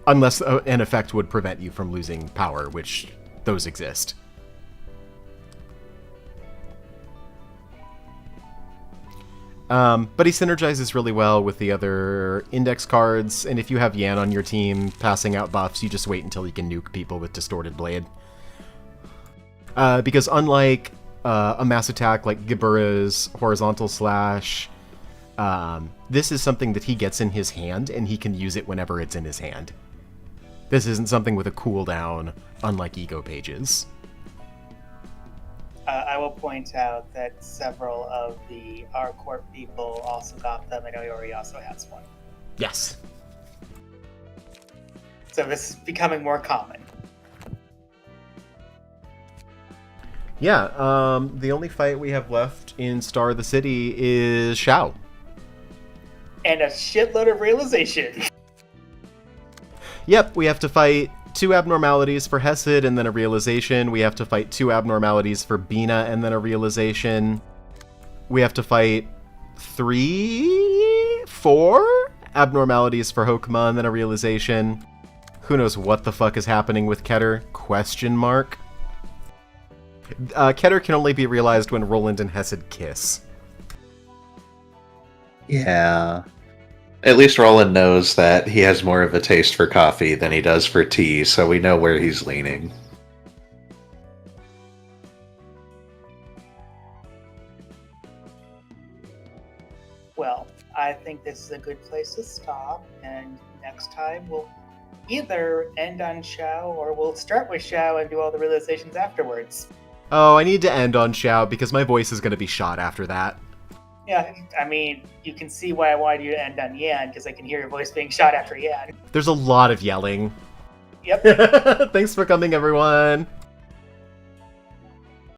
Unless an effect would prevent you from losing power, which those exist. But he synergizes really well with the other index cards, and if you have Yan on your team passing out buffs, you just wait until he can nuke people with Distorted Blade. Because unlike a mass attack like Gibura's Horizontal Slash, this is something that he gets in his hand, and he can use it whenever it's in his hand. This isn't something with a cooldown, unlike Ego Pages. I will point out that several of the R Corp people also got them, and Oyori also has one. Yes. So this is becoming more common. Yeah, the only fight we have left in Star of the City is Xiao. And a shitload of realization. Yep, we have to fight 2 abnormalities for Hesed and then a realization. We have to fight 2 abnormalities for Bina and then a realization. We have to fight 4 abnormalities for Hokuma and then a realization. Who knows what the fuck is happening with Keter? Question mark. Keter can only be realized when Roland and Hesed kiss. Yeah. At least Roland knows that he has more of a taste for coffee than he does for tea, so we know where he's leaning. Well, I think this is a good place to stop, and next time we'll either end on Xiao or we'll start with Xiao and do all the realizations afterwards. Oh, I need to end on Xiao because my voice is going to be shot after that. Yeah, I mean, you can see why I wanted you to end on Yan, because I can hear your voice being shot after Yan. There's a lot of yelling. Yep. Thanks for coming, everyone.